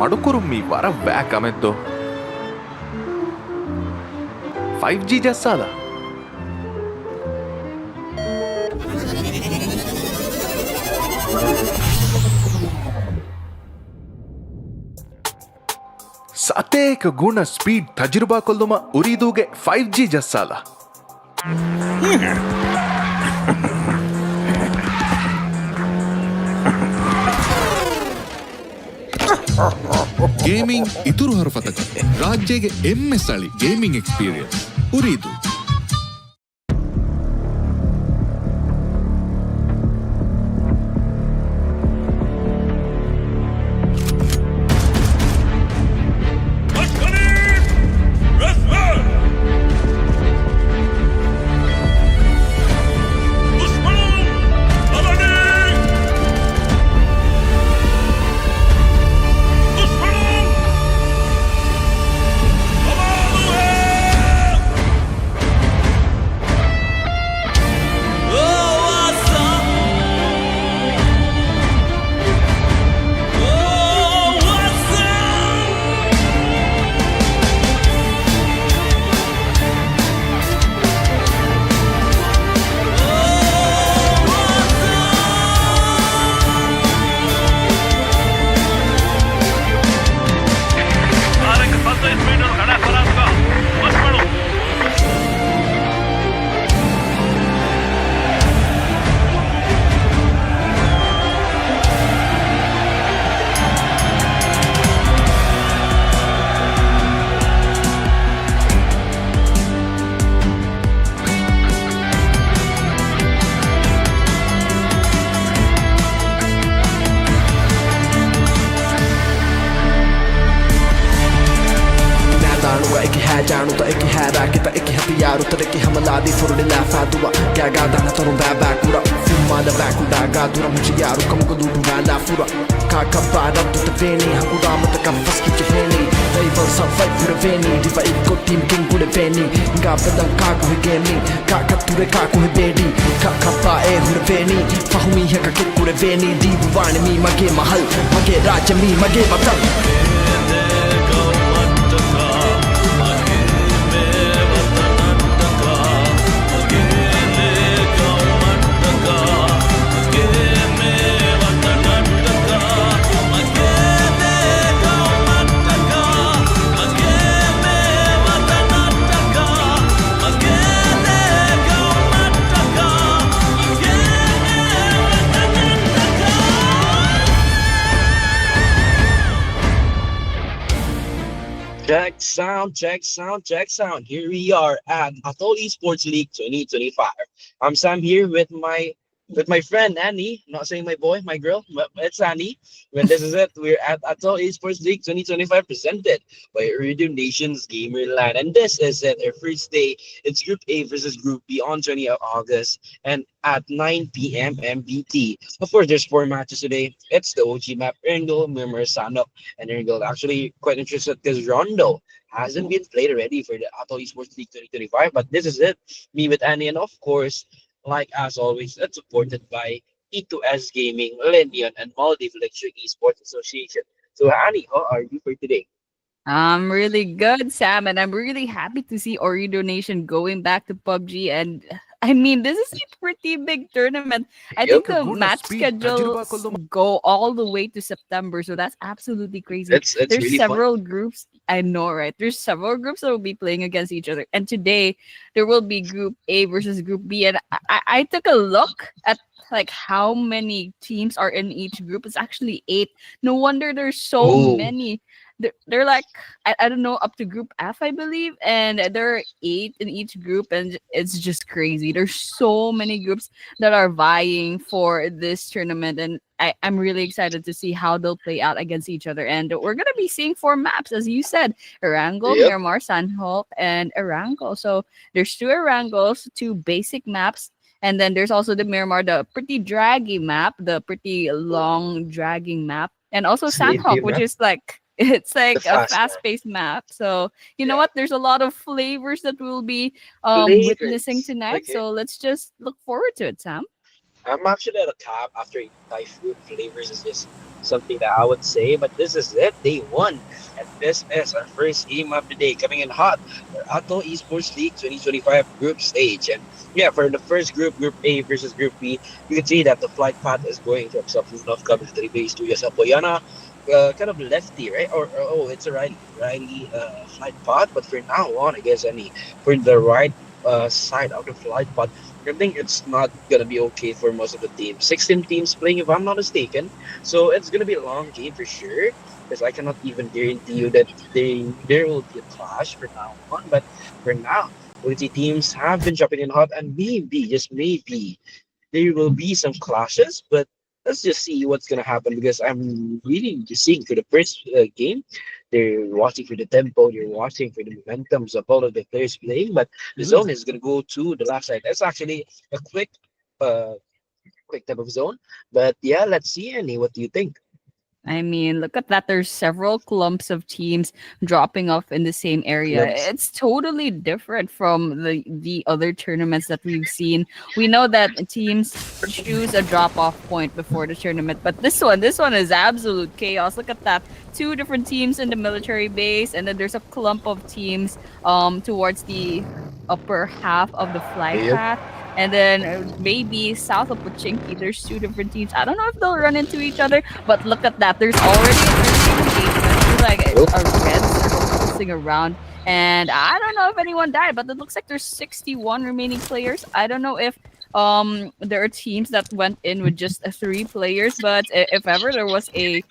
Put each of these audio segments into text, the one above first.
పడుకురుమ్మి వరవ్వాకమెద్దో 5G చేస్తాదా ಸತೇಕ ಗುಣ ಸ್ಪೀಡ್ ತಜುರ್ಬಾ ಕೊಲ್ಲುಮ ಉರಿದೂಗೆ 5G ಜಸ್ಸಾಲ ಗೇಮಿಂಗ್ ಇತುರು ಹರಫತಕ ರಾಜ್ಯಗೆ ಎಮ್ಮೆಸಳಿ ಗೇಮಿಂಗ್ ಎಕ್ಸ್ಪೀರಿಯನ್ಸ್ ಉರಿದು Utareki hamaladi furuli Naifaru Gaga toro babakura Fumada bakunda gadura mujiyaru kamgudu gala fura Kaka para tuta veni hakura mata kafaski cheheni Rival sa fight pura veni diva ikko team king pura veni Ngapadan kaku he gaming Kaka ture kaku he bedi Kaka pa e hura veni Fahumi heka kikkure veni Divu vani mi mage mahal Mage raja mi mage batal Check sound. Here we are at Atoll Esports League 2025. I'm Sam here with my friend Annie. Not saying my boy, my girl, but it's Annie. When this is it, we're at Atoll Esports League 2025 presented by Ooredoo Nations Gamerland. And this is it, our first day. It's Group A versus Group B on 20th of August and at 9 p.m. MBT. Of course, there's 4 matches today. It's the OG map, Erngel, Mirmur, Sanok, and Erngel. Actually, quite interested because Rondo hasn't been played already for the Atoll Esports League 2025, but this is it. Me with Annie, and of course, like as always, it's supported by E2S Gaming, Lenion, and Maldives Esports Association. So, Annie, how are you for today? I'm really good, Sam, and I'm really happy to see Ooredoo Nation going back to PUBG. And I mean, this is a pretty big tournament. I think the match schedules go all the way to September, so that's absolutely crazy. It's There's really several fun. groups. I know, right? There's several groups that will be playing against each other. And today, there will be Group A versus Group B. And I took a look at like how many teams are in each group. It's actually 8. No wonder there's so Oh, many. They're like I don't know, up to Group F, I believe, and there are 8 in each group, and it's just crazy. There's so many groups that are vying for this tournament, and I'm really excited to see how they'll play out against each other. And we're gonna be seeing 4 maps, as you said: Erangel, yep. Miramar, Sanhok, and Erangel. So there's 2 Erangels, 2 basic maps. And then there's also the Miramar, the pretty draggy map, the pretty long dragging map, and also Sleepy Sanhok, which map. is like it's The like a fast map. fast-paced map. So you know Yeah. what? There's a lot of flavors that we'll be witnessing Flavors. tonight. Okay. So let's just look forward to it, Sam. I'm actually at a cap after Typhoon Flavors is just something that I would say. But this is it, day one. And this is our first game of the day coming in hot. The Atoll Esports League 2025 group stage. And yeah, for the first group, Group A versus Group B, you can see that the flight path is going from South Coventry base to Yasapoyana. Kind of lefty, right? Or oh, it's a righty flight path. But for now on, I guess any for the right side of the flight path, I think it's not gonna be okay for most of the teams. 16 teams playing, if I'm not mistaken. So it's gonna be a long game for sure. Because I cannot even guarantee you that there will be a clash for now on. But for now, both the teams have been jumping in hot, and maybe, just maybe, there will be some clashes. But let's just see what's gonna happen because I'm really just seeing for the first game. They're watching for the tempo, they're watching for the momentums of all of the players playing. But the zone is gonna go to the left side. That's actually a uh, quick type of zone. But yeah, let's see, Annie. What do you think? I mean, look at that. There's several clumps of teams dropping off in the same area. Clumps. It's totally different from the other tournaments that we've seen. We know that teams choose a drop-off point before the tournament, but this one is absolute chaos. Look at that. Two different teams in the military base, and then there's a clump of teams towards the upper half of the flight Yep. path. And then maybe south of Pochinki, there's two different teams. I don't know if they'll run into each other, but look at that. There's already a engagement. There's like a red circle pulsing around. And I don't know if anyone died, but it looks like there's 61 remaining players. I don't know if there are teams that went in with just 3 players, but if ever there was a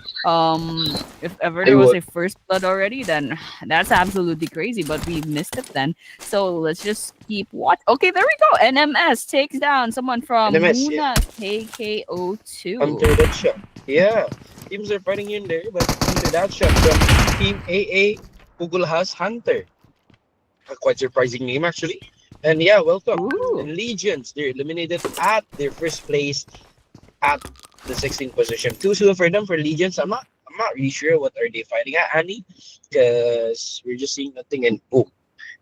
first blood already, then that's absolutely crazy. But we missed it then. So let's just keep watch. Okay, there we go. NMS takes down someone from NMS, Muna KKO2. Under that shot. Yeah. Teams are fighting in there, but under that shot from Team AA Ooredoo Hunter. A quite surprising name actually. And yeah, welcome. Ooh. And Legions, they're eliminated at their first place at the 16th position. 2-0 for them for Legions. I'm not really sure what are they fighting at, Annie. Because we're just seeing nothing and boom,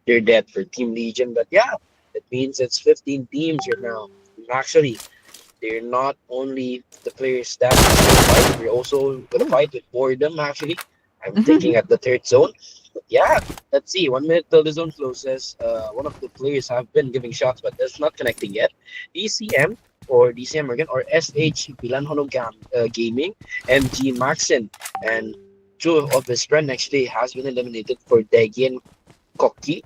they're dead for Team Legion. But yeah, it means it's 15 teams right now. And actually, they're not only the players that are fight, we're also gonna fight with boredom actually. I'm thinking at the third zone. But yeah, let's see. 1 minute till the zone closes. One of the players have been giving shots, but that's not connecting yet. DCM or DCM Morrigan or SH Milandhoo Gaming, MG Maxon, and two of his friends actually has been eliminated for Dagian Koki.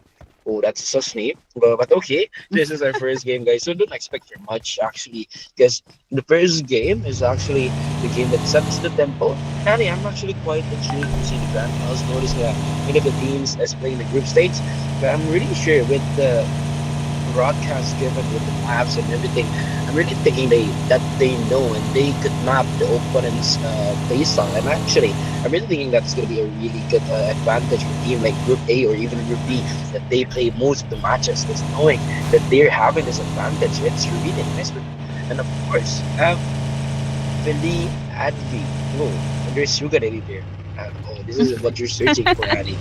Oh, that's such name. But okay, this is our first game, guys. So don't expect for much actually, because the first game is actually the game that sets the tempo. And I'm actually quite intrigued to see the grand finals. Notice that many of the teams is playing the group stage, but I'm really sure with the broadcast given with the maps and everything, I'm really thinking that they know and they could map the opponent's play style. And actually, I'm really thinking that's going to be a really good advantage for a team like Group A or even Group B, that they play most of the matches, just knowing that they're having this advantage. It's really nice for them. And of course, Feeali ADVY. Oh, and there's Sugar Daddy there. Oh, this is what you're searching for, Addy.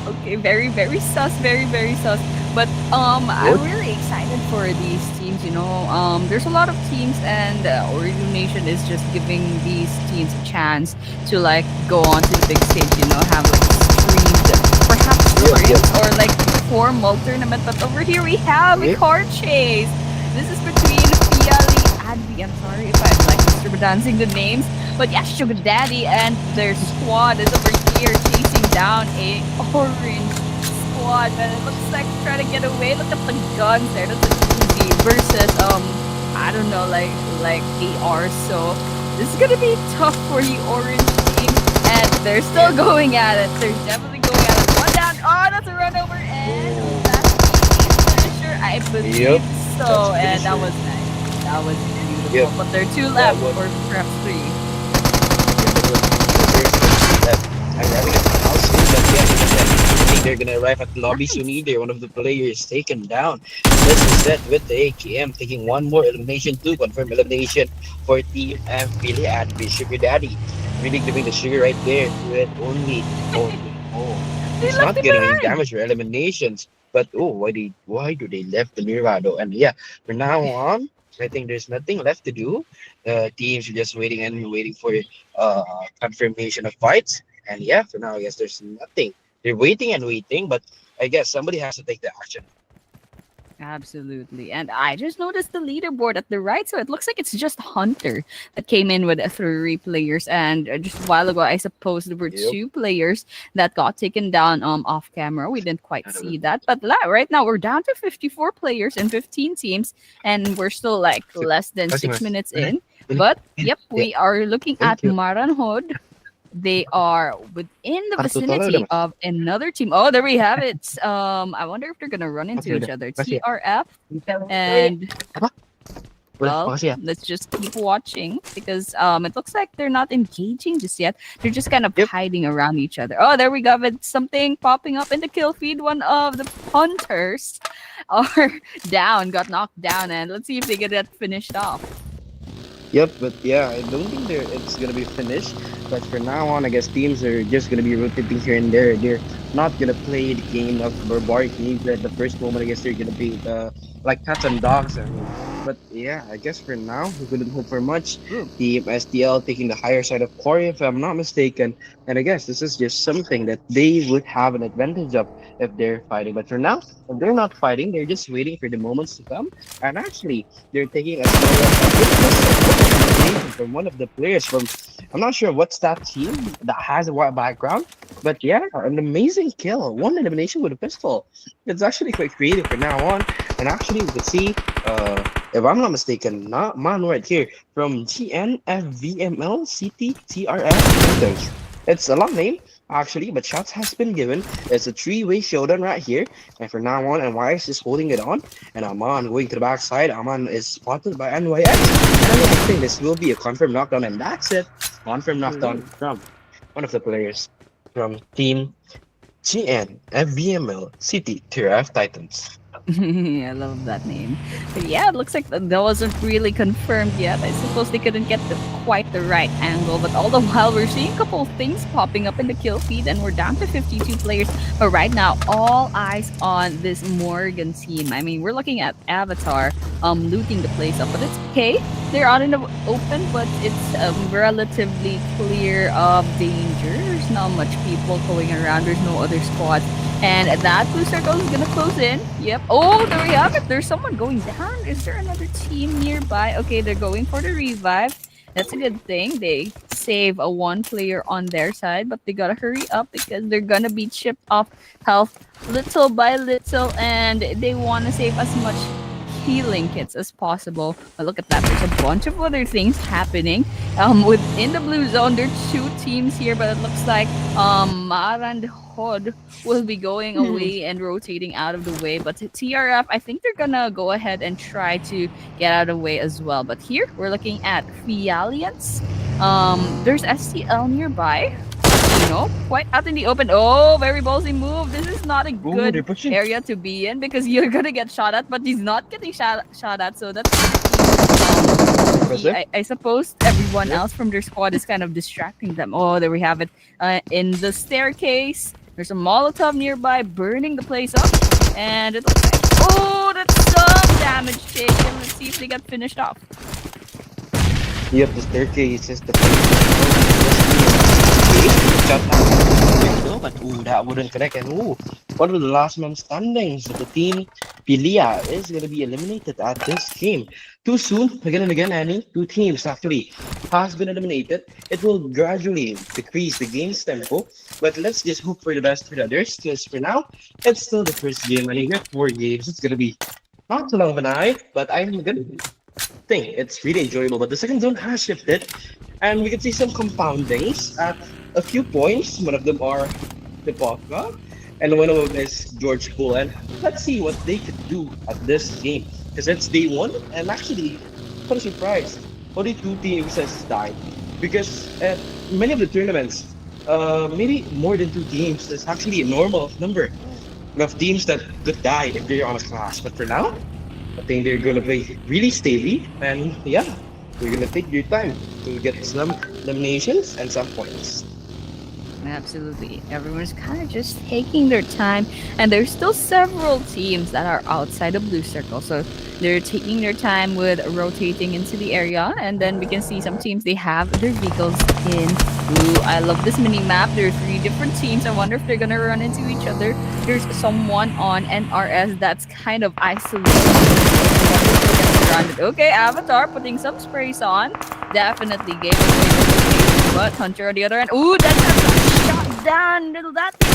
Okay, very, very sus, very, very sus. But I'm really excited for these teams. There's a lot of teams, and Ooredoo Nation is just giving these teams a chance to like go on to the big stage. Have like streamed, perhaps tournaments or like formal tournament. But over here we have a car chase. This is between Feeali ADVY. I'm sorry if I'm like mispronouncing the names, but yeah, Sugar Daddy and their squad is over here chasing down a orange squad, and it looks like trying to get away. Look at the guns there. That's like easy versus I don't know, like AR. So this is gonna be tough for the orange team, and they're still going at it. They're definitely going at it. One down. Oh, that's a run over, and that's the finisher, I believe so. And that was nice. That was beautiful. Yep. But there are 2 left, or perhaps 3. I'm having a house but yeah, I think they're gonna arrive at the lobby soon either. One of the players taken down. This is set with the AKM taking one more elimination to confirm elimination for Team Feeali ADVY. Sugar Daddy really giving the sugar right there with only he's not getting any damage or eliminations. But why do they left the Miarandhoo? And yeah, from now on, I think there's nothing left to do. Teams are just waiting and waiting for uh, confirmation of fights. And yeah, for now, I guess there's nothing. They're waiting and waiting, but I guess somebody has to take the action. Absolutely. And I just noticed the leaderboard at the right. So it looks like it's just Hunter that came in with 3 players. And just a while ago, I suppose there were Yep. 2 players that got taken down off camera. We didn't quite see that. But right now, we're down to 54 players and 15 teams. And we're still like less than Kasi 6 minutes mas- in. But yep, we are looking at Thank you. Maarandhoo. They are within the Arto vicinity talaga. of another team. Oh, there we have it. I wonder if they're gonna run into Okay, each other. kasi- TRF and Wala well, pa kasi ah. let's just keep watching because it looks like they're not engaging just yet. They're just kind of Yep. hiding around each other. Oh, there we go. It's something popping up in the kill feed. One of the hunters are down, got knocked down, and let's see if they get that finished off. Yep, but yeah, I don't think it's gonna be finished. But for now on, I guess teams are just gonna be rotating here and there. They're not gonna play the game of barbaric games at the first moment. I guess they're gonna be like cats and dogs. I mean. But yeah, I guess for now we couldn't hope for much. Team STL taking the higher side of Quarry, if I'm not mistaken. And I guess this is just something that they would have an advantage of if they're fighting. But for now, if they're not fighting, they're just waiting for the moments to come. And actually, they're taking a elimination from one of the players from I'm not sure what's that team that has a white background, but yeah, an amazing kill. One elimination with a pistol. It's actually quite creative from now on. And actually, we could see, if I'm not mistaken, not man right here from GN FVML CT TRF. It's a long name actually, but shots has been given. It's a three-way showdown right here, and from now on, NYX is holding it on, and Aman going to the backside. Aman is spotted by NYX, and I think this will be a confirmed knockdown, and that's it. Confirmed knockdown from one of the players from Team GN FVML City TRF Titans. I love that name. But yeah, it looks like that wasn't really confirmed yet. I suppose they couldn't get quite the right angle, but all the while we're seeing a couple of things popping up in the kill feed, and we're down to 52 players. But right now, all eyes on this Morrigan team. I mean, we're looking at Avatar looting the place up, but it's okay. They're out in the open, but it's relatively clear of danger. There's not much people going around. There's no other squads. And that blue circle is gonna close in. Yep. Oh, there we have it. There's someone going down. Is there another team nearby? Okay, they're going for the revive. That's a good thing. They save a 1 player on their side, but they gotta hurry up because they're gonna be chipped off health little by little, and they want to save as much healing kits as possible. But look at that. There's a bunch of other things happening. Within the blue zone, there are 2 teams here, but it looks like Maarandhoo will be going away and rotating out of the way. But TRF, I think they're gonna go ahead and try to get out of the way as well. But here we're looking at Feealians. There's STL nearby. You know, quite out in the open. Oh, very ballsy move. This is not a they're good pushing. area to be in because you're gonna get shot at, but he's not getting shot at, so that's I suppose everyone else from their squad is kind of distracting them. Oh, there we have it. In the staircase, there's a Molotov nearby burning the place up, and it looks like, oh, that's some damage taken. Let's see if they get finished off. Yep, the staircase is the but ooh, that wouldn't connect. And ooh, one of the last man standings of the team, Feeali, is going to be eliminated at this game. Too soon, again and again, Annie. 2 teams actually has been eliminated. It will gradually decrease the game's tempo, but let's just hope for the best for the others, because for now, it's still the first game, and you get 4 games. It's going to be not too long of a night, but I'm going to think it's really enjoyable. But the second zone has shifted, and we can see some compoundings at a few points. One of them are the Baka, and one of them is George Cole. And let's see what they could do at this game, because it's day 1, and actually, what a surprise, only 2 teams has died, because at many of the tournaments, maybe more than 2 teams is actually a normal number of teams that could die if they're on a class. But for now, I think they're gonna play really steady, and yeah, we're gonna take your time to get some eliminations and some points. Absolutely. Everyone's kind of just taking their time, and there's still several teams that are outside the blue circle. So they're taking their time with rotating into the area, and then we can see some teams they have their vehicles in blue. I love this mini map. There are three different teams. I wonder if they're gonna run into each other. There's someone on NRS that's kind of isolated. I wonder if they'll get surrounded. Okay, Avatar putting some sprays on. Definitely gave away, but Hunter on the other end. Ooh, that's shot down. Little that thing.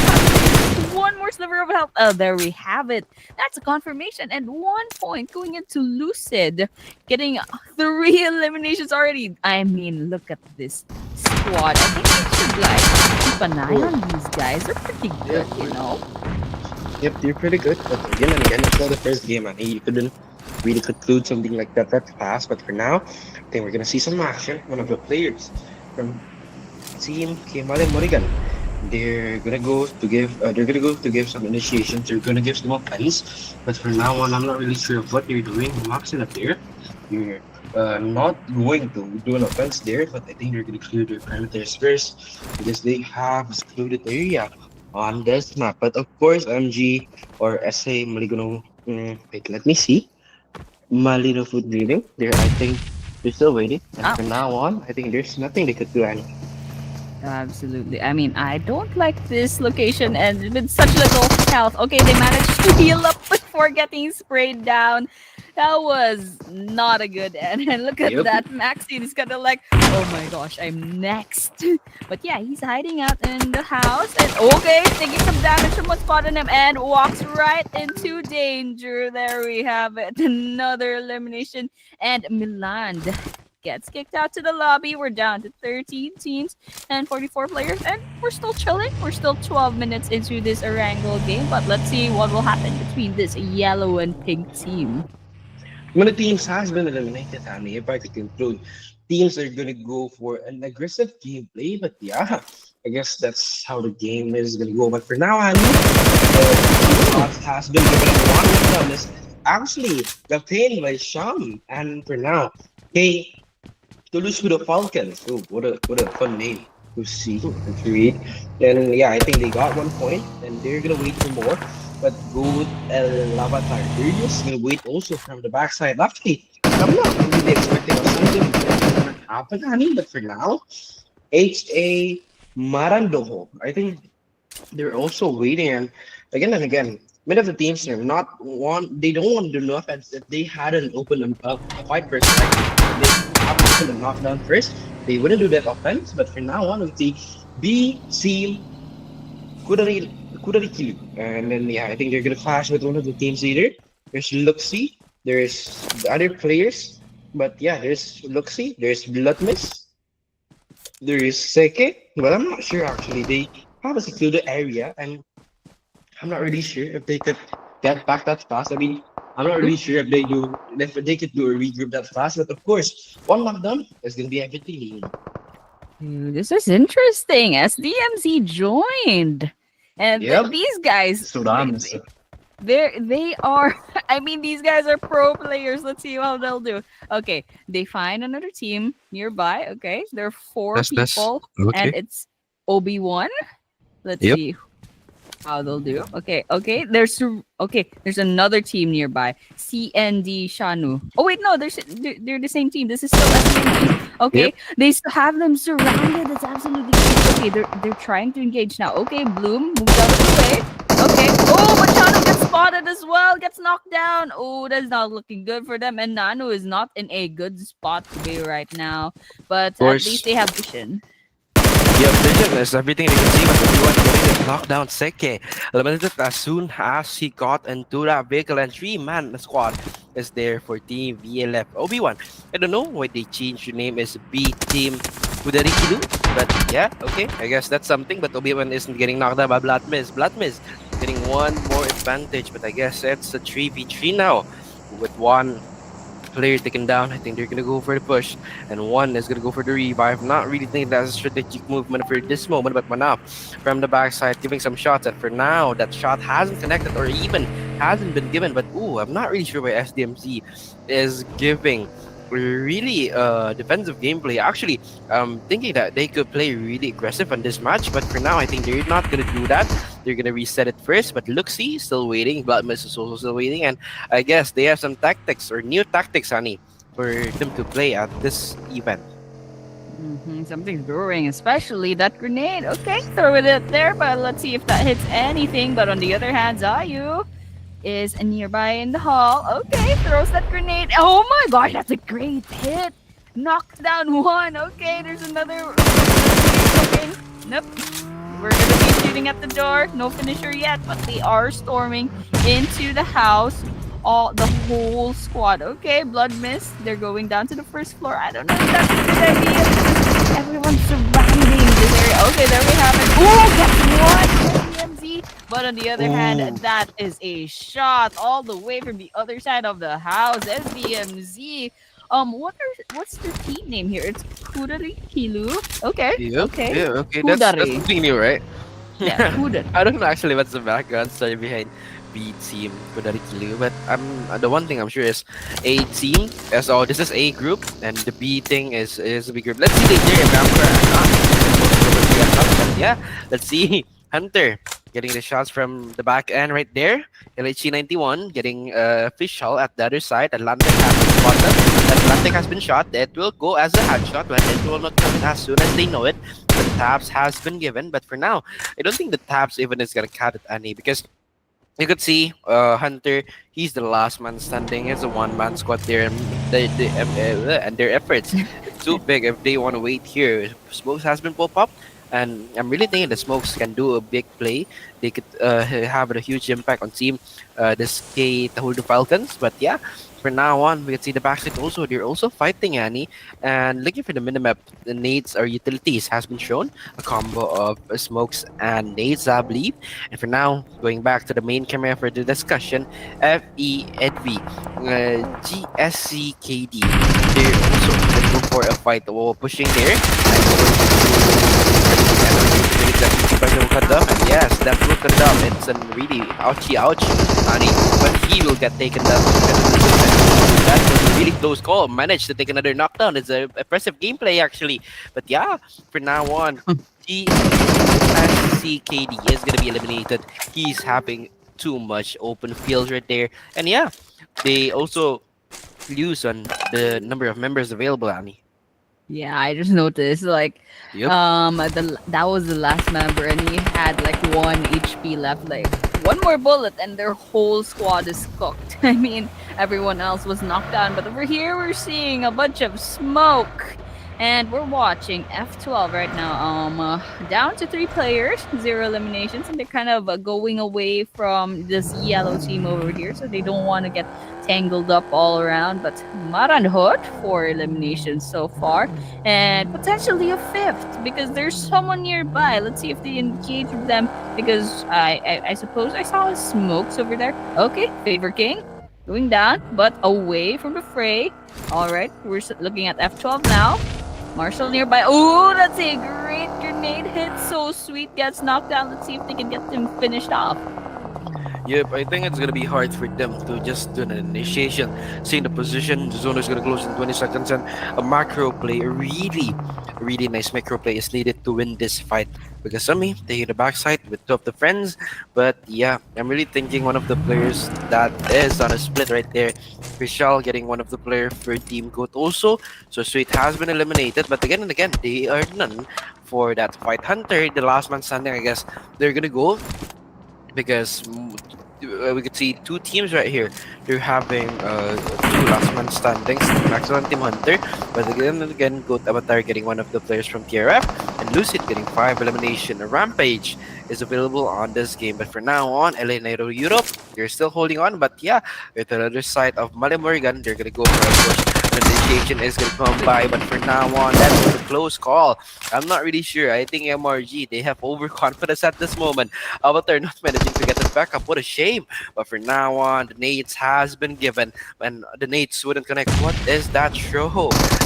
One more sliver of health. Oh, there we have it. That's a confirmation. And 1 point going into Lucid. Getting 3 eliminations already. I mean, look at this squad. I think we should like keep an eye on these guys. They're pretty good, you know. Yep, they're pretty good. But again and again, it's not the first game, and you couldn't really conclude something like that fast. But for now, I think we're gonna see some action. One of the players from Team Gemana Morrigan. They're gonna go to give some initiations. They're gonna give some offense. But for now on, I'm not really sure of what they're doing. Maxing up there. You're not going to do an offense there, but I think they're gonna clear their perimeters first because they have a secluded area on this map. But of course, MG or SA Maligno. Wait, let me see. Malino food breathing. I think they're still waiting. And from now on, I think there's nothing they could do. Absolutely. I mean, I don't like this location and with such little health. Okay, they managed to heal up before getting sprayed down. That was not a good end. And look at that. Maxine is kind of like, oh my gosh, I'm next. But yeah, he's hiding out in the house. And okay, taking some damage from what's spotting him and walks right into danger. There we have it. Another elimination. And Miland gets kicked out to the lobby. We're down to 13 teams and 44 players, and we're still chilling. We're still 12 minutes into this Erangel game, but let's see what will happen between this yellow and pink team. Many teams has been eliminated, Annie. If I could conclude, teams are gonna go for an aggressive gameplay, but yeah, I guess that's how the game is gonna go. But for now, Annie, the has been given one is actually obtained by Sham, and for now, hey. Thulusdhoo Falcons. Oh, what a fun name to see and to read. And yeah, I think they got 1 point, and they're gonna wait for more. But good Avatar. They're just gonna wait also from the backside. Actually, I'm not really expecting something to happen, honey. But for now, HA Maarandhoo. I think they're also waiting, and again. Many of the teams are not want. They don't want to do no offense. If they hadn't opened a fight first, right? They have to open a knockdown first. They wouldn't do that offense. But for now on, we see B C Kudairikilu, and then yeah, I think they're gonna clash with one of the teams either. There's Luxi, there's the other players, but yeah, there's Luxi, there's Bloodmist, there is Seke, but I'm not sure actually. They have a secluded area, and I'm not really sure if they could get back that fast. I mean, I'm not really sure if they could do a regroup that fast. But of course, one knockdown is gonna be everything. This is interesting. SDMZ joined, and these guys, they are. I mean, these guys are pro players. Let's see how they'll do. Okay, they find another team nearby. Okay, there are 4 people, and it's OB1. Let's see how they'll do. Okay. There's another team nearby. CND Shanu. Oh wait, no, they're the same team. This is still SDMZ. Okay, they still have them surrounded. That's absolutely crazy. Okay, they're trying to engage now. Okay, Bloom moves out of the way. Okay. Oh, but Shanu gets spotted as well. Gets knocked down. Oh, that's not looking good for them. And Nanu is not in a good spot to be right now. But at least they have vision. Yep, vision is everything they can see, but everyone getting this knockdown Seke. Eliminated as soon as he got into that vehicle, and 3-man squad is there for Team VLF. OB1, I don't know why they changed the name as B Team Kudairikilu, but yeah, okay, I guess that's something, but OB1 isn't getting knocked out by Bloodmist. Bloodmist getting one more advantage, but I guess it's a 3v3 now with one player taken down. I think they're gonna go for the push, and one is gonna go for the revive. Not really think that's a strategic movement for this moment, but Manap from the backside giving some shots, and for now that shot hasn't connected or even hasn't been given. But ooh, I'm not really sure why SDMC is giving really defensive gameplay. Actually, thinking that they could play really aggressive on this match, but for now, I think they're not gonna do that. They're gonna reset it first. But Luxie still waiting. Bloodmist is also still waiting, and I guess they have some tactics or new tactics, honey, for them to play at this event. Something's brewing, especially that grenade. Okay, throw it out there, but let's see if that hits anything. But on the other hand, Zayu is nearby in the hall. Okay, throws that grenade. Oh my gosh, that's a great hit. Knocks down one. Okay, there's another. Okay, nope. We're gonna be shooting at the door. No finisher yet, but they are storming into the house. The whole squad. Okay, blood mist. They're going down to the first floor. I don't know if that's a good idea. Everyone's surrounding this area. Okay, there we have it. Oh, that's one FVMZ. But on the other hand, that is a shot all the way from the other side of the house. FVMZ. What's the team name here? It's Kudairikilu. Okay. Yep. Okay. Yeah. Okay. That's Kudari. something new, right? Yeah, Kudari. I don't know actually what's the background story behind B team Kudairikilu, but the one thing I'm sure is A team as oh this is A group and the B thing is a B group. Let's see if they remember or not. But yeah, let's see Hunter getting the shots from the back end right there. LHC91 getting official at the other side. Atlantic has been spotted. Atlantic has been shot. It will go as a headshot, but it will not come in as soon as they know it. The taps has been given, but for now, I don't think the taps even is gonna cut it any because you could see Hunter, he's the last man standing. It's a one-man squad there, and their efforts too big if they want to wait here. Smokes has been pop up, and I'm really thinking the Smokes can do a big play. They could have a huge impact on team this Thulusdhoo Falcons. But yeah, for now on, we can see the backside also. They're also fighting Annie and looking for the minimap. The nades or utilities has been shown. A combo of smokes and nades, I believe. And for now, going back to the main camera for the discussion, FE ADVY, GSCKD. They're also going to go for a fight while pushing there. And cut off, and yes, that will cut off. It's a really ouch, Annie. But he will get taken down. That was a really close call. Managed to take another knockdown. It's a impressive gameplay actually. But yeah, for now on, GSCKD is gonna be eliminated. He's having too much open fields right there. And yeah, they also lose on the number of members available, Annie. Yeah, I just noticed like Yep. that was the last member and he had like 1 HP left, like one more bullet and their whole squad is cooked. I mean, everyone else was knocked down, but over here we're seeing a bunch of smoke. And we're watching F12 right now. Down to 3 players, 0 eliminations, and they're kind of going away from this yellow team over here, so they don't want to get tangled up all around. But Maarandhoo 4 eliminations so far, and potentially a 5th because there's someone nearby. Let's see if they engage with them because I suppose I saw smokes over there. Okay, Favor King going down, but away from the fray. All right, we're looking at F12 now. Marshall nearby. Oh, that's a great grenade hit. So sweet. Gets knocked down. Let's see if they can get him finished off. Yep, I think it's gonna be hard for them to just do an initiation. Seeing the position, the zone is gonna close in 20 seconds, and a macro play, a really nice macro play is needed to win this fight. Because Sami taking the backside with 2 of the friends, but yeah, I'm really thinking one of the players that is on a split right there. Vishal getting one of the player for Team Goat also. So Sweet has been eliminated, but again and again, they are none for that fight. Hunter, the last man standing, I guess they're gonna go because we could see 2 teams right here. They're having 2 last man standings, Maxwell and Team Hunter. But again and again, Goat Avatar getting one of the players from TRF, and Lucid getting 5 elimination. Rampage is available on this game. But for now on, Naifaru Europe, they're still holding on. But yeah, with the other side of Morrigan, they're gonna go for a push. The initiation is gonna come by, but for now on, that was a close call. I'm not really sure. I think MRG, they have overconfidence at this moment. Avatar not managing to get it back up. What a shame. But for now on, the nades has been given, and the nades wouldn't connect. What is that show,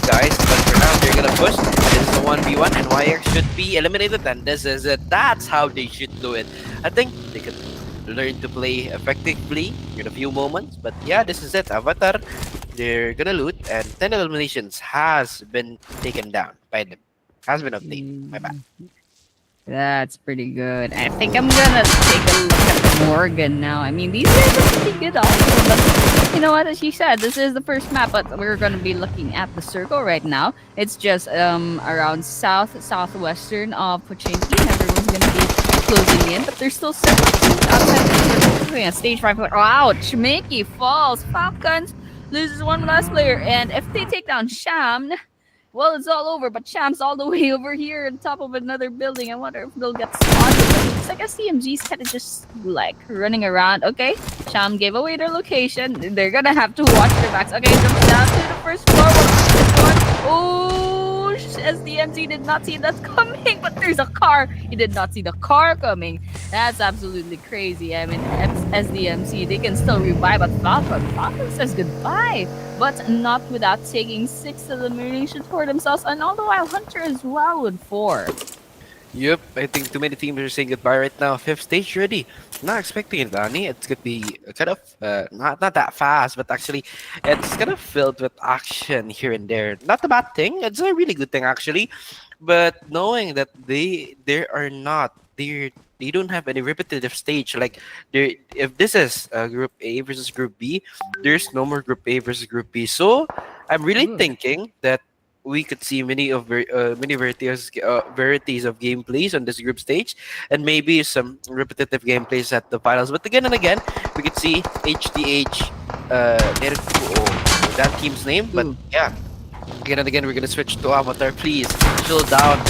guys? But for now, they're gonna push. This is the 1v1, and YX should be eliminated, and this is it. That's how they should do it. I think they could learn to play effectively in a few moments. But yeah, this is it. Avatar they're gonna loot, and 10 eliminations has been taken down by them. Has been obtained. My bad. That's pretty good. I think I'm gonna take a look at Morrigan now. I mean, these guys are pretty good also, but you know what? As she said, this is the first map, but we're gonna be looking at the circle right now. It's just around southwestern of Pochinki, and everyone's gonna be closing in, but there's still several teams outside the circle. Doing a stage 5. Ouch! Mickey falls. Falcons loses one last player, and if they take down Sham, well, it's all over, but Sham's all the way over here on top of another building. I wonder if they'll get spotted. It's like SDMG's kind of just like running around. Okay, Sham gave away their location. They're gonna have to watch their backs. Okay, jumps down to the first floor. This one. Oh, SDMG did not see that coming, but there's a car. He did not see the car coming. That's absolutely crazy. I mean, SDMC, they can still revive, but Falcon says goodbye. But not without taking 6 eliminations for themselves, and all the while Hunter as well with 4. Yep, I think too many teams are saying goodbye right now. 5th stage ready. Not expecting it, Danny. It's gonna be kind of not that fast, but actually it's kind of filled with action here and there. Not a bad thing. It's a really good thing actually. But knowing that they don't have any repetitive stage, like if this is group A versus group B, there's no more group A versus group B. So I'm really thinking that we could see many varieties of gameplays on this group stage, and maybe some repetitive gameplays at the finals. But again and again, we could see HDH that team's name. But yeah, again and again, we're gonna switch to Avatar. Please chill down,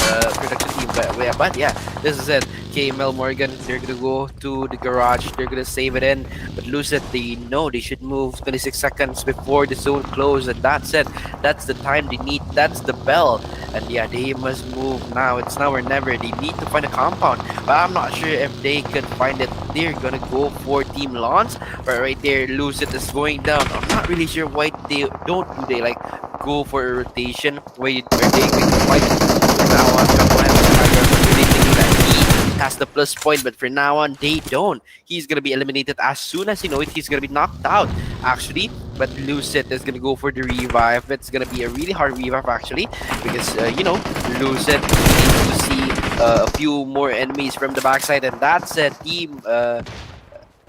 production team. But yeah, this is it. KML Morrigan, they're gonna go to the garage. They're gonna save it in, but lose it. They know they should move 26 seconds before the zone close, and that's it. That's the time they need. That's the bell. And yeah, they must move now. It's now or never. They need to find a compound, but I'm not sure if they can find it. They're gonna go for Team Lawns, but right there, lose it is going down. I'm not really sure why they don't do they like go for a rotation where they can fight from now on. Really thinking that he has the plus point, but for now on they don't. He's gonna be eliminated as soon as you know it. He's gonna be knocked out actually, but Lucid is gonna go for the revive. It's gonna be a really hard revive actually, because Lucid needs to see a few more enemies from the backside, and that's a team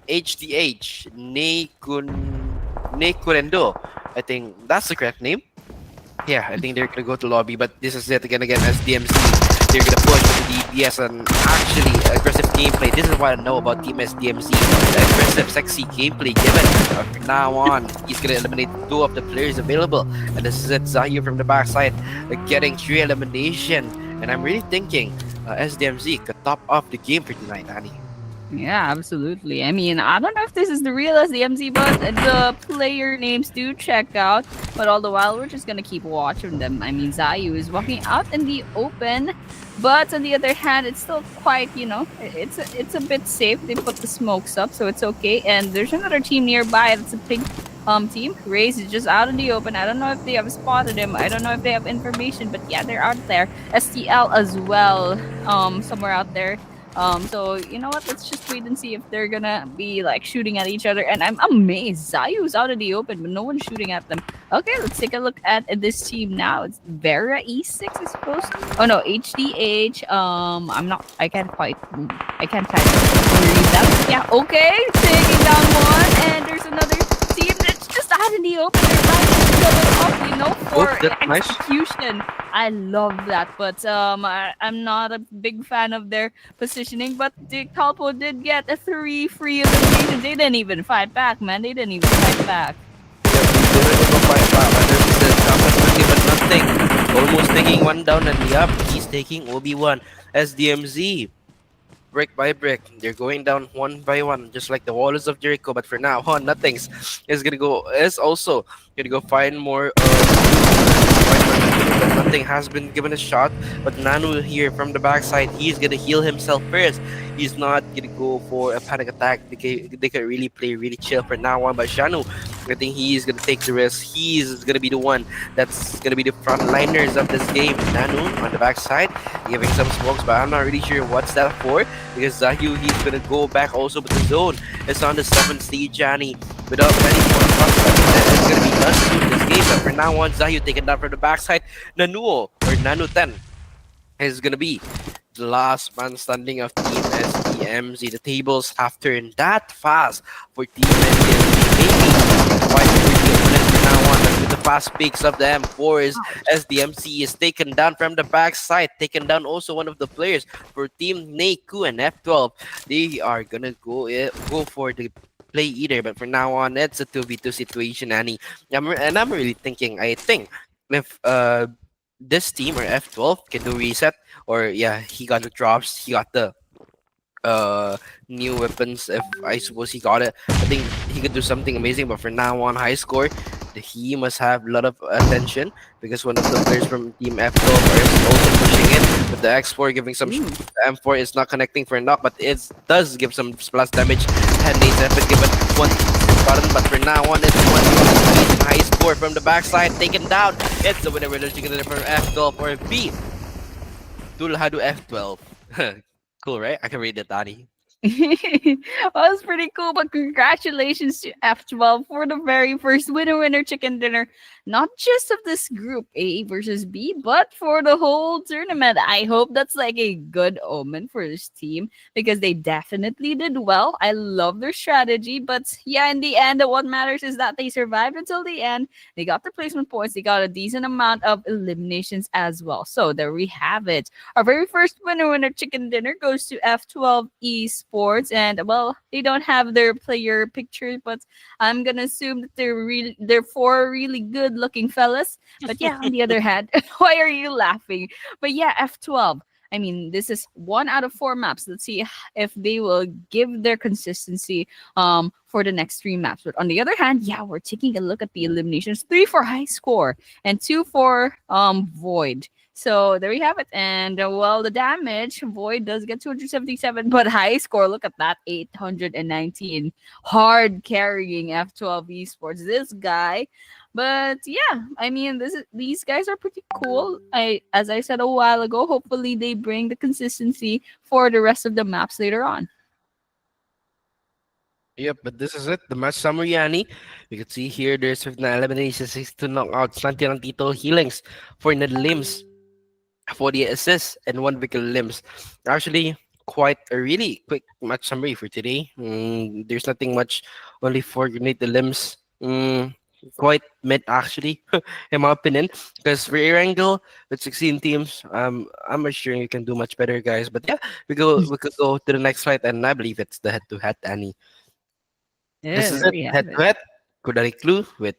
HDH Neykurendhoo. I think that's the correct name. Yeah, I think they're gonna go to lobby, but this is it again as DMC. They're gonna push with the DPS and actually aggressive gameplay. This is what I know about Team SDMC. Aggressive, sexy gameplay given. From now on, he's gonna eliminate 2 of the players available. And this is it, Zahir from the backside getting 3 elimination. And I'm really thinking SDMC could top off the game for tonight, Annie. Yeah, absolutely. I mean, I don't know if this is the real SDMC, but the player names do check out. But all the while, we're just gonna keep watching them. I mean, Zayu is walking out in the open, but on the other hand, it's still quite, it's a bit safe. They put the smokes up, so it's okay. And there's another team nearby. That's a big team. Raze is just out in the open. I don't know if they have spotted him. I don't know if they have information, but yeah, they're out there. STL as well, somewhere out there. So you know what? Let's just wait and see if they're gonna be like shooting at each other. And I'm amazed. Zayu's out in the open, but no one's shooting at them. Okay, let's take a look at this team now. It's Vera E6, I suppose. Oh no, HDH. I can't type. Read that. Yeah, okay. Taking down one, and there's another team that's just out in the open. They're lining each other up, for that's execution. Nice. I love that, but I'm not a big fan of their positioning. But the Talpo did get a 3 free eliminations. They didn't even fight back, man. They didn't even fight back. But nothing. Almost taking one down, and yup, he's taking Obi-Wan. SDMZ. Brick by brick, they're going down one by one, just like the walls of Jericho. But for now on, nothing's is also gonna go find more. Nothing has been given a shot, but Nanu here from the backside, he's gonna heal himself first. He's not gonna go for a panic attack. They can really play really chill for now on. But Shanu, I think he's gonna take the risk. He's gonna be the one that's gonna be the frontliners of this game. Nanu on the backside, giving some smokes, but I'm not really sure what's that for, because Zahyu, he's gonna go back also, but the zone is on the 7th stage, Johnny, without many more prospects. It's gonna be does suit this game. But for now on, Zayu taken down from the backside. Nanuo or Nanu 10 is gonna be the last man standing of Team SDMZ. The tables have turned that fast for Team SDMZ. Maybe quite a pretty opponent for now on. But with the fast picks of the M4s, SDMC is taken down from the backside. Taken down also one of the players for Team Neykurendhoo and F12. They are gonna go for the play either, but for now on, it's a 2v2 situation, Annie. And I'm really thinking, I think if this team or F12 can do reset, or yeah, he got the drops, he got the new weapons. If I suppose he got it, I think he could do something amazing. But for now on, high score, he must have a lot of attention because one of the players from Team F12 is also pushing it with the X4, giving some. The M4 is not connecting for a knock, but it does give some splash damage. And they have been given one button, but for now on, it's one high score from the backside, taken down. It's the winner from F12 or B. Thulhaadhoo F12. Cool, right? I can read it, Danny. Well, it's pretty cool, but congratulations to F12 for the very first winner chicken dinner, not just of this group A versus B, but for the whole tournament. I hope that's like a good omen for this team because they definitely did well. I love their strategy, but yeah, in the end, what matters is that they survived until the end. They got the placement points, they got a decent amount of eliminations as well. So there we have it. Our very first winner chicken dinner goes to F12 Esports. And well, they don't have their player picture, but I'm gonna assume that they're four really good looking fellas. But yeah, on the other hand, why are you laughing? But yeah, F12. I mean, this is 1 out of 4 maps. Let's see if they will give their consistency for the next 3 maps. But on the other hand, yeah, we're taking a look at the eliminations. 3 for high score and 2 for void. So there we have it. And well, the damage, Void does get 277, but high score, look at that, 819. Hard carrying F12 Esports, this guy. But yeah, I mean, these guys are pretty cool. As I said a while ago, hopefully they bring the consistency for the rest of the maps later on. Yep, but this is it. The match summary, Annie. You can see here there's 59 eliminations, 62 knockouts, 90 Tito healings, 4 limbs, 40 assists, and 1 vehicle limbs. Actually, quite a really quick match summary for today. There's nothing much, only 4 grenade limbs. Quite mid actually, in my opinion. Because for air angle with 16 teams, I'm not sure you can do much better, guys. But yeah, we could go to the next fight, and I believe it's the head-to-head, Annie. This is it. Head-to-head. Kudairikilu with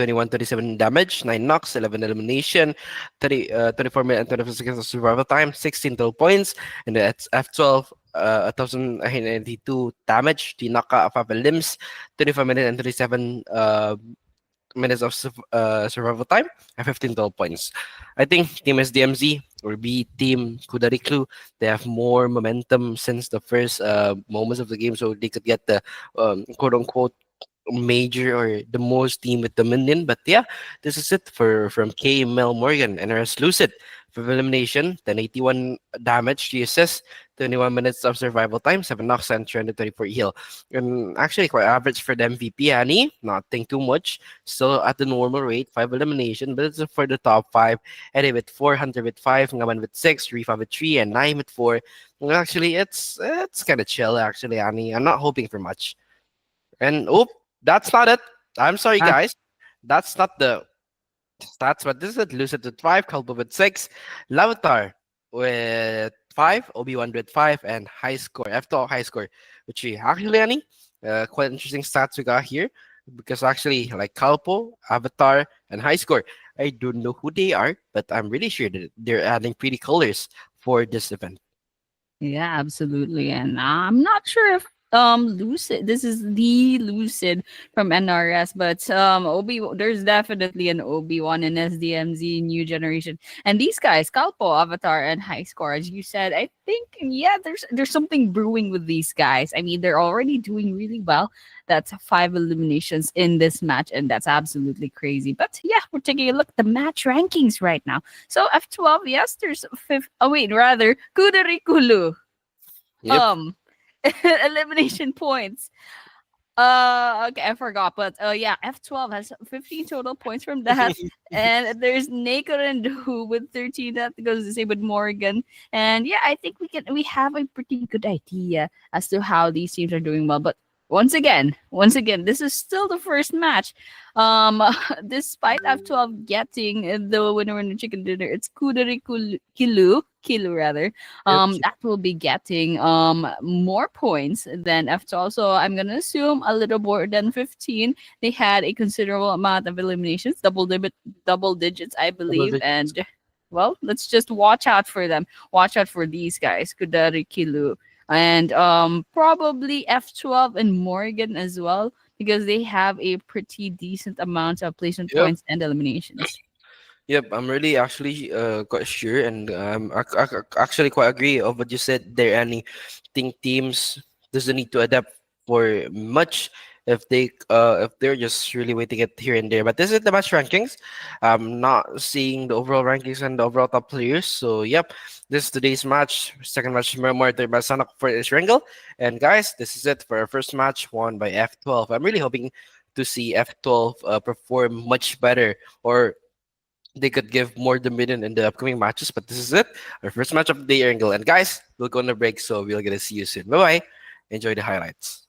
21-27 damage, 9 knocks, 11 elimination, 24 minutes and 24 seconds of survival time, 16 total points, and that's F12, 1,992 damage, 3 knockout of 5 limbs, 25 minutes and 37 minutes of survival time, and 15 total points. I think Team SDMZ or B Team Kudairikilu, they have more momentum since the first moments of the game, so they could get the quote-unquote major or the most team with Dominion. But yeah, this is it from KML Morrigan and RS Lucid for elimination. 1081 damage, 3 assists, 21 minutes of survival time, 7 knocks, and 324 heal. And actually quite average for the MVP, Annie. Nothing too much. Still at the normal rate, 5 elimination, but it's for the top 5. Eddie with 4, Hunter with 5, Ngaman with 6, Rifa with 3, and 9 with 4. And actually, it's kind of chill, actually, Annie. I'm not hoping for much. And that's not it. I'm sorry, guys. That's not the stats, but this is Lucid with 5, Kalbo with 6, Lavatar with 5, Obi-Wan with 5, and high score, F12 high score with 3. Actually, Annie, quite interesting stats we got here because actually, like Kalpo, Avatar, and high score, I don't know who they are, but I'm really sure that they're adding pretty colors for this event. Yeah, absolutely. And I'm not sure if Lucid, this is the Lucid from NRS, but there's definitely an Obi-Wan in SDMZ new generation. And these guys, Kalpo, Avatar, and High Score, as you said, I think yeah, there's something brewing with these guys. I mean, they're already doing really well. That's 5 eliminations in this match, and that's absolutely crazy. But yeah, we're taking a look at the match rankings right now. So F12, yes, there's Kudairikilu. Yep. Elimination points. Okay, I forgot, but yeah, F12 has 15 total points from that, and there's Neykurendhoo with 13. That goes the same with Morrigan, and yeah, I think we have a pretty good idea as to how these teams are doing well. But once again, this is still the first match. Despite F12 getting the winner in the chicken dinner, it's Kilu rather, Yep. that will be getting more points than F12. So I'm gonna assume a little more than 15. They had a considerable amount of eliminations, double digits, I Double believe. digits. And well, let's just watch out for them. Watch out for these guys, Kudairikilu, and probably F12 and Morrigan as well, because they have a pretty decent amount of placement Yep. points and eliminations. Yep, I'm really actually quite sure, and actually quite agree of what you said there, Annie. Think teams doesn't need to adapt for much if they're just really waiting it here and there. But this is the match rankings. I'm not seeing the overall rankings and the overall top players. So yep, this is today's match, second match Mermor by Sanak for this wrangle. And guys, this is it for our first match won by F12. I'm really hoping to see F12 perform much better, or they could give more dominion in the upcoming matches. But this is it, our first match of the day, Angle. And guys, we'll go on a break, so we're gonna see you soon. Bye bye. Enjoy the highlights.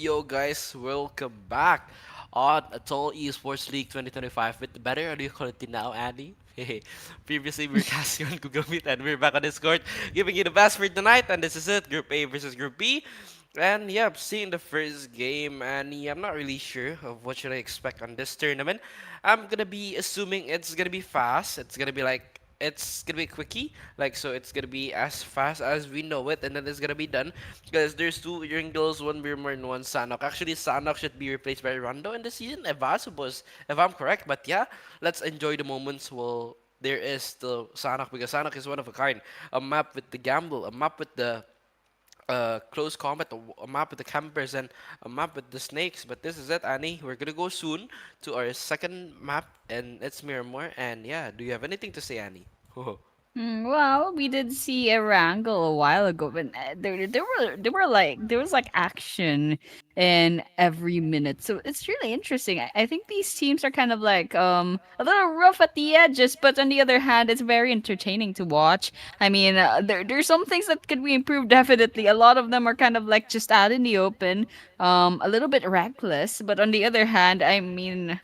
Yo guys, welcome back on Atoll Esports League 2025 with the better audio quality now, Andy. Previously we were casting on Google Meet and we're back on Discord giving you the best for tonight, and this is it, Group A versus Group B. And yeah, I'm seeing the first game, and yeah, I'm not really sure of what should I expect on this tournament. I'm gonna be assuming it's gonna be fast. It's gonna be quickie, like, so it's gonna be as fast as we know it, and then it's gonna be done. Because there's two Ringles, one Birmer, and one Sanok. Actually, Sanok should be replaced by Rondo in the season, if I suppose, if I'm correct. But yeah, let's enjoy the moments while there is still Sanok, because Sanok is one of a kind. A map with the gamble, a map with the close combat, a map with the campers, and a map with the snakes. But this is it, Annie. We're gonna go soon to our second map, and it's Miramar. And yeah, do you have anything to say, Annie? Well, we did see a wrangle a while ago, but there was like action in every minute, so it's really interesting. I think these teams are kind of like a little rough at the edges, but on the other hand, it's very entertaining to watch. I mean, there's some things that could be improved definitely. A lot of them are kind of like just out in the open, a little bit reckless, but on the other hand, I mean.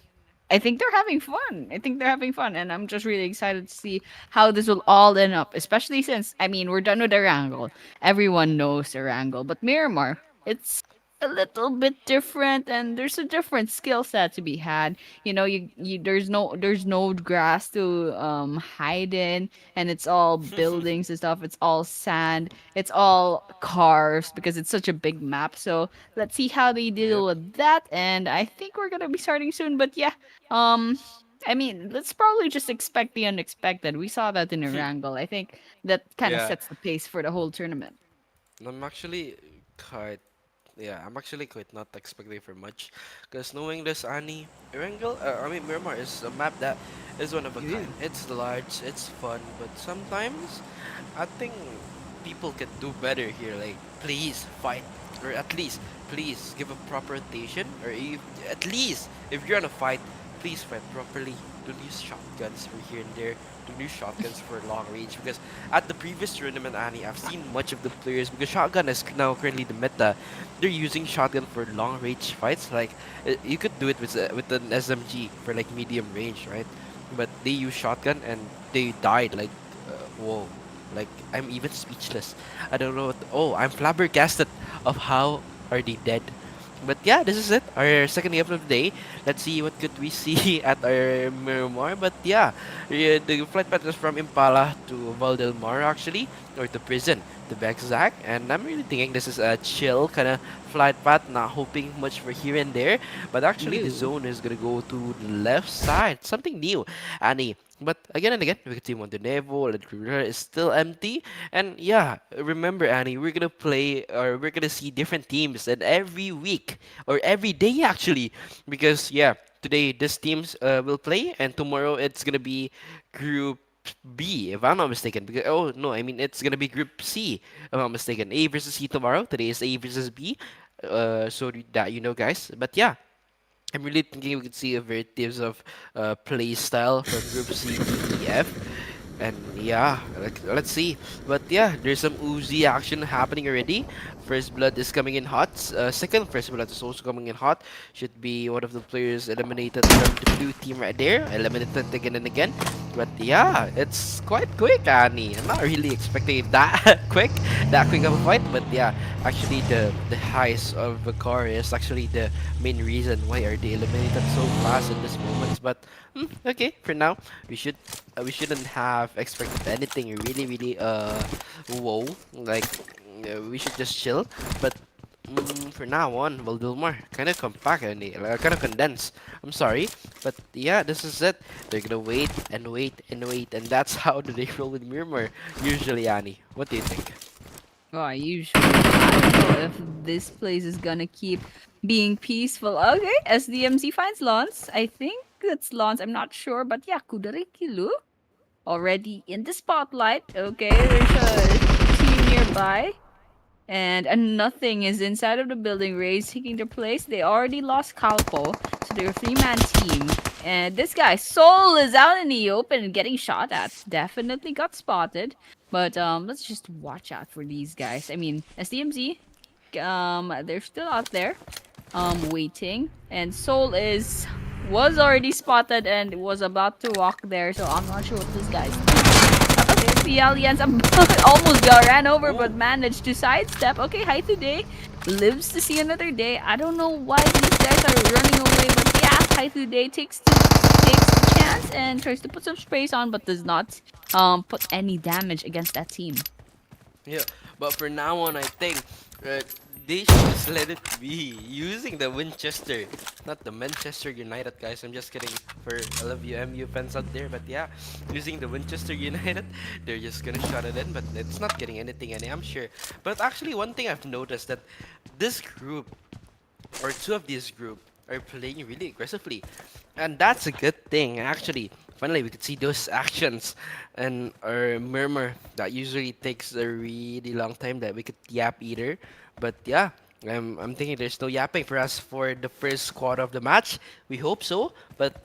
I think they're having fun. I think they're having fun, and I'm just really excited to see how this will all end up. Especially since, I mean, we're done with Erangel. Everyone knows Erangel, but Miramar, it's a little bit different, and there's a different skill set to be had. You know, you there's no grass to hide in, and it's all buildings and stuff. It's all sand. It's all cars because it's such a big map. So let's see how they Yep. deal with that. And I think we're gonna be starting soon. But yeah, um, I mean, let's probably just expect the unexpected. We saw that in Erangel. I think that kind of Yeah, sets the pace for the whole tournament. I'm actually quite yeah, I'm actually quite not expecting for much, because knowing this Annie, Miramar is a map that is one of a kind. Ooh. It's large, it's fun, but sometimes I think people can do better here. Like, please fight, or at least please give a proper rotation, or if, at least if you're gonna fight, please fight properly. Don't use shotguns for here and there. Don't use shotguns for long range, because at the previous tournament, Annie, I've seen much of the players, because shotgun is now currently the meta. They're using shotgun for long range fights. Like, you could do it with an SMG for like medium range, right? But they use shotgun and they died. Like, whoa. Like, I'm even speechless. I don't know. Oh, I'm flabbergasted of how are they dead. But yeah, this is it. Our second game of the day. Let's see what could we see at our Miramar. But yeah, the flight path is from Impala to Valdemar actually, or to prison to Bexac. And I'm really thinking this is a chill kind of flight path, not hoping much for here and there. But actually, the Ooh. zone is gonna go to the left side. Something new, Annie. But again and again, we can see Montenegro and Korea is still empty. And yeah, remember, Annie, we're gonna play, or we're gonna see different teams, and every week or every day actually, because yeah, today this teams will play, and tomorrow it's gonna be Group B, if I'm not mistaken. Because, oh no, I mean it's gonna be Group C, if I'm not mistaken. A versus C tomorrow. Today is A versus B. So that you know, guys. But yeah. I'm really thinking we could see a varieties of play style from Group C, D, E, F. And yeah, let's see. But yeah, there's some Uzi action happening already. First blood is coming in hot. Second first blood is also coming in hot. Should be one of the players eliminated from the blue team right there. Eliminated again and again. But yeah, it's quite quick, Annie. I'm not really expecting it that quick of a fight. But yeah, actually the highs of the car is actually the main reason why are they eliminated so fast in this moment. But okay, for now we shouldn't have expected anything really whoa, like we should just chill. But for now on, we'll do more kind of compact and kind of condensed. I'm sorry, but yeah, this is it. They're gonna wait and wait and wait, and that's how do they roll with Miramar usually. Annie, what do you think? Oh, I usually I don't know if this place is gonna keep being peaceful. Okay, SDMC finds Lance. I think it's Lance. I'm not sure, but yeah, Kudairikilu already in the spotlight. Okay, there's a team nearby. And nothing is inside of the building. Ray's taking their place. They already lost Calpo, so they're a three-man team. And this guy, Soul, is out in the open and getting shot at. Definitely got spotted. But let's just watch out for these guys. I mean, SDMZ, they're still out there. waiting, and Soul is was already spotted and was about to walk there, so I'm not sure what this guy's doing. Okay, Feealians almost got ran over but managed to sidestep. Okay, Hi Today lives to see another day. I don't know why these guys are running away, but yeah, Hi Today takes the chance and tries to put some sprays on, but does not put any damage against that team. Yeah, but for now on, I think uh, they should just let it be using the Winchester, not the Manchester United guys. I'm just kidding for all of you MU fans out there, but yeah, using the Winchester United, they're just gonna shut it in, but it's not getting anything, any I'm sure. But actually, one thing I've noticed that this group or two of these group are playing really aggressively, and that's a good thing actually. Finally, we could see those actions and our murmur that usually takes a really long time that we could yap either. But yeah, I'm thinking there's no yapping for us for the first quarter of the match. We hope so, but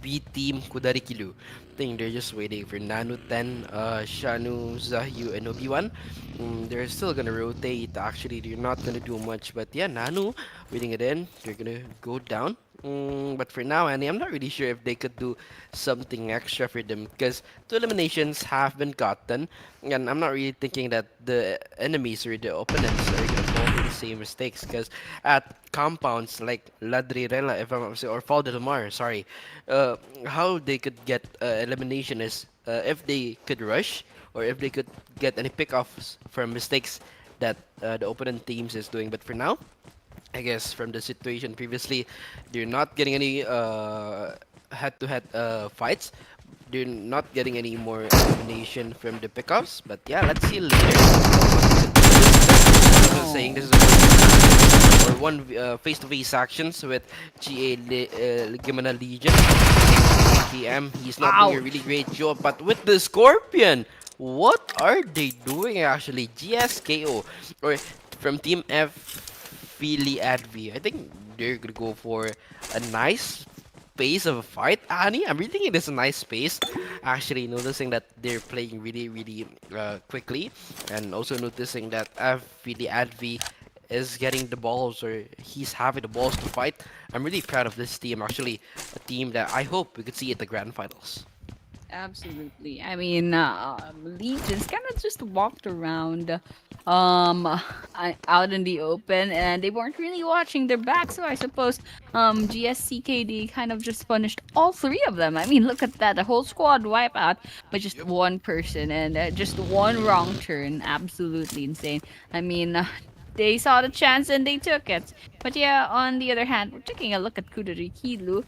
B Team Kudairikilu. Think they're just waiting for Nanu 10, Shanu, Zahyu, and Obi-Wan. They're still gonna rotate. Actually, they're not gonna do much. But yeah, Nanu waiting it in. They're gonna go down. But for now, Annie, I'm not really sure if they could do something extra for them because two eliminations have been gotten, and I'm not really thinking that the enemies or the opponents are gonna fall for the same mistakes because at compounds like Ladrirela, if I'm not mistaken, or Faldelamar, sorry, how they could get elimination is if they could rush or if they could get any pickoffs from mistakes that the opponent teams is doing. But for now, I guess from the situation previously, they're not getting any head-to-head fights. They're not getting any more elimination from the pickups. But yeah, let's see later. Saying this is or one face-to-face actions with Gemana Legions. PM, he's not doing a really great job, but with the Scorpion, what are they doing actually? GSKO or from Team F, Feeali ADVY. I think they're gonna go for a nice pace of a fight. Annie, I'm really thinking this is a nice pace. Actually, noticing that they're playing really quickly, and also noticing that Feeali ADVY is getting the balls or he's having the balls to fight. I'm really proud of this team. Actually, a team that I hope we could see at the grand finals. Absolutely. I mean, Legions kind of just walked around out in the open and they weren't really watching their back, so I suppose GSCKD kind of just punished all three of them. I mean, look at that. The whole squad wipe out by just one person and just one wrong turn. Absolutely insane. I mean, they saw the chance and they took it. But yeah, on the other hand, we're taking a look at Kudairikilu,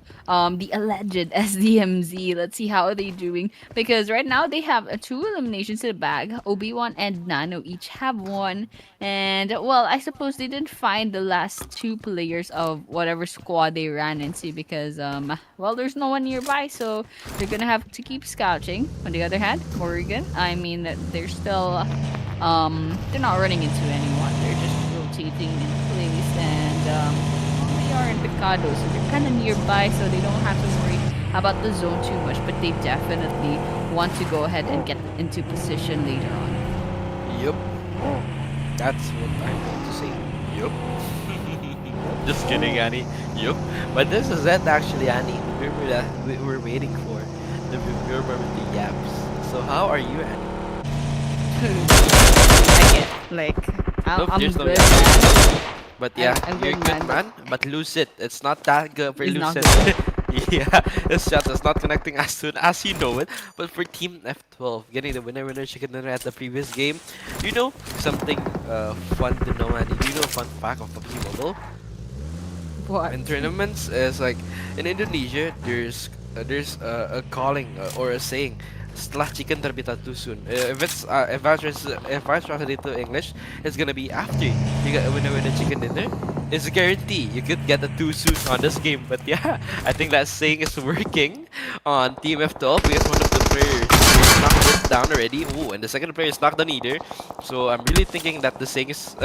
the alleged SDMZ. Let's see how are they doing because right now they have two eliminations in the bag. Obi-Wan and Nano each have one, and well, I suppose they didn't find the last two players of whatever squad they ran into because well, there's no one nearby, so they're gonna have to keep scouting. On the other hand, Morrigan, I mean, they're still they're not running into anyone. They're just rotating in place and they are in Picado, so they're kind of nearby, so they don't have to worry about the zone too much, but they definitely want to go ahead and get into position later on. Yup. That's what I'm going to say. Yup. Just kidding, Annie. Yup. But this is it actually, Annie. The murmur that we were waiting for. The murmur with the yaps. So how are you, Annie? I get like Nope, I'm there's no good. yaps. But yeah, I'm you're good, good, man. man. But lose it. It's not that good for It's not lose it. Yeah, this shot is not connecting as soon as you know it. But for Team F12, getting the winner chicken dinner at the previous game, you know something fun to know, and you know a fun fact of PUBG Mobile. What? In tournaments, is like in Indonesia, there's a calling or a saying. Setelah chicken terbita too soon. If I translate it to English, it's gonna be after you get a winner chicken dinner. It's a guarantee you could get a too soon on this game. But yeah, I think that saying is working on Team F12 because one of the players knocked it down already. Oh, and the second player is knocked down either. So I'm really thinking that the saying is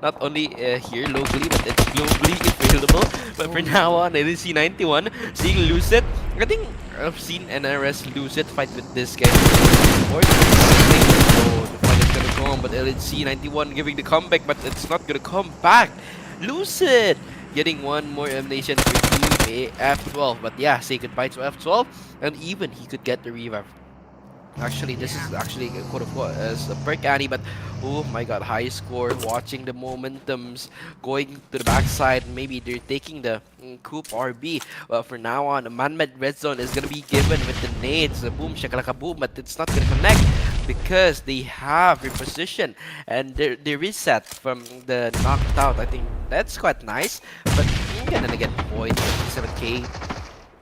not only here locally, but it's globally available. But for now on, LC91 seeing lose it. I think I've seen NRS lose it fight with this guy before. So the fight is gonna go on, but LC91 giving the comeback, but it's not gonna come back. Lose it! getting one more elimination for Team F12. But yeah, say goodbye to F12, and even he could get the revive. Actually, this is actually quote unquote as a perk Annie, but oh my god, high score. Watching the momentums going to the backside. Maybe they're taking the coup RB. Well, for now on, a man-made red zone is gonna be given with the nades. Boom, shakalaka boom, but it's not gonna connect because they have reposition and they reset from the knocked out. I think that's quite nice, but again and again, Void 7K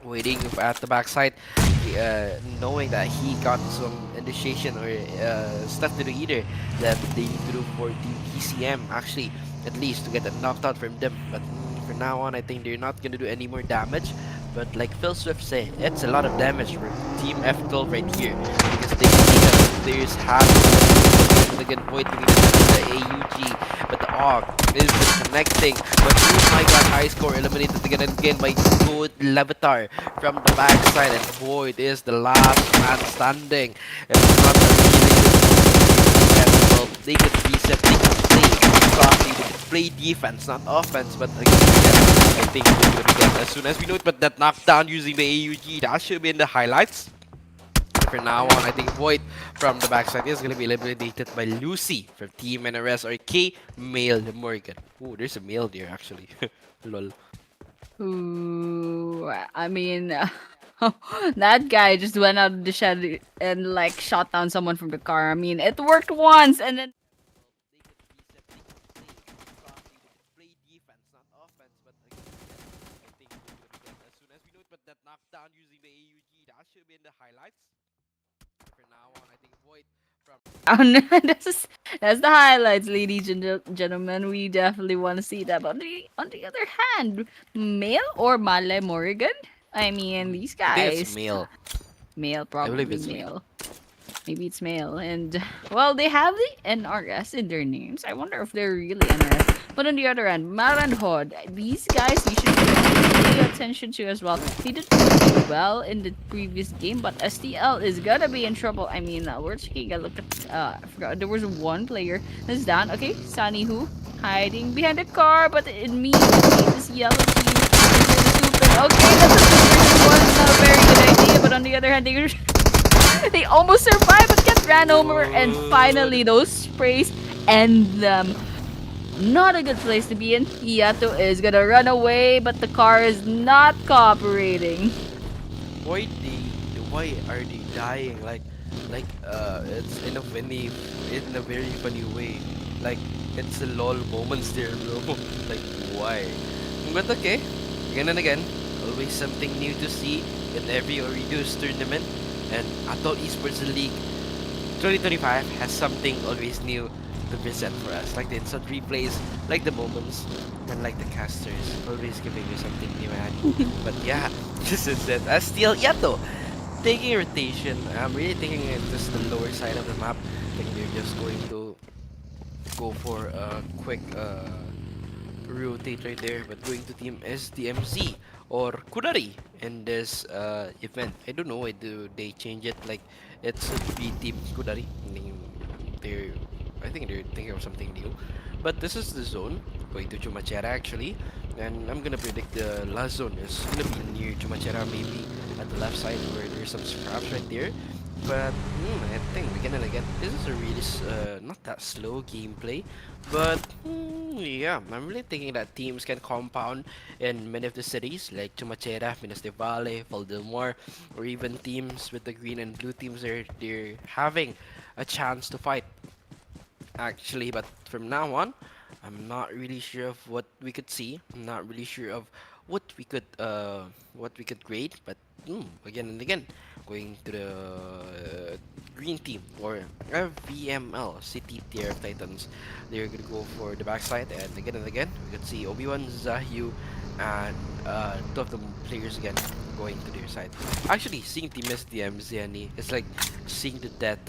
waiting at the backside, knowing that he got some initiation or stuff to do either that they need to do for the PCM actually, at least to get a knocked out from them. But for now on, I think they're not gonna do any more damage. But like Phil Swift said, it's a lot of damage for Team F12 right here because they see that the players have again Void to the AUG, but the AUG is disconnecting. But oh my god, high score eliminated again by good Levitar from the backside, and Void is the last man standing. It's not a really good F12. They could reset, they could play softly, they could play defense, not offense, but again, I think we're gonna get as soon as we know it. But that knockdown using the AUG, that should be in the highlights. For now on, I think Void from the backside is going to be eliminated by Lucy from Team NRS or K Male Morrigan. Oh, there's a male there actually. Lol. Ooh, I mean, that guy just went out of the shed and like shot down someone from the car. I mean, it worked once and then. Play defense, not offense, but again, I think we're going to get as soon as we know it. But that knockdown using the AUG, that should be in the highlights. For now on, I think Void from Oh no, that's the highlights, ladies and gentlemen. We definitely want to see that. But on the other hand, male or Male Morrigan? I mean, these I think it's guys. male. Male, I believe probably it's male. Maybe it's male. And, well, they have the NRS in their names. I wonder if they're really NRS. But on the other hand, Maarandhoo, these guys we should pay attention to as well. They did pretty well in the previous game, but STL is gonna be in trouble. I mean, we're taking a look at, I forgot, there was one player that's down. Okay, Sunny who hiding behind the car, but it means this yellow team is really stupid. Okay, that's a very good idea, but on the other hand, they almost survived but get ran over, and finally those sprays end them. Not a good place to be in. Yato is gonna run away, but the car is not cooperating. Why are they dying? It's in a very funny way. Like it's a lol moments there, bro. Like why? But okay, again and again, always something new to see in every Ooredoo's tournament. And Atoll Esports League 2025 has something always new to present for us, like the instant replays, like the moments, and like the casters, always giving you something new. And but yeah, this is it. Still Yato taking a rotation. I'm really thinking it's just the lower side of the map. I think they're just going to go for a quick rotate right there, but going to team SDMZ or Kudari in this event. I don't know why do they change it, like it's a B team Kudari. I think they're thinking of something new. But this is the zone going to Chumachera actually, and I'm gonna predict the last zone is gonna be near Chumachera, maybe at the left side where there's some scraps right there. But I think again and again, this is a really not that slow gameplay, but yeah, I'm really thinking that teams can compound in many of the cities like Chumachera, Minas de Valle, Valdemar, or even teams with the green and blue teams. They're having a chance to fight actually. But from now on, I'm not really sure of what we could see. I'm not really sure of what we could grade. But again and again, going to the green team or FVML City Tier of Titans, they're gonna go for the backside. And again, we could see Obi-Wan, Zahyu, and two of the players again going to their side. Actually, seeing Team SDM Ziani, it's like seeing the death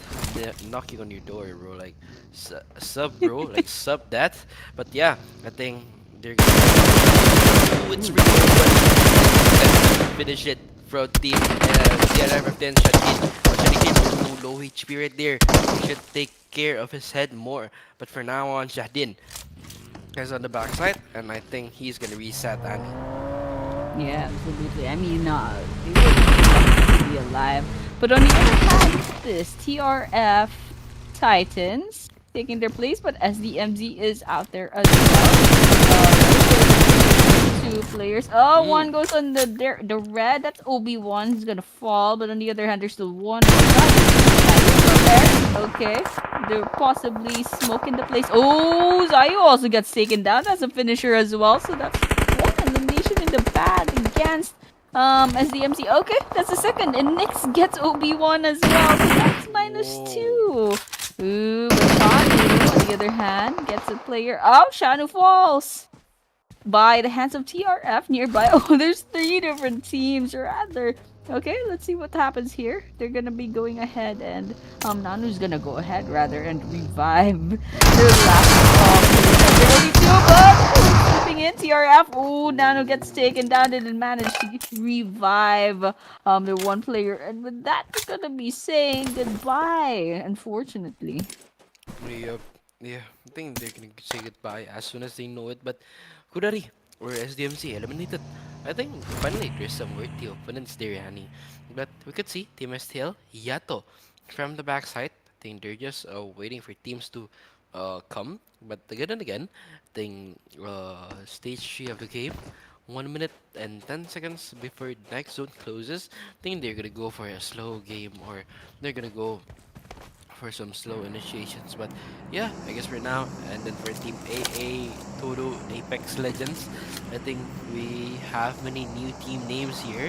knocking on your door, bro. Like sub, bro, like sub that. But yeah, I think they're gonna. Oh, it's really good. Finish it from team DRF10 Shadin. Low HP right there. He should take care of his head more. But for now on, Shahdin is on the backside, and I think he's gonna reset Annie. Yeah, absolutely. I mean, they would be alive. But on the other hand, this TRF Titans taking their place, but SDMZ is out there as well. Two players. Oh, one goes on the red. That's Obi-Wan. He's gonna fall, but on the other hand, there's still one more guy. Okay, they're possibly smoking the place. Oh, Zayu also gets taken down as a finisher as well. So that's one elimination in the bag against SDMC. Okay, that's the second. And Nyx gets Obi-Wan as well. So that's -2. Ooh, but Shanu, on the other hand, gets a player. Oh, Shanu falls by the hands of TRF nearby. Oh, there's 3 different teams rather. Okay, let's see what happens here. They're gonna be going ahead, and Nanu's gonna go ahead rather and revive their last they're only 2, but slipping in TRF. Oh, Nanu gets taken down, didn't manage to revive the one player, and with that, they're gonna be saying goodbye, unfortunately. Yep. Yeah, I think they're gonna say goodbye as soon as they know it. But Kudari or SDMC eliminated. I think finally there's some worthy opponents there, Hani. But we could see Team STL Yato from the backside. I think they're just waiting for teams to come. But again and again, I think stage 3 of the game, 1 minute and 10 seconds before the next zone closes, I think they're gonna go for a slow game, or they're gonna go for some slow initiations. But yeah, I guess for now, and then for Team AA, Thoddoo, Apex Legends, I think we have many new team names here,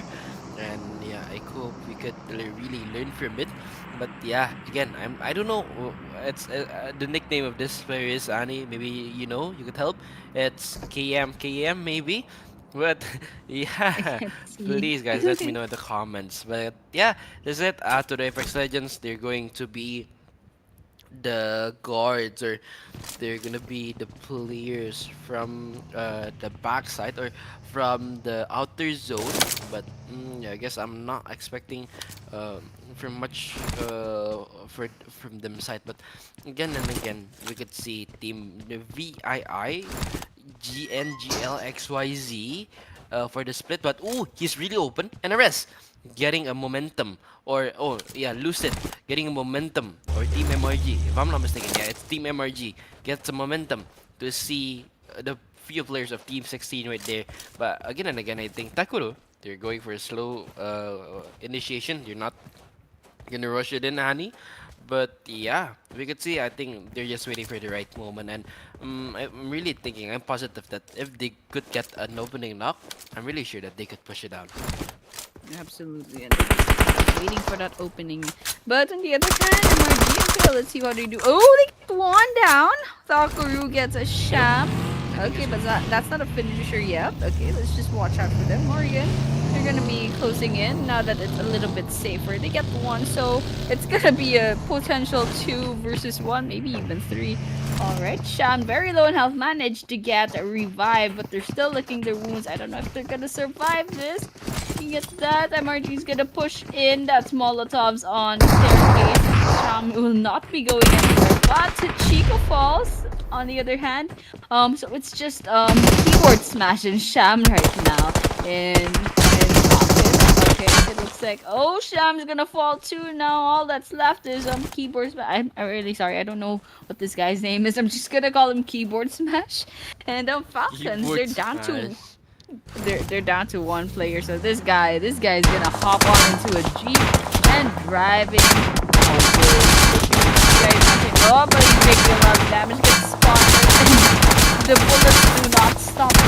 and yeah, I hope we could really learn from it. But yeah, again, I don't know. It's the nickname of this player is Annie. Maybe you know, you could help. It's KM maybe. But yeah, please guys, let me know in the comments. But yeah, that's it. To the Apex Legends, they're going to be the guards, or they're gonna be the players from the backside or from the outer zone. But yeah, I guess I'm not expecting from much from them side. But again and again, we could see team the VII GNGLXYZ for the split. But oh, he's really open, and arrest getting a momentum, or oh yeah, Lucid getting a momentum, or Team MRG, if I'm not mistaken. Yeah, it's Team MRG gets a momentum to see the few players of Team 16 right there. But again and again, I think Takuro, they're going for a slow initiation. They're not gonna rush it in, Hani. But yeah, we could see, I think they're just waiting for the right moment. And I'm really thinking, I'm positive that if they could get an opening knock, I'm really sure that they could push it down. Absolutely, and waiting for that opening. But on the other hand, MRG, okay, let's see what they do. Oh, they get one down. Thakuru gets a sham. Okay, but that's not a finisher yet. Okay, let's just watch out for them. Morrigan, they're gonna be closing in now that it's a little bit safer. They get one, so it's gonna be a potential 2 versus 1, maybe even 3. Alright, Sham very low in health, managed to get a revive, but they're still licking their wounds. I don't know if they're gonna survive this. He gets that. MRG's gonna push in. That's Molotovs on staircase. Sham will not be going anywhere, but Chico falls on the other hand. So it's just keyboard smash and Sham right now. In office. Okay, it looks like Sham's gonna fall too now. All that's left is keyboard smash. I'm really sorry, I don't know what this guy's name is. I'm just gonna call him keyboard smash. And Falcons, Keyboard they're down to smash. they're down to 1 player. So this guy's gonna hop on into a jeep and driving away. Oh, but he's making a lot of damage. Gets spotted. The bullets do not stop. On the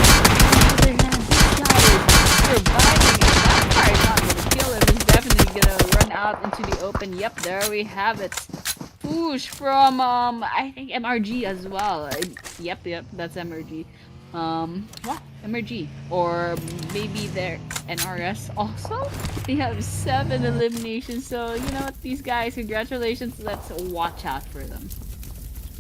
other hand, this guy is surviving, and that car is not gonna kill him. He's definitely gonna run out into the open. Yep, there we have it. Push from I think MRG as well. Yep, that's MRG. What? MRG. Or maybe their NRS also? They have 7 eliminations, so you know what, these guys, congratulations. Let's watch out for them.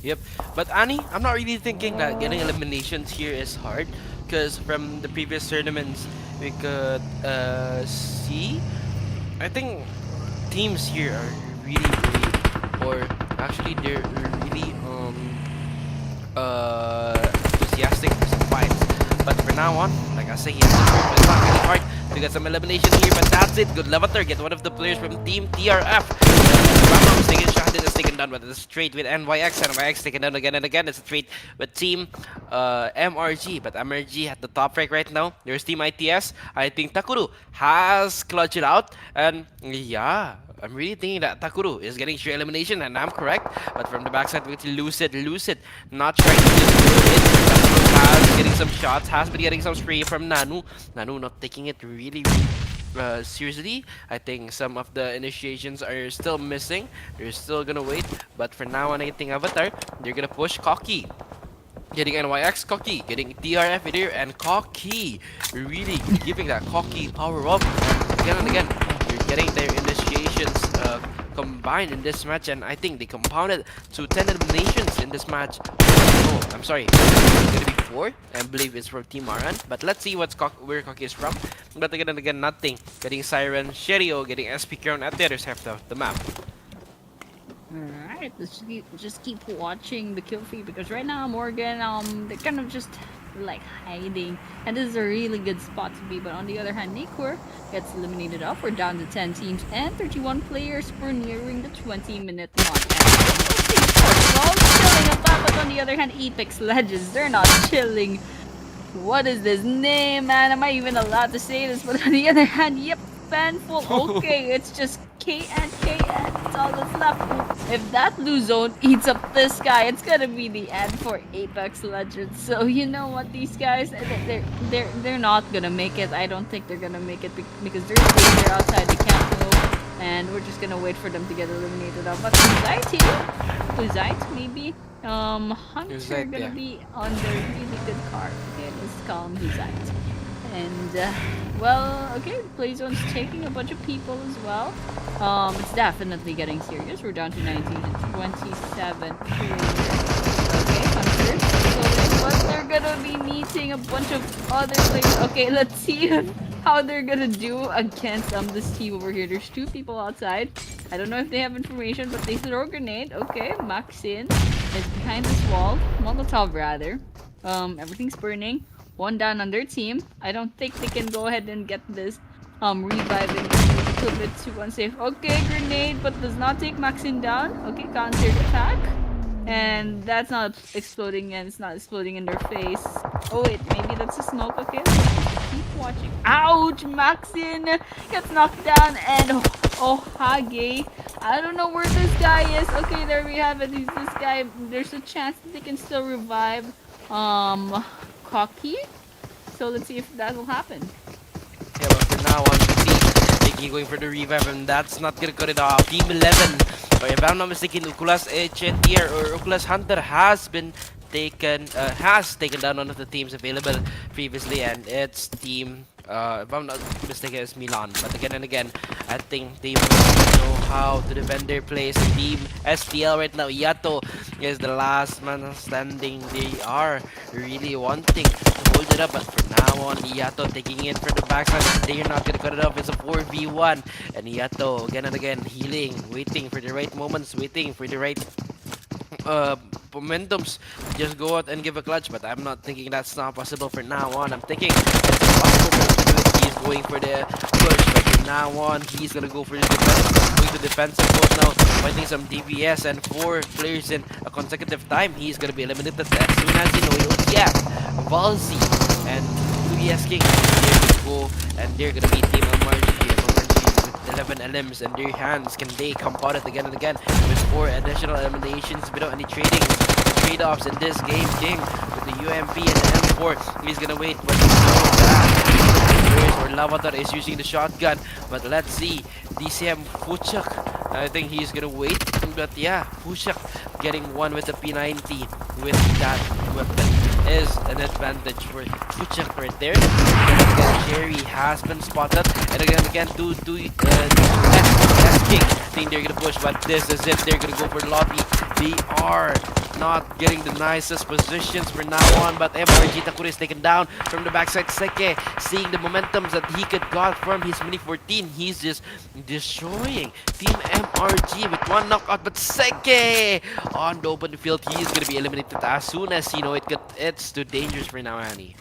Yep. But Annie, I'm not really thinking that getting eliminations here is hard, because from the previous tournaments we could see, I think teams here are really brave, or actually they're really to enthusiastic for some fights. But for now on, like I say, it's not really hard to get some elimination here, but that's it. Good Levator get one of the players from Team TRF. Ramam's taking shot, it is taken down, but it's straight with NYX. NYX taken down again and again. It's straight with Team MRG, but MRG at the top right now. There's Team ITS. I think Takuru has clutched it out, and yeah, I'm really thinking that Takuru is getting sheer elimination, and I'm correct. But from the backside, we can Lucid not trying to just go in. Takuru has getting some shots, has been getting some spray from Nanu. Nanu not taking it really seriously. I think some of the initiations are still missing. They're still gonna wait, but for now on, I think Avatar, they're gonna push Cocky. Getting NYX Cocky, getting TRF here, and Cocky really giving that Cocky power up. And again and again, you're getting their initiations combined in this match, and I think they compounded to 10 eliminations in this match. Oh, I'm sorry, it's gonna be 4. I believe it's from Team Maran, but let's see where Cocky is from. But again and again, nothing. Getting Siren, Sherio, getting SP Crown at the other side of the map. Alright, let's just keep watching the kill feed, because right now Morgan, they're kind of just like hiding, and this is a really good spot to be. But on the other hand, Neykur gets eliminated off. We're down to 10 teams and 31 players. We're nearing the 20-minute mark. All chilling about, but on the other hand, Apex Legends, they're not chilling. What is this name, man? Am I even allowed to say this? But on the other hand, yep, Fanful. Okay, it's just KN. It's all that's left. If that blue zone eats up this guy, it's gonna be the end for Apex Legends. So you know what, these guys, they're not gonna make it. I don't think they're gonna make it because they're staying there outside. They can't move, and we're just gonna wait for them to get eliminated up. But Thulhaadhoo maybe. Hunter Thulhaadhoo, gonna yeah. be on the really good card. Okay, let's call him Thulhaadhoo. And well, okay, Playzone's taking a bunch of people as well. It's definitely getting serious. We're down to 19 and 27 players. Okay, Hunter. But they're gonna be meeting a bunch of other players. Okay, let's see how they're gonna do against this team over here. There's 2 people outside. I don't know if they have information, but they throw a grenade. Okay, Maxin is behind this wall. Molotov rather. Everything's burning. 1 down on their team. I don't think they can go ahead and get this reviving. It's a little bit too unsafe. Okay, grenade, but does not take Maxin down. Okay, counter attack. And that's not exploding, and it's not exploding in their face. Oh wait, maybe that's a smoke. Okay, let's keep watching. Ouch! Maxin gets knocked down, and Hage. I don't know where this guy is. Okay, there we have it. He's this guy. There's a chance that they can still revive Cocky. So let's see if that will happen. Yeah, but for now on, Mickey going for the revive, and that's not gonna cut it off. Team 11, or if I'm not mistaken, Ooredoo HNTR or Ooredoo Hunter has taken down one of the teams available previously, and it's team if I'm not mistaken, it's Milan. But again and again, I think they know how to defend their place. Team STL right now, Yato is the last man standing. They are really wanting to hold it up, but for now on, Yato taking it from the backside, and they're not gonna cut it off. It's a 4v1, and Yato again and again healing, waiting for the right moments, waiting for the right momentums to just go out and give a clutch. But I'm not thinking that's not possible for now on. I'm thinking it's possible for him to do it. He's going for the push, but from now on he's gonna go for the defense, going to defensive mode now, fighting some DPS, and 4 players in a consecutive time. He's gonna be eliminated as soon as he knows. Yes, Valsi and 2ES King, there we go, and they're gonna be Team MRG. 11 LMs in their hands. Can they compound it again and again with 4 additional eliminations without any trade-offs in this game? King with the UMP and the M4. He's gonna wait, but or Lavatar is using the shotgun. But let's see, DCM Fuchak, I think he's gonna wait. But yeah, Fuchak getting one with the P90 with that weapon is an advantage for Fuchak right there. Jerry has been spotted. And again, left kick. Think they're gonna push, but this is it. They're gonna go for the lobby. They are not getting the nicest positions for now on, but MRG Takuri is taken down from the backside. Seke seeing the momentums that he could got from his mini 14. He's just destroying Team MRG with one knockout, but Seke on the open field, he is gonna be eliminated as soon as it's too dangerous for now, Annie.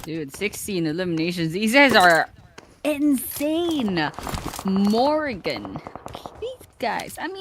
Dude, 16 eliminations. These guys are insane. Morrigan. These guys. I'm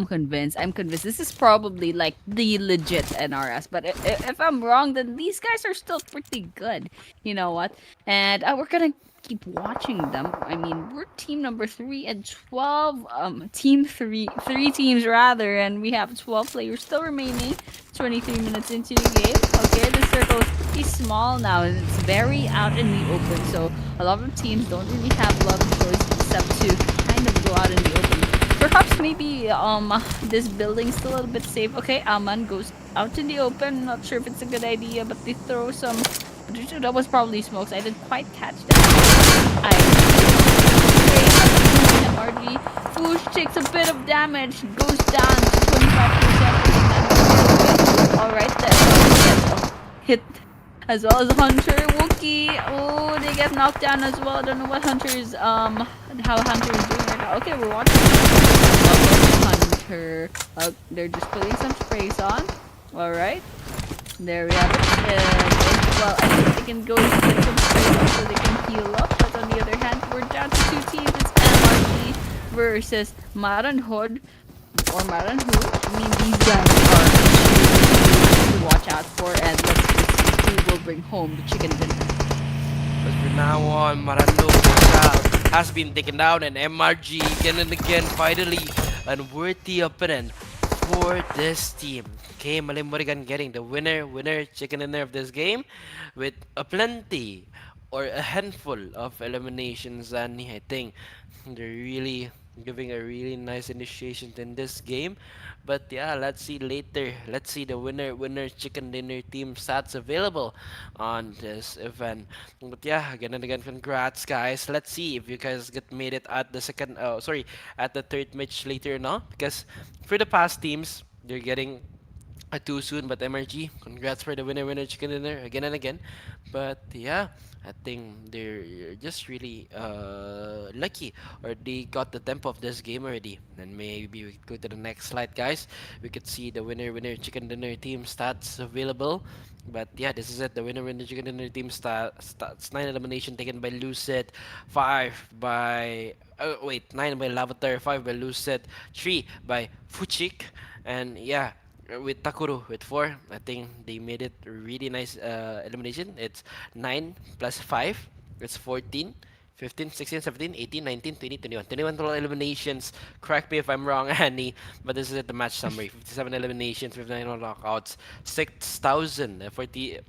convinced. I'm convinced this is probably like the legit NRS. But if I'm wrong, then these guys are still pretty good. You know what? And we're gonna keep watching them. I mean, we're team number 3 and 12. Team three teams rather, and we have 12 players still remaining. 23 minutes into the game. Okay, the circle is pretty small now, and it's very out in the open. So a lot of teams don't really have a lot of choice except to kind of go out in the open. Perhaps maybe this building's still a little bit safe. Okay, Aman goes out in the open. Not sure if it's a good idea, but they throw some. That was probably smokes. I didn't quite catch that. MRG. Foosh takes a bit of damage. Goes down to 25%. Alright then. Hit as well as Hunter. Wookie. Oh, they get knocked down as well. I don't know what Hunter's how Hunter is doing right now. Okay, we're watching Hunter. They're just putting some sprays on. Alright. There we have it. Well, I think they can go get some sprays on so they can heal up. But on the other hand, we're down to 2 teams. It's MRG versus Maarandhoo. Or Maarandhoo. I mean, these guys are to watch out for, and let's just see who will bring home the chicken dinner. But for now on, Maarandhoo has been taken down, and MRG again and again finally unworthy opponent for this team. Okay, Morrigan getting the winner chicken dinner of this game with a plenty or a handful of eliminations, and I think they're really giving a really nice initiation in this game. But yeah, let's see later. Let's see the winner chicken dinner team stats available on this event. But yeah, again and again, congrats guys. Let's see if you guys get made it at the at the third match later or not. Because for the past teams, they're getting too soon, but MRG, congrats for the winner chicken dinner again and again. But yeah, I think they're just really lucky, or they got the tempo of this game already. And maybe we go to the next slide, guys. We could see the winner chicken dinner team stats available. But yeah, this is it. The winner chicken dinner team stats: 9 elimination taken by Lucid, 5 by 9 by Lavatar, 5 by Lucid, 3 by Fuchik, and yeah, with Takuru with 4. I think they made it a really nice elimination. It's 9 plus 5. It's 14, 15, 16, 17, 18, 19, 20, 21. 21 total eliminations. Correct me if I'm wrong, Annie, but this is the match summary. 57 eliminations, 59 knockouts, 6,040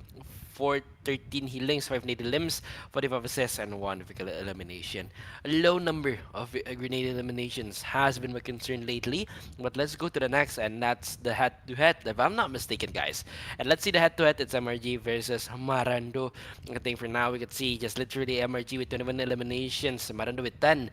413 healings, 580 limbs, 45 assists, and 1 vehicle elimination. A low number of grenade eliminations has been my concern lately, but let's go to the next, and that's the head-to-head, if I'm not mistaken, guys. And let's see the head-to-head. It's MRG versus Maarandhoo. I think for now we can see just literally MRG with 21 eliminations, Maarandhoo with 10.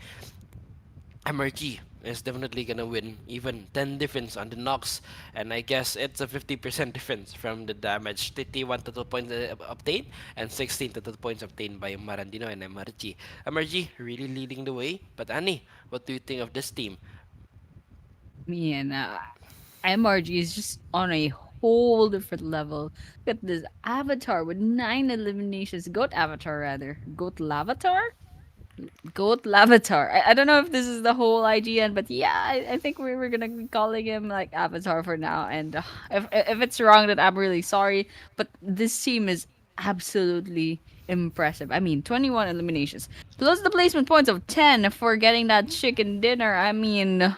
MRG is definitely gonna win, even 10 difference on the knocks, and I guess it's a 50% difference from the damage. 31 total points obtained and 16 total points obtained by Maarandhoo and MRG. MRG really leading the way, but Annie, what do you think of this team? Me and MRG is just on a whole different level. Look at this avatar with 9 eliminations. Goat avatar rather. Goat lavatar? Goat Lavatar. I don't know if this is the whole IGN, but yeah, I think we're gonna be calling him like Avatar for now. And if it's wrong, then I'm really sorry. But this team is absolutely impressive. I mean, 21 eliminations plus the placement points of 10 for getting that chicken dinner. I mean,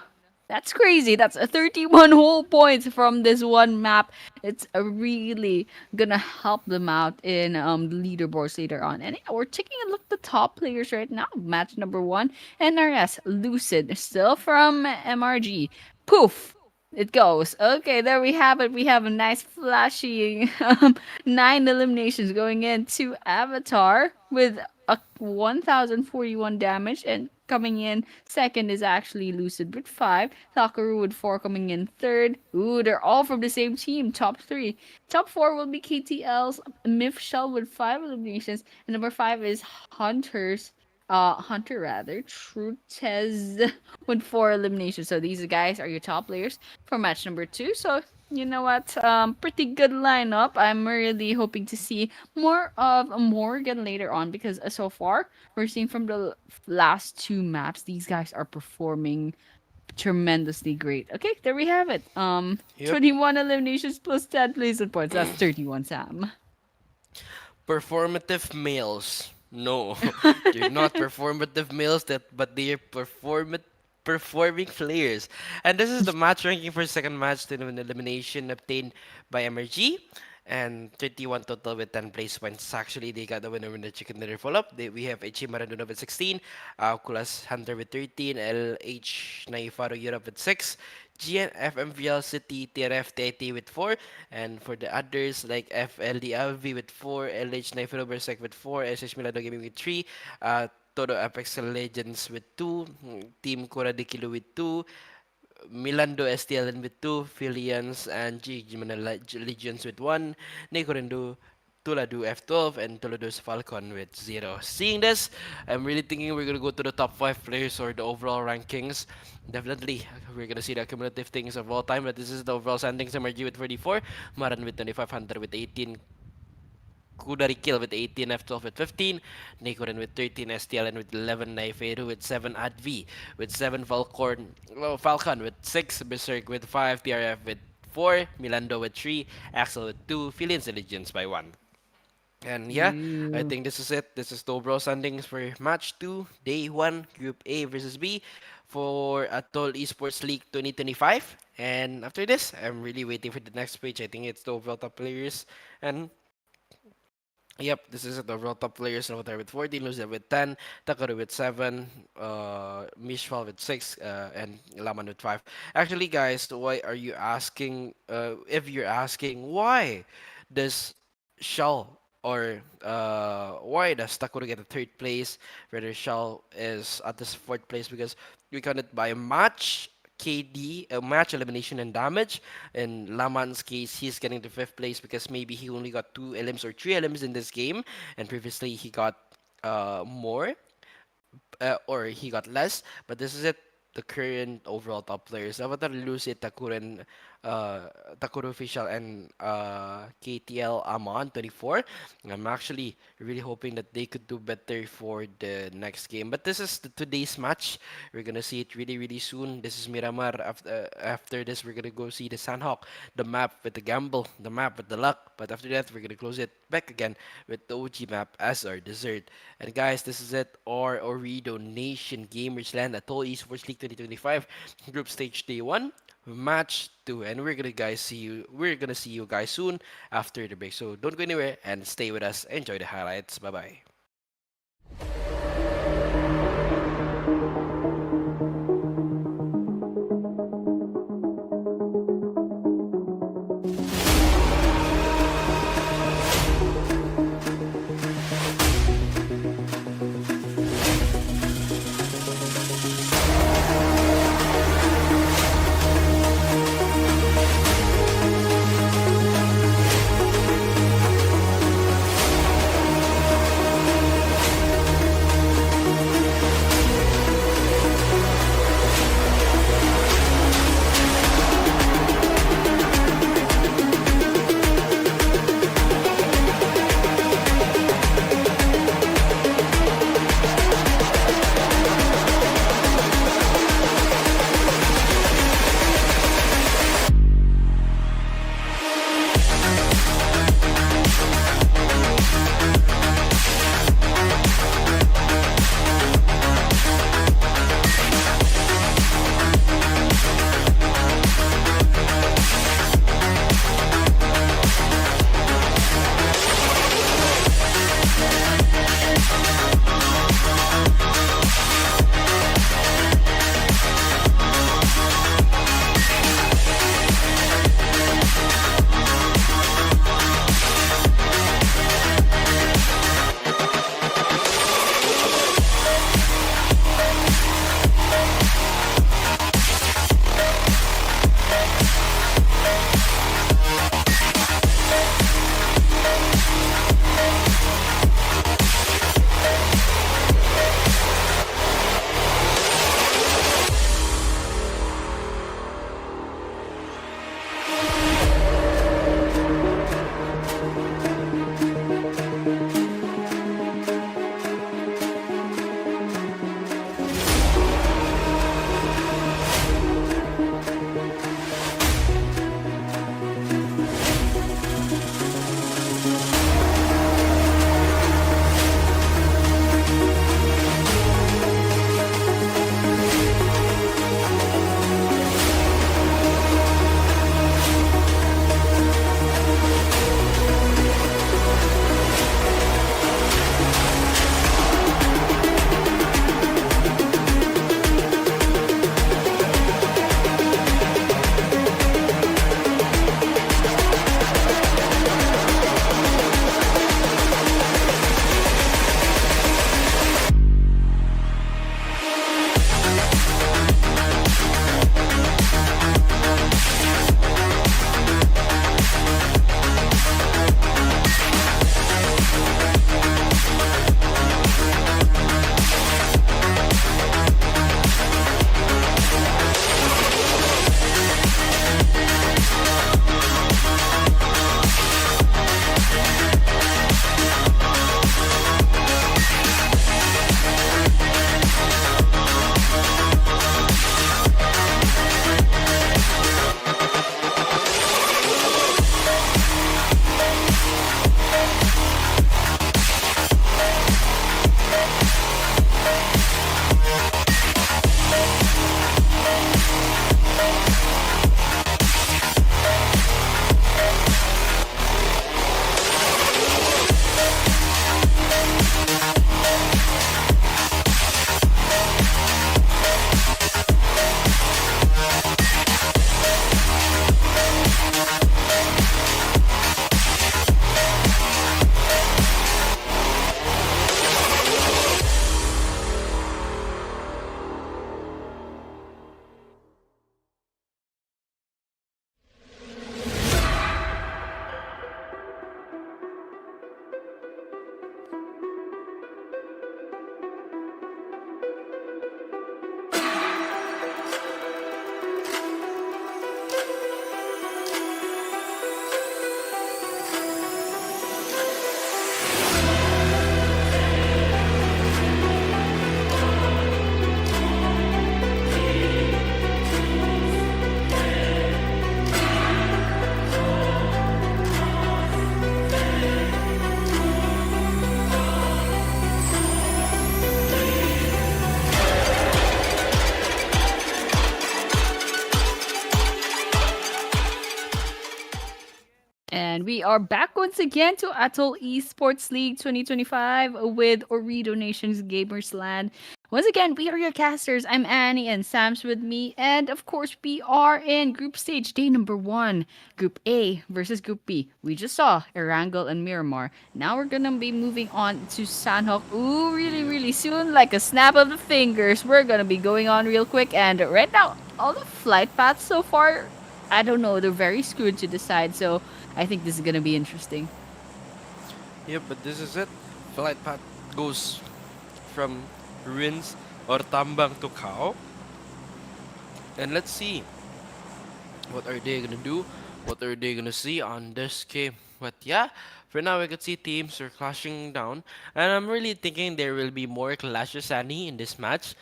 that's crazy. That's a 31 whole points from this one map. It's really gonna help them out in the leaderboards later on. And yeah, we're taking a look at the top players right now. Match number 1, NRS Lucid, still from MRG. Poof. it goes. Okay, there we have it. We have a nice flashy 9 eliminations going into Avatar with a 1041 damage, and coming in second is actually Lucid with 5, Thakaru with 4 coming in third. Ooh, they're all from the same team. Top 3. Top 4 will be KTL's Myth Shell with 5 eliminations, and number 5 is Hunter rather, Trutez with 4 eliminations. So these guys are your top players for match number 2. So you know what? Pretty good lineup. I'm really hoping to see more of Morrigan later on, because so far we're seeing from the last 2 maps, these guys are performing tremendously great. Okay, there we have it. Yep. 21 eliminations plus 10 placement points. That's 31, Sam. Performative males. No, they're not performative males, but they're performing players. And this is the match ranking for second match to an elimination obtained by MRG. And 31 total with 10 place points. Actually, they got the winner in the chicken dinner follow-up. We have HE Maarandhoo with 16, Ooredoo Hunter with 13, LH Naifaru Europe with 6, GNFMVL City TRF TIT with 4, and for the others like FLD ADVY with 4, LH Naifaru Beserk with 4, SH Milandhoo Gaming with 3, Todo Apex Legends with 2, Team Kudairikilu with 2, Milandhoo STLN with 2, Feealians and Gemana Legions with 1, Neykurendhoo, Thuladhoo F12, and Thulusdhoo Falcons with 0. Seeing this, I'm really thinking we're gonna go to the top 5 players or the overall rankings. Definitely, we're gonna see the cumulative things of all time, but this is the overall standings. MRG with 44, Maarandhoo with 25, Hunter with 18, Kudairikilu with 18, F12 with 15, Neykurendhoo with 13, STLN with 11, Naifaru with 7, ADVY with 7, Falcon with 6, Beserk with 5, TRF with 4, Milandhoo with 3, Axel with 2, Feealians Legions by 1. And yeah, I think this is it. This is the overall standings for match 2, day 1, Group A versus B for Atoll Esports League 2025. And after this, I'm really waiting for the next page. I think it's the overall top players. And yep, this is the overall top players. Novatar with 14, Lucia with 10, Takaru with 7, Mishwal with 6, and Laman with 5. Actually, guys, why are you asking? If you're asking why does Shell or why does Takuru get a 3rd place, whether Shell is at this 4th place? Because we count it by match KD, match elimination and damage. In Laman's case, he's getting to 5th place because maybe he only got 2 elims or 3 elims in this game, and previously he got more, or he got less. But this is it. The current overall top players: Avatar, Lucy, Takuru Official, and KTL Amon 24. I'm actually really hoping that they could do better for the next game. But this is today's match. We're gonna see it really soon. This is Miramar. After this, we're gonna go see the Sandhawk, the map with the gamble, the map with the luck. But after that, we're gonna close it back again with the OG map as our dessert. And guys, this is it. Our Ooredoo Nation Gamers Land Atoll Esports League 2025 Group Stage Day 1, Match 2, and we're gonna see you guys soon after the break. So don't go anywhere and stay with us. Enjoy the highlights. Bye bye. And we are back once again to Atoll Esports League 2025 with Ooredoo Nation's Gamers Land. Once again, we are your casters. I'm Annie and Sam's with me. And of course, we are in group stage day number 1. Group A versus Group B. We just saw Erangel and Miramar. Now we're gonna be moving on to Sanhok. Ooh, really, really soon, like a snap of the fingers. We're gonna be going on real quick. And right now, all the flight paths so far, I don't know, they're very screwed to decide. So I think this is gonna be interesting. Yep, but this is it. Flight path goes from ruins or tambang to cow. And let's see what are they gonna do, what are they gonna see on this game. But yeah, for now we could see teams are clashing down, and I'm really thinking there will be more clashes, Annie, in this match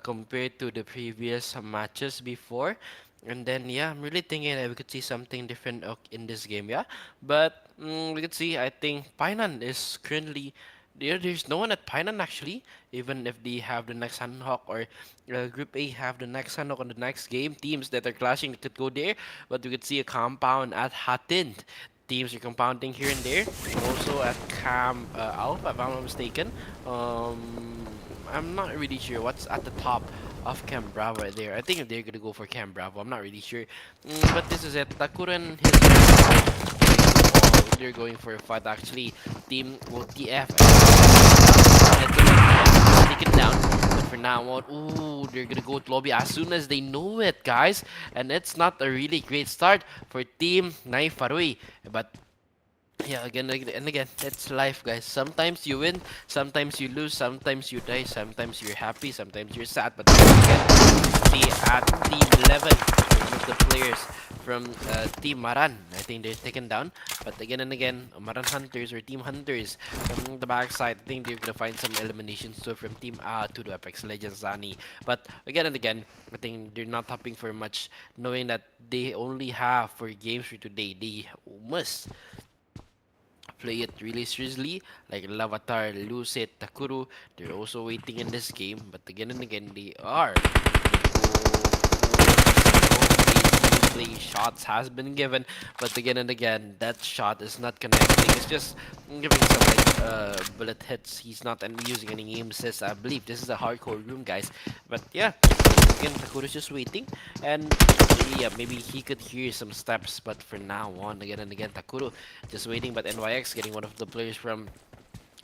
compared to the previous matches before. And then yeah, I'm really thinking that we could see something different in this game. Yeah, but we could see, I think Painan is currently there's no one at Painan actually, even if they have the next Sunhawk or Group A have the next Sunhawk on the next game. Teams that are clashing could go there, but we could see a compound at Hatin. Teams are compounding here and there. Also at Cam Alpha, if I'm not mistaken. I'm not really sure what's at the top of Cam Bravo right there. I think they're gonna go for Cam Bravo. I'm not really sure. But this is it. Takuren, they're going for a fight actually. Team OTF take it down. But for now on, ooh, they're gonna go to lobby as soon as they know it, guys. And it's not a really great start for Team Naifaru. But yeah, again and again, it's life, guys. Sometimes you win, sometimes you lose, sometimes you die, sometimes you're happy, sometimes you're sad. But again, see at Team 11, one of the players from Team Maran, I think they're taken down. But again and again, Maran Hunters or Team Hunters from the backside, I think they're gonna find some eliminations too from Team Thulusdhoo Apex Legends Zani. But again and again, I think they're not hoping for much, knowing that they only have 4 games for today. They must play it really seriously, like Lavatar, Lucid, Takuru. They're also waiting in this game, but again and again, they are. Play shots has been given, but again and again, that shot is not connecting. It's just giving some like bullet hits. He's not using any aim assist. I believe this is a hardcore room, guys. But yeah, again, Takuru's just waiting, and yeah, maybe he could hear some steps. But for now on, again and again, Takuru just waiting. But NYX getting one of the players from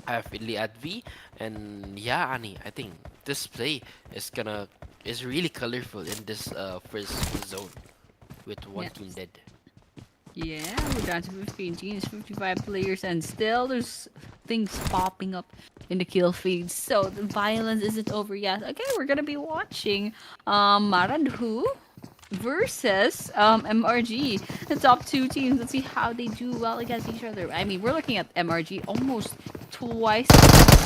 Feeali ADVY, and yeah, Annie, I think this play is really colorful in this first zone with one Yes. team dead. Yeah, we're down to 15 teams, 55 players, and still there's things popping up in the kill feeds. So the violence isn't over yet. Okay, we're gonna be watching Maarandhoo versus MRG, the top 2 teams. Let's see how they do well against each other. I mean, we're looking at MRG almost twice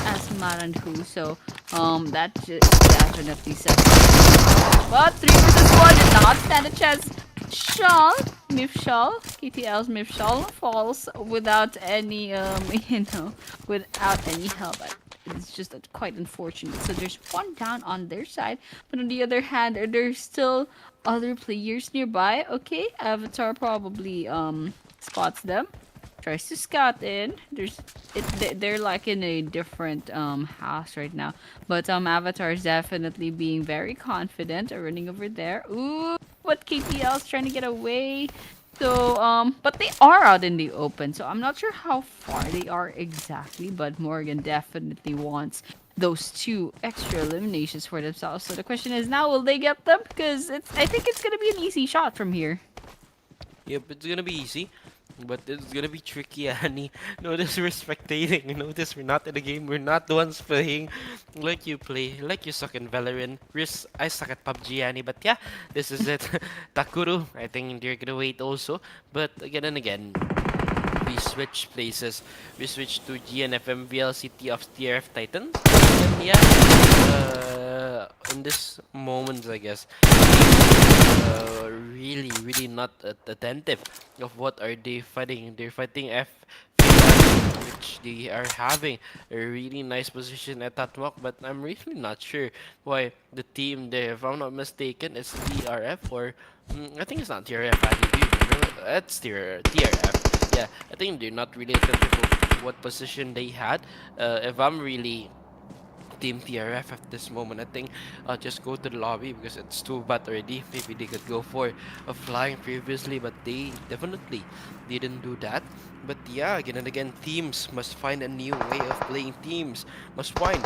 as Maarandhoo, so that definitely sets. But 3 versus 1 did not stand a chance. Mifshal, KTL's Mifshal falls without any, without any help. It's just quite unfortunate. So there's one down on their side, but on the other hand, there's still other players nearby. Okay, Avatar probably spots them, tries to scout in. They're like in a different house right now, but Avatar is definitely being very confident, running over there. Ooh, but KTL's trying to get away. So, but they are out in the open, so I'm not sure how far they are exactly, but Morrigan definitely wants those 2 extra eliminations for themselves. So the question is now, will they get them? Because I think it's gonna be an easy shot from here. Yep, it's gonna be easy, but it's gonna be tricky, Annie. Notice we're spectating. Notice we're not in the game. We're not the ones playing. Like you play, like you suck in Valorant. I suck at PUBG, Annie. But yeah, this is it. Takuru, I think they're gonna wait also. But again and again, we switch places. We switch to GNFMVL City of TRF Titan. And yeah, in this moment, I guess, really not attentive of what are they fighting. They're fighting which they are having a really nice position at that walk, but I'm really not sure why the team there, if I'm not mistaken, it's TRF or I think it's not TRF. It's TRF. yeah, I think they're not really attentive to what position they had. If I'm really Team TRF at this moment, I think I'll just go to the lobby because it's too bad already. Maybe they could go for a flying previously, but they definitely didn't do that. But yeah, again and again, teams must find a new way of playing. Teams must find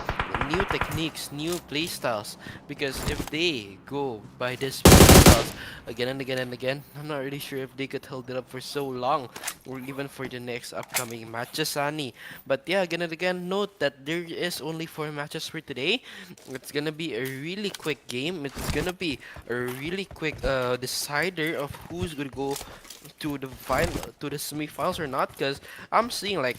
new techniques, new playstyles. Because if they go by this playstyles again and again and again, I'm not really sure if they could hold it up for so long or even for the next upcoming matches, Ani. But yeah, again and again, note that there is only 4 matches for today. It's gonna be a really quick game. It's gonna be a really quick decider of who's gonna go to the final, to the semi-finals or not. Because I'm seeing like,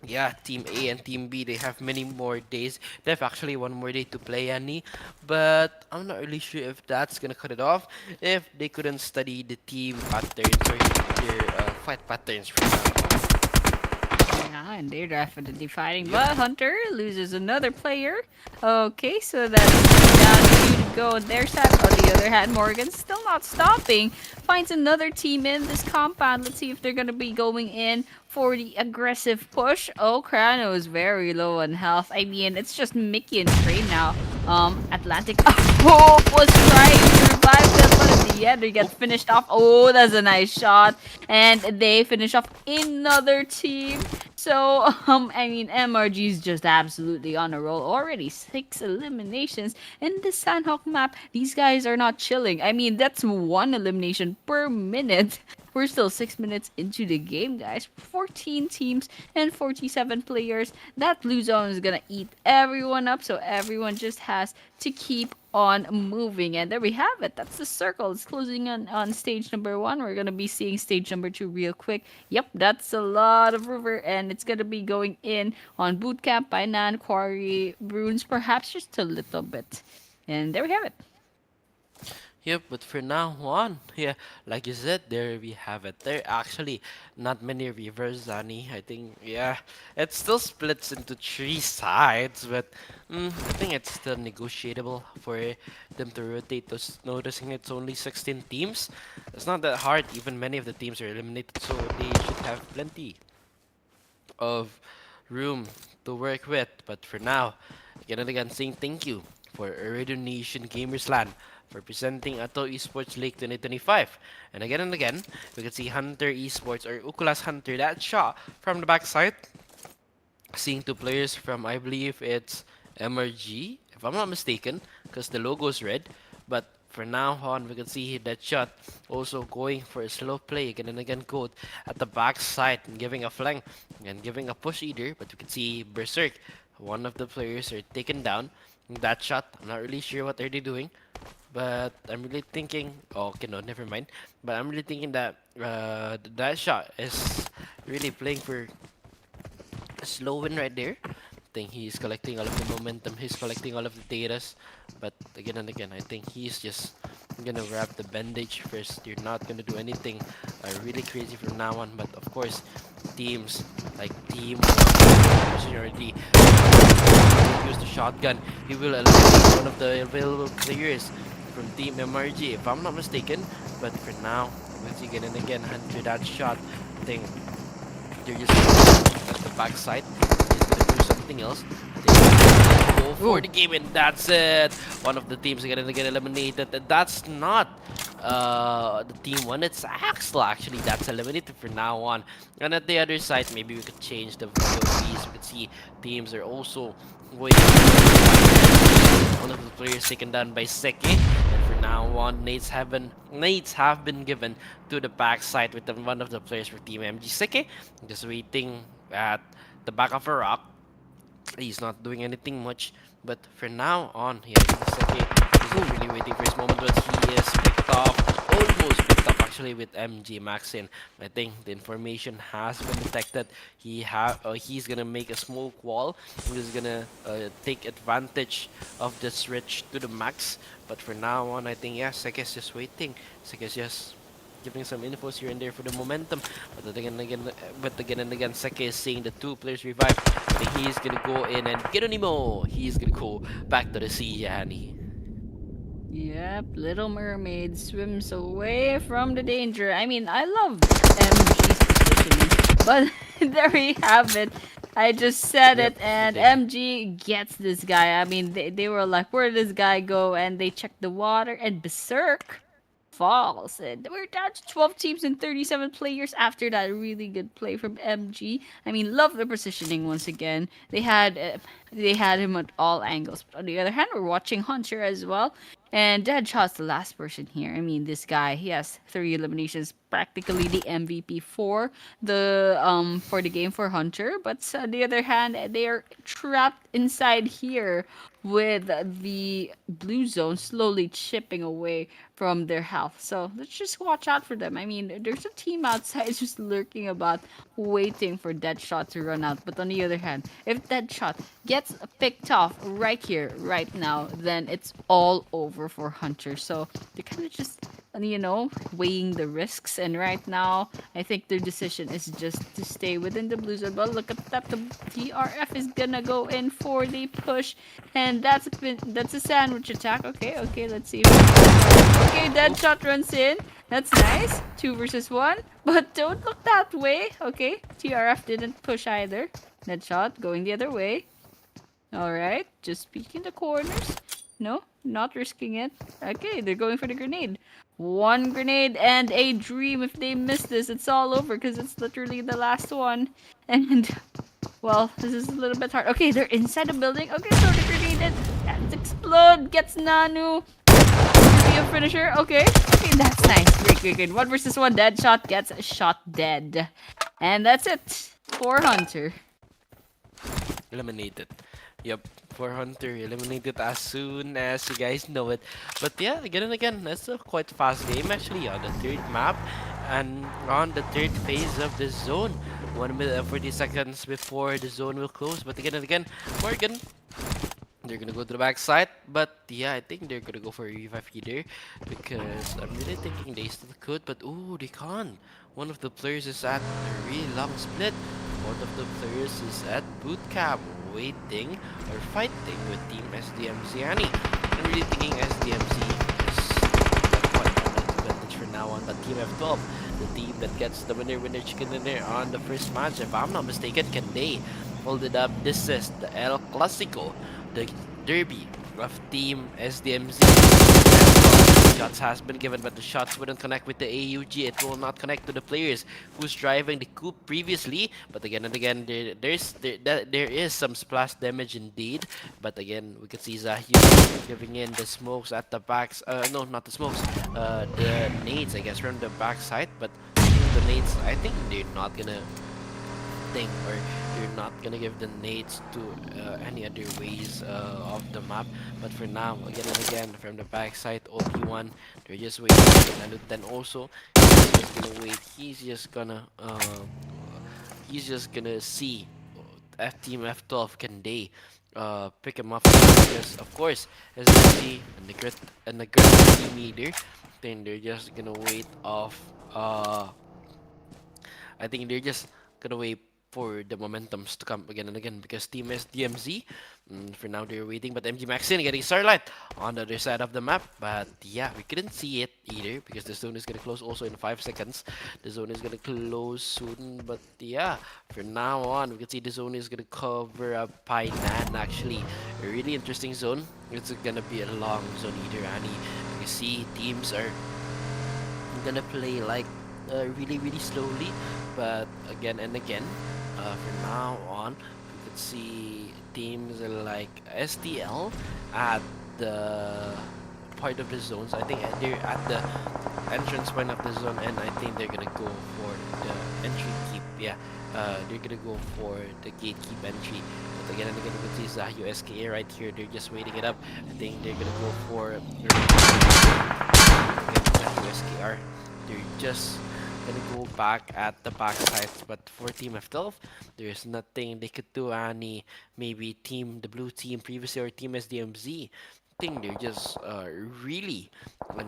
yeah, Team A and Team B, they have many more days. They have actually one more day to play, Annie. But I'm not really sure if that's gonna cut it off. If they couldn't study the team patterns or their fight patterns for now. Yeah, and they're definitely fighting. But Hunter loses another player. Okay, so that's down to you to go on their side. On the other hand, Morgan still not stopping. Finds another team in this compound. Let's see if they're gonna be going in for the aggressive push. Oh, Crano is very low on health. I mean, it's just Mickey and Trey now. Atlantic oh, was trying to revive them, but in the end they get finished off. Oh, that's a nice shot. And they finish off another team. So, I mean, MRG is just absolutely on a roll. Already 6 eliminations in the Sandhawk map. These guys are not chilling. I mean, that's 1 elimination per minute. We're still 6 minutes into the game, guys. 14 teams and 47 players. That blue zone is gonna eat everyone up, so everyone just has to keep on moving. And there we have it. That's the circle. It's closing on stage number 1. We're gonna be seeing stage number 2 real quick. Yep, that's a lot of river, and it's gonna be going in on bootcamp by Nan, Quarry, Bruins, perhaps just a little bit. And there we have it. Yep, but for now on, yeah, like you said, there we have it. There are actually not many rivers, Zani. I think, yeah, it still splits into 3 sides, but I think it's still negotiable for them to rotate those, noticing it's only 16 teams. It's not that hard, even many of the teams are eliminated, so they should have plenty of room to work with. But for now, again and again, saying thank you for Ooredoo Nation Gamers Land for presenting Atoll Esports League 2025. And again, we can see Hunter Esports or Ookulhas Hunter, that shot from the backside. Seeing 2 players from, I believe it's MRG, if I'm not mistaken, because the logo is red. But for now on, we can see that shot also going for a slow play again and again. Code at the backside and giving a flank and giving a push either. But we can see Beserk, one of the players, are taken down. That shot, I'm not really sure what are they doing. But I'm really thinking, oh, okay, no, never mind. But I'm really thinking that that shot is really playing for a slow win right there. I think he's collecting all of the momentum, he's collecting all of the datas. But again and again, I think he's just gonna wrap the bandage first. You're not gonna do anything really crazy from now on. But of course, teams like Team already use the shotgun. He will eliminate one of the available players from Team MRG, if I'm not mistaken. But for now, once again and again, Hunter that shot. I think they're just at the backside. He's gonna do something else. They go for the game, and that's it. One of the teams are gonna get eliminated. And that's not the team one. It's Axel actually that's eliminated for now on. And at the other side, maybe we could change the VOPs. We could see teams are also going. One of the players taken down by Seki. And for now on, nades have been given to the backside with one of the players for Team MG. Seki just waiting at the back of a rock. He's not doing anything much, but for now on, yeah, Seki is really waiting for his moment, but he is picked off, almost picked up actually with MG Maxin. I think the information has been detected. He's gonna make a smoke wall. He's gonna take advantage of the switch to the max. But for now on, I think, yeah, Seki is just waiting. Seki is just giving some infos here and there for the momentum. But again and again, Seki is seeing the 2 players revive. I think he's gonna go in and get Geronimo. He's gonna go back to the sea, Annie. Yep, Little Mermaid swims away from the danger. I mean, I love MG's positioning But there we have it. I just said Yep, it, and they MG gets this guy. I mean, they were like, where did this guy go? And they checked the water, and Berserk falls. And we're down to 12 teams and 37 players after that really good play from MG. I mean, love the positioning once again. They had him at all angles. But on the other hand, we're watching Hunter as well. And Deadshot's the last person here. I mean, this guy, he has 3 eliminations, practically the MVP for the game for Hunter. But on the other hand, they are trapped inside here with the blue zone slowly chipping away from their health. So let's just watch out for them. I mean, there's a team outside just lurking about, waiting for Deadshot to run out. But on the other hand, if Deadshot gets picked off right here, right now, then it's all over for Hunter. So they're kind of just, weighing the risks. And right now, I think their decision is just to stay within the blue zone. But look at that, the TRF is gonna go in for the push, and that's a sandwich attack. Okay, let's see. Okay, Deadshot runs in. That's nice. 2 versus 1. But don't look that way. Okay, TRF didn't push either. Deadshot going the other way. Alright, just peeking the corners. No, not risking it. Okay, they're going for the grenade. 1 grenade and a dream. If they miss this, it's all over because it's literally the last one. And, well, this is a little bit hard. Okay, they're inside the building. Okay, so the grenade and explode. Gets Nanu. Be a finisher. Okay, that's nice. Great. 1 versus 1. Deadshot gets shot dead. And that's it for Hunter. eliminated. Yep, for Hunter eliminated as soon as you guys know it. But yeah, again and again, that's a quite fast game actually on the third map and on the third phase of the zone. 1 minute and 40 seconds before the zone will close. But again and again, Morrigan, they're gonna go to the backside. But yeah, I think they're gonna go for a revive either because I'm really thinking they still could. But ooh, they can't. One of the players is at a really long split. One of the players is at boot camp, waiting or fighting with Team SDMZ. I'm really thinking SDMZ is quite an advantage for now on, but Team F12, the team that gets the winner chicken dinner on the first match, if I'm not mistaken, can they hold it up? This is the El Clasico, the derby of Team SDMZ. Shots has been given, but the shots wouldn't connect with the AUG. It will not connect to the players who's driving the coupe previously. But again and again, there is some splash damage indeed. But again, we can see Zahyu giving in the smokes at the backs. No, not the smokes. The nades, I guess, from the backside. But the nades, I think they're not gonna think, or you're not gonna give the nades to any other ways of the map. But for now, again and again, from the backside, OP1, they're just waiting. And then also, he's just gonna wait. He's just gonna see Team F12 can they pick him up, because of course SDC and the grit team leader, then they're just gonna wait off. I think they're just gonna wait for the momentums to come again and again, because Team SDMZ, for now they're waiting, but MG Maxine getting Starlight on the other side of the map. But yeah, we couldn't see it either because the zone is gonna close also in 5 seconds. The zone is gonna close soon, but yeah, for now on, we can see the zone is gonna cover up Painan. Actually, a really interesting zone. It's gonna be a long zone either, Annie. You can see teams are gonna play like really slowly, but again and again, from now on, we could see teams like STL at the part of the zones. I think they're at the entrance point of the zone, and I think they're gonna go for the entry keep. Yeah, they're gonna go for the gatekeep entry. But again and again, we can see Zahyu SKA right here. They're just waiting it up. I think they're gonna go for Zahyu SKR. They're just gonna go back at the back sides, but for Team F12, there's nothing they could do. Any maybe the blue team previously, or Team SDMZ, I think they're just really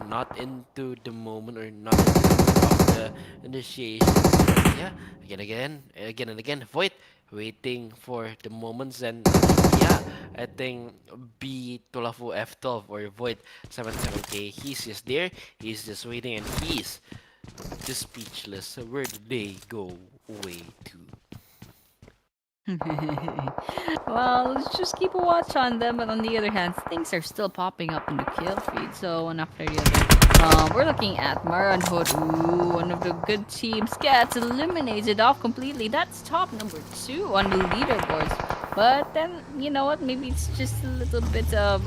not into the moment, or not into the initiation. Yeah, again and again, Void waiting for the moments, and yeah, I think Thulhaadhoo F12 or Void 77K, he's just there, he's just waiting, and he's just speechless. So where did they go? way too. Well, let's just keep a watch on them. But on the other hand, things are still popping up in the kill feed. So one after the other. We're looking at Maarandhoo. Ooh, one of the good teams gets eliminated off completely. That's top number 2 on the leaderboards. But then, you know what? Maybe it's just a little bit of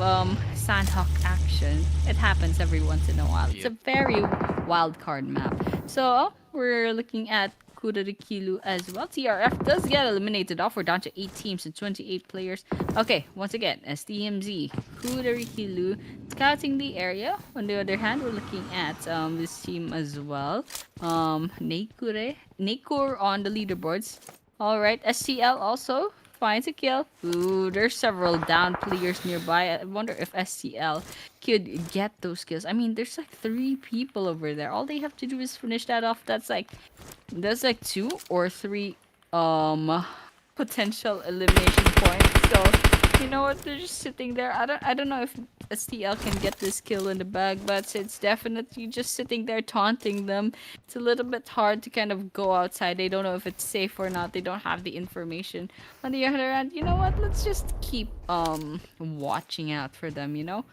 Sandhawk action. It happens every once in a while. It's a very wild card map. So we're looking at Kudairikilu as well. TRF does get eliminated off. We're down to 8 teams and 28 players. Okay, once again, STMZ, Kudairikilu scouting the area. On the other hand, we're looking at this team as well. Neykur on the leaderboards. Alright, SCL also finds a kill. Ooh, there's several down players nearby. I wonder if SCL could get those kills. I mean, there's like 3 people over there. All they have to do is finish that off. That's like 2 or 3 potential elimination points. So you know what? They're just sitting there. I don't know if STL can get this kill in the bag, but it's definitely just sitting there taunting them. It's a little bit hard to kind of go outside. They don't know if it's safe or not. They don't have the information. On the other hand, you know what? Let's just keep watching out for them, you know?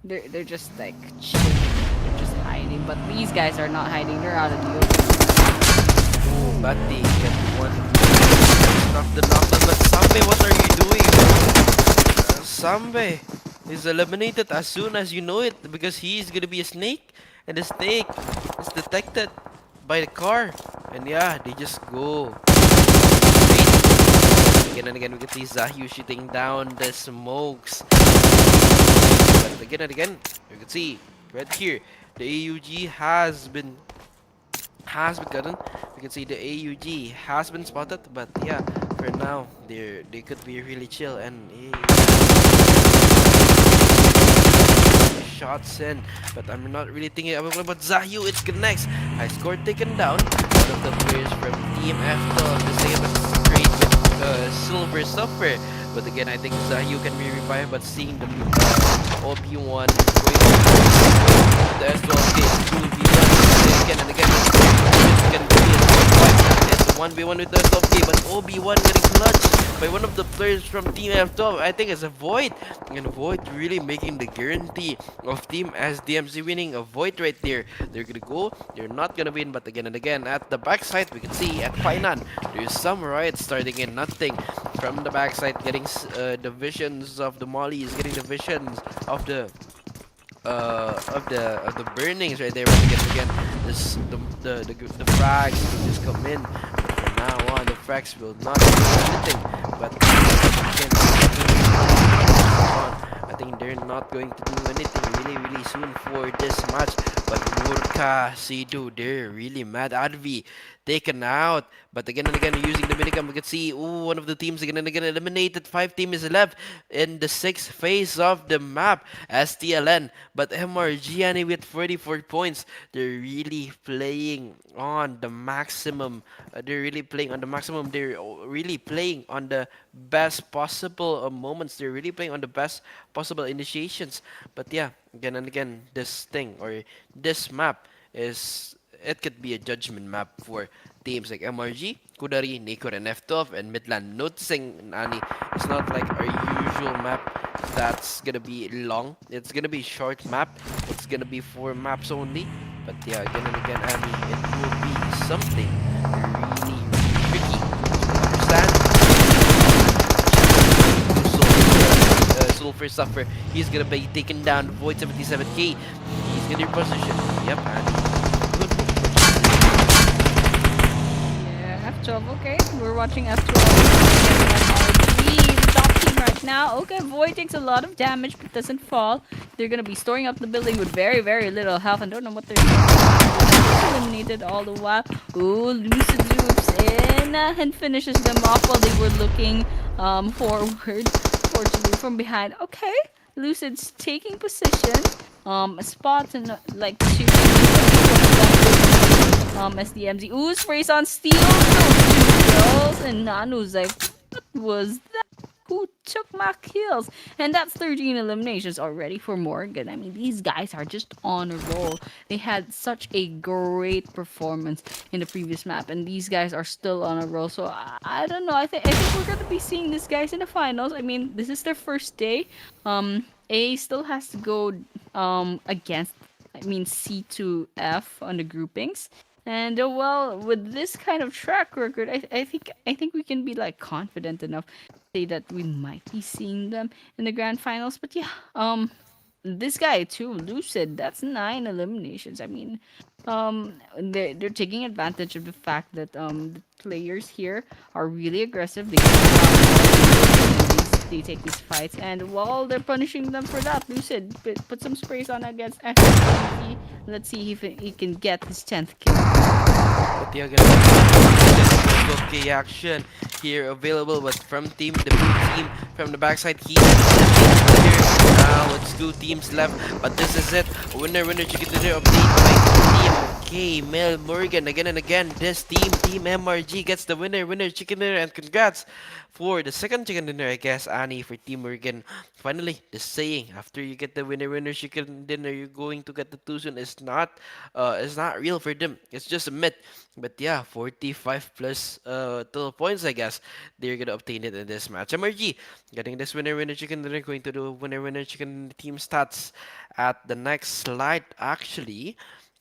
They're just like chilling. They're just hiding. But these guys are not hiding. They're out of the open. Oh, but they get one. Knock the knockdown. But Sambe, what are you doing? Sambe is eliminated as soon as you know it because he's gonna be a snake, and the snake is detected by the car. And yeah, they just go. Again and again, we can see Zahyu shooting down the smokes. But again and again, you can see right here, the AUG has been gotten. You can see the AUG has been spotted, but yeah, for now they could be really chill and shots in. But I'm not really thinking about Zahyu. It's connects. High score taken down. One of the players from Team F12 is taking a straight with Silver Suffer. But again, I think Zahyu can be revived. But seeing the OB1 going the S12 case will be done again and again. It can be a 1v1 with the S12K, but OB1 getting clutched by one of the players from Team F12. I think it's a Void, and Void really making the guarantee of Team SDMC winning. A Void right there. They're gonna go, they're not gonna win, but again and again at the backside we can see at Painan there's some riots starting in. Nothing from the backside, getting the visions of the Mollies, getting the visions of the burnings right there. But again, this the frags will just come in. But from now on, the frags will not do anything. But again, I think they're not going to do anything really soon for this match. But Murka, Sidu, they're really mad. Advi taken out. But again and again, using the minicam, we can see one of the teams again and again eliminated. 5 teams left in the 6th phase of the map. STLN, but MRG with 44 points. They're really playing on the maximum. They're really playing on the maximum. They're really playing on the best possible moments. They're really playing on the best possible initiations. But yeah, again and again, this thing or this map is, it could be a judgment map for teams like MRG, Kudari, Neykur, and F12, and Midland. Noticing, Nani, it's not like our usual map that's gonna be long. It's gonna be short map. It's gonna be 4 maps only. But yeah, again and again, Annie, it will be something really tricky to understand. Sulfur Suffer, he's gonna be taken down. Void 77k, he's gonna reposition. Yep, Annie. F12, okay. We're watching F12. The top team right now. Okay, Void takes a lot of damage but doesn't fall. They're gonna be storing up the building with very little health. I don't know what they're doing. Eliminated all the while. Ooh, Lucid loops in and finishes them off while they were looking forward. Fortunately from behind. Okay, Lucid's taking position. A spot and like 2 SDMZ. Ooh, sprays on steel. Girls and Nanu's like, what was that? who took my kills. And that's 13 eliminations already for Morgan. I mean, these guys are just on a roll. They had such a great performance in the previous map, and these guys are still on a roll. So I don't know. I think we're gonna be seeing these guys in the finals. I mean, this is their first day. A still has to go against, I mean, C to F on the groupings. And well, with this kind of track record, I think we can be like confident enough to say that we might be seeing them in the grand finals. But yeah, this guy too, Lucid, that's 9 eliminations. I mean, they're taking advantage of the fact that the players here are really aggressive. They take these fights, and while they're punishing them for that, Lucid put some sprays on against FVML. Let's see if he can get his 10th kill. But yeah, guys, okay action here available, but from the blue team from the backside, he's here. Now it's 2 teams left, but this is it. Winner chicken dinner update by team. Okay, Mel Morrigan again and again. This team MRG gets the winner chicken dinner, and congrats for the second chicken dinner, I guess, Annie, for Team Morrigan. Finally, the saying after you get the winner chicken dinner, you're going to get the tuition is not real for them. It's just a myth. But yeah, 45 plus total points, I guess. They're gonna obtain it in this match. MRG getting this winner chicken dinner, going to do winner chicken team stats at the next slide, actually.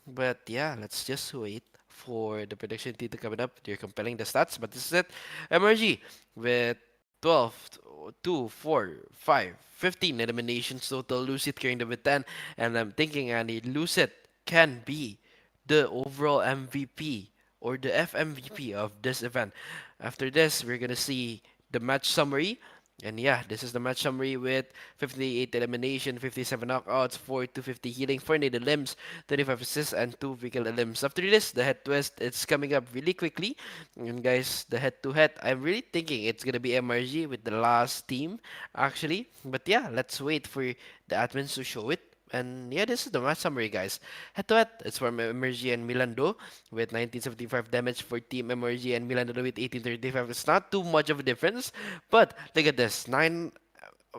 But yeah, let's just wait for the prediction team to come up. They're compiling the stats, but this is it. MRG with 12, 2, 4, 5, 15 eliminations total. Lucid carrying them with 10. And I'm thinking, Andy, Lucid can be the overall MVP or the FMVP of this event. After this, we're gonna see the match summary. And yeah, this is the match summary with 58 elimination, 57 knockouts, 4 to 50 healing, 4 needed limbs, 25 assists, and 2 vehicle limbs. After this, the head twist, it's coming up really quickly. And guys, the head to head, I'm really thinking it's gonna be MRG with the last team, actually. But yeah, let's wait for the admins to show it. And yeah, this is the match summary, guys. Head to head, it's from MRG and Milandhoo with 1975 damage for Team MRG and Milandhoo with 1835. It's not too much of a difference, but look at this 9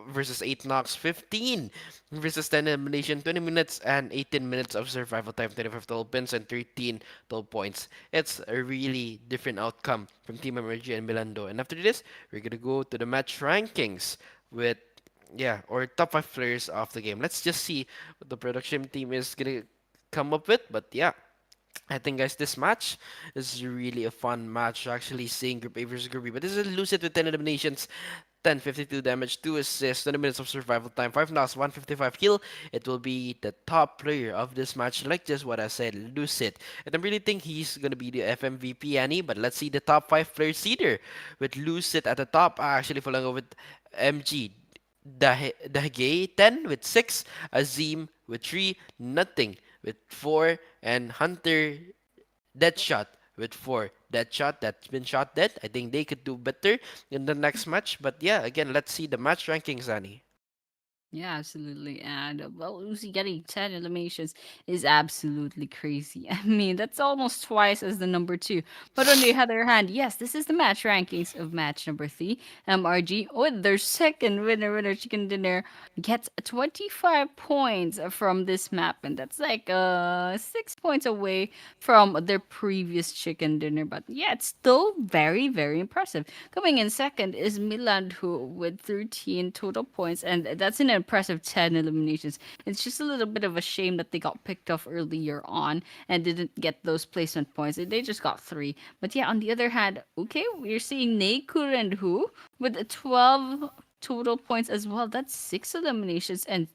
versus 8 knocks, 15 versus 10 elimination, 20 minutes and 18 minutes of survival time, 25 total pins, and 13 total points. It's a really different outcome from Team MRG and Milandhoo. And after this, we're gonna go to the match rankings with or top 5 players of the game. Let's just see what the production team is gonna come up with. But yeah, I think, guys, this match is really a fun match. Actually, seeing Group A versus Group B. But this is Lucid with 10 eliminations, 1052 damage, 2 assists, 20 minutes of survival time, 5 knocks, 155 kill. It will be the top player of this match, like just what I said, Lucid. And I really think he's gonna be the FMVP, Annie. But let's see the top 5 players either. With Lucid at the top, actually following over with MG. Dahgay 10 with 6, Azim with 3, Nothing with 4, and Hunter Deadshot with 4. Deadshot that's been shot dead. I think they could do better in the next match. But yeah, again, let's see the match rankings, Annie. Yeah, absolutely. And well, Lucy getting 10 eliminations is absolutely crazy. I mean, that's almost twice as the number 2. But on the other hand, yes, this is the match rankings of match number 3. MRG, with their second winner chicken dinner, gets 25 points from this map. And that's like 6 points away from their previous chicken dinner. But yeah, it's still very, very impressive. Coming in second is Milandhoo with 13 total points. And that's an impressive 10 eliminations. It's just a little bit of a shame that they got picked off earlier on and didn't get those placement points. They just got 3. But yeah, on the other hand, okay, we're seeing Neykurendhoo with 12 total points as well. That's 6 eliminations and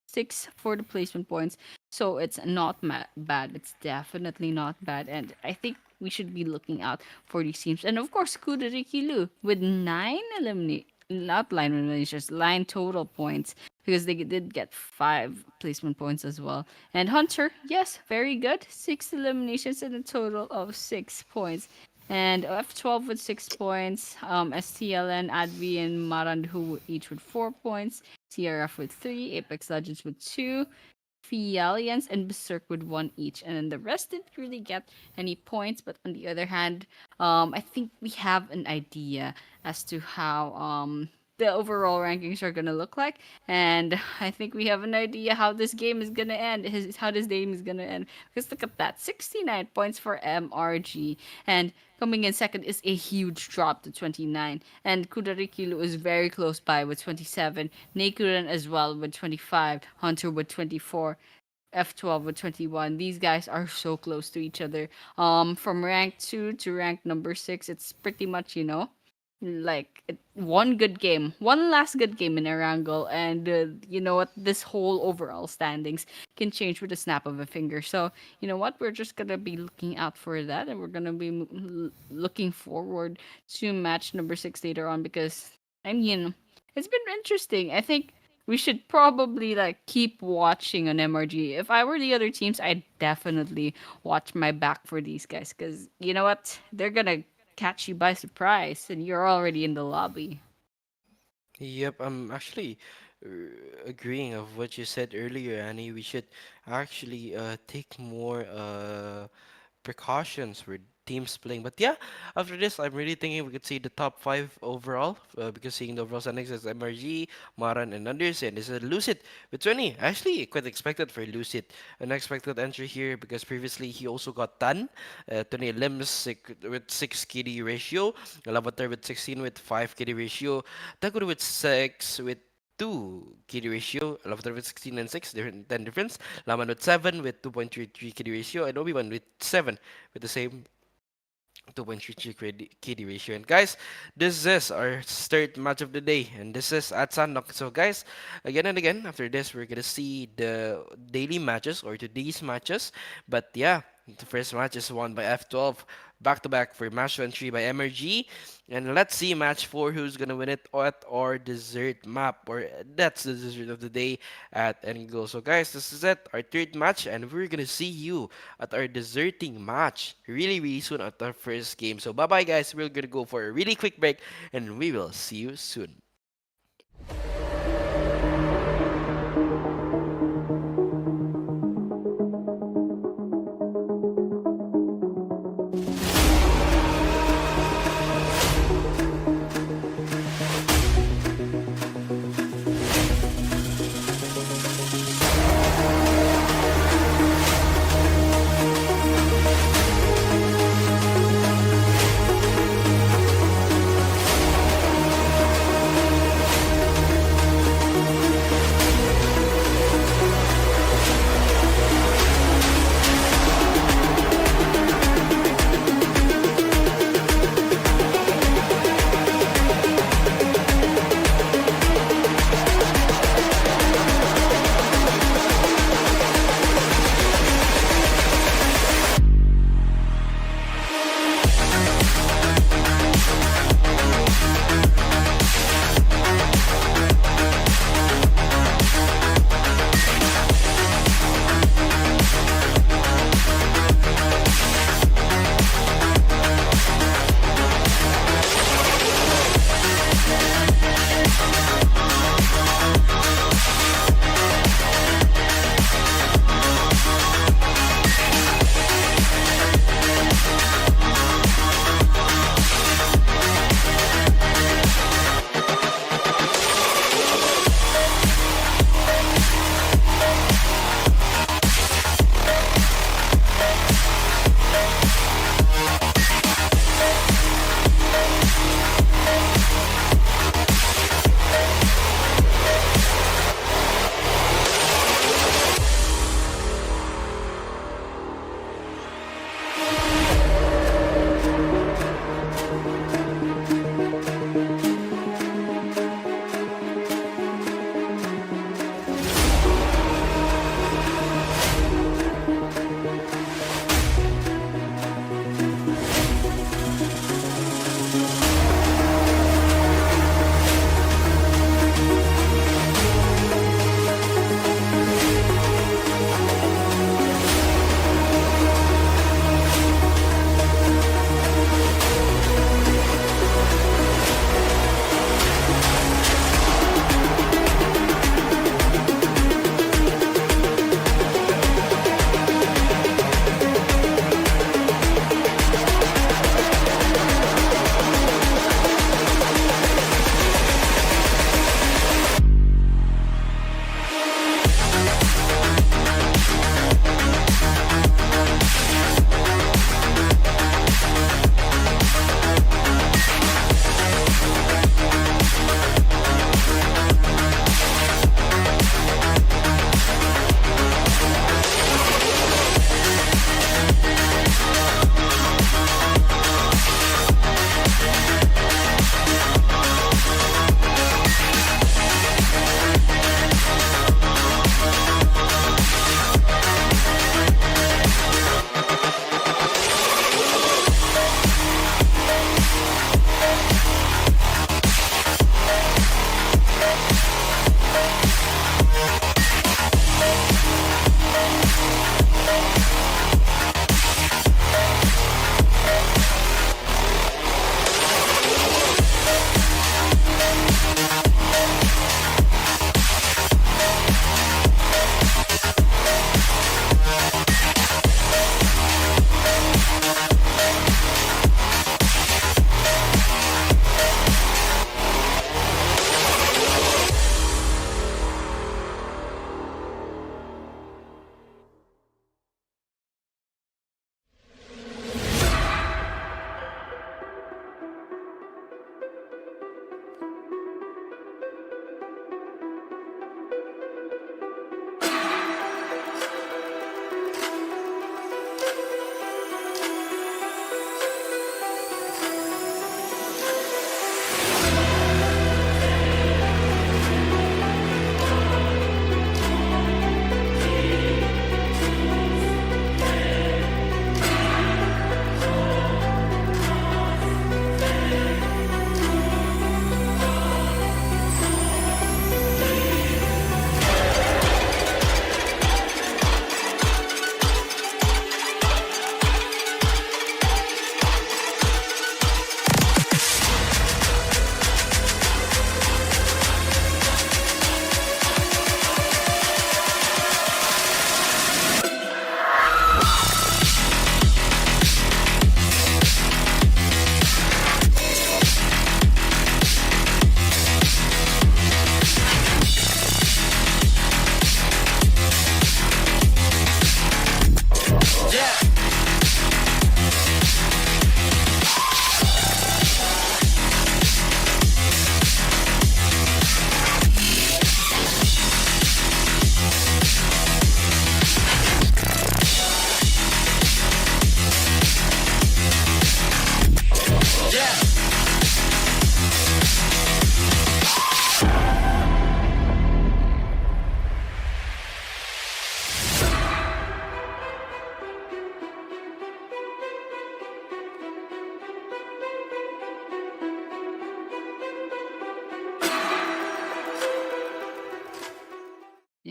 6 for the placement points. So it's not bad. It's definitely not bad. And I think we should be looking out for these teams. And of course, Kudairikilu with 9 eliminations. Not line eliminations, line total points, because they did get 5 placement points as well. And Hunter, yes, very good. 6 eliminations and a total of 6 points. And F12 with 6 points. STLN, ADVY, and Maarandhoo each with 4 points. CRF with 3. Apex Legends with 2. Feealians and Beserk with 1 each. And then the rest didn't really get any points. But on the other hand, I think we have an idea as to how the overall rankings are gonna look like, and I think we have an idea how this game is gonna end. How this game is gonna end. Because look at that, 69 points for MRG, and coming in second is a huge drop to 29. And Kudairikilu is very close by with 27. Neykurendhoo as well with 25. Hunter with 24. F12 with 21. These guys are so close to each other. From rank 2 to rank number 6, it's pretty much, like one good game, one last good game in Erangel, and you know what? This whole overall standings can change with a snap of a finger. So you know what? We're just gonna be looking out for that, and we're gonna be looking forward to match number 6 later on because I mean, it's been interesting. I think we should probably like keep watching on MRG. If I were the other teams, I'd definitely watch my back for these guys because you know what? They're gonna catch you by surprise and you're already in the lobby. Yep, I'm actually uh, agreeing of what you said earlier, Annie. We should actually take more precautions for teams playing. But yeah, after this, I'm really thinking we could see the top five overall because seeing the overall standings is MRG, Maran, and Anderson. This is Lucid with 20. Actually, quite expected for Lucid. Unexpected entry here because previously he also got Tan, 20 limbs with 6 KD ratio, Lavatar with 16 with 5 KD ratio, Takuru with 6 with 2 KD ratio, Lavatar with 16 and 6, different 10 difference, Laman with 7 with 2.33 KD ratio, and Obi-Wan with 7 with the same 2.33 KD ratio. And guys, this is our third match of the day, and this is at Sandok. So guys, again and again, after this, we're gonna see the daily matches or today's matches. But yeah, the first match is won by F12, back to back for match 3 by MRG. And let's see match 4 who's gonna win it at our dessert map, or that's the dessert of the day at Angle. So guys, this is it, our third match, and we're gonna see you at our deserting match really soon at our first game. So bye bye guys, we're gonna go for a really quick break, and we will see you soon.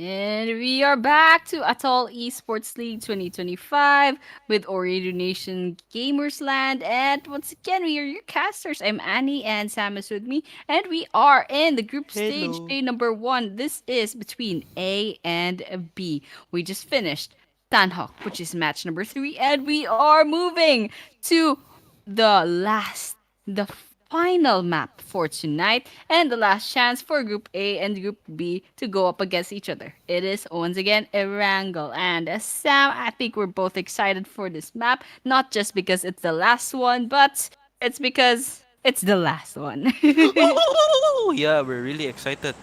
And we are back to Atoll Esports League 2025 with Ooredoo Nation Gamers Land. And once again, we are your casters. I'm Annie and Sam is with me. And we are in the group stage Hello. day number 1. This is between A and B. We just finished Tanhawk, which is match number 3. And we are moving to the final map for tonight, and the last chance for Group A and Group B to go up against each other. It is once again a wrangle, and Sam, I think we're both excited for this map, not just because it's the last one, but it's because it's the last one. Woo! Yeah, we're really excited.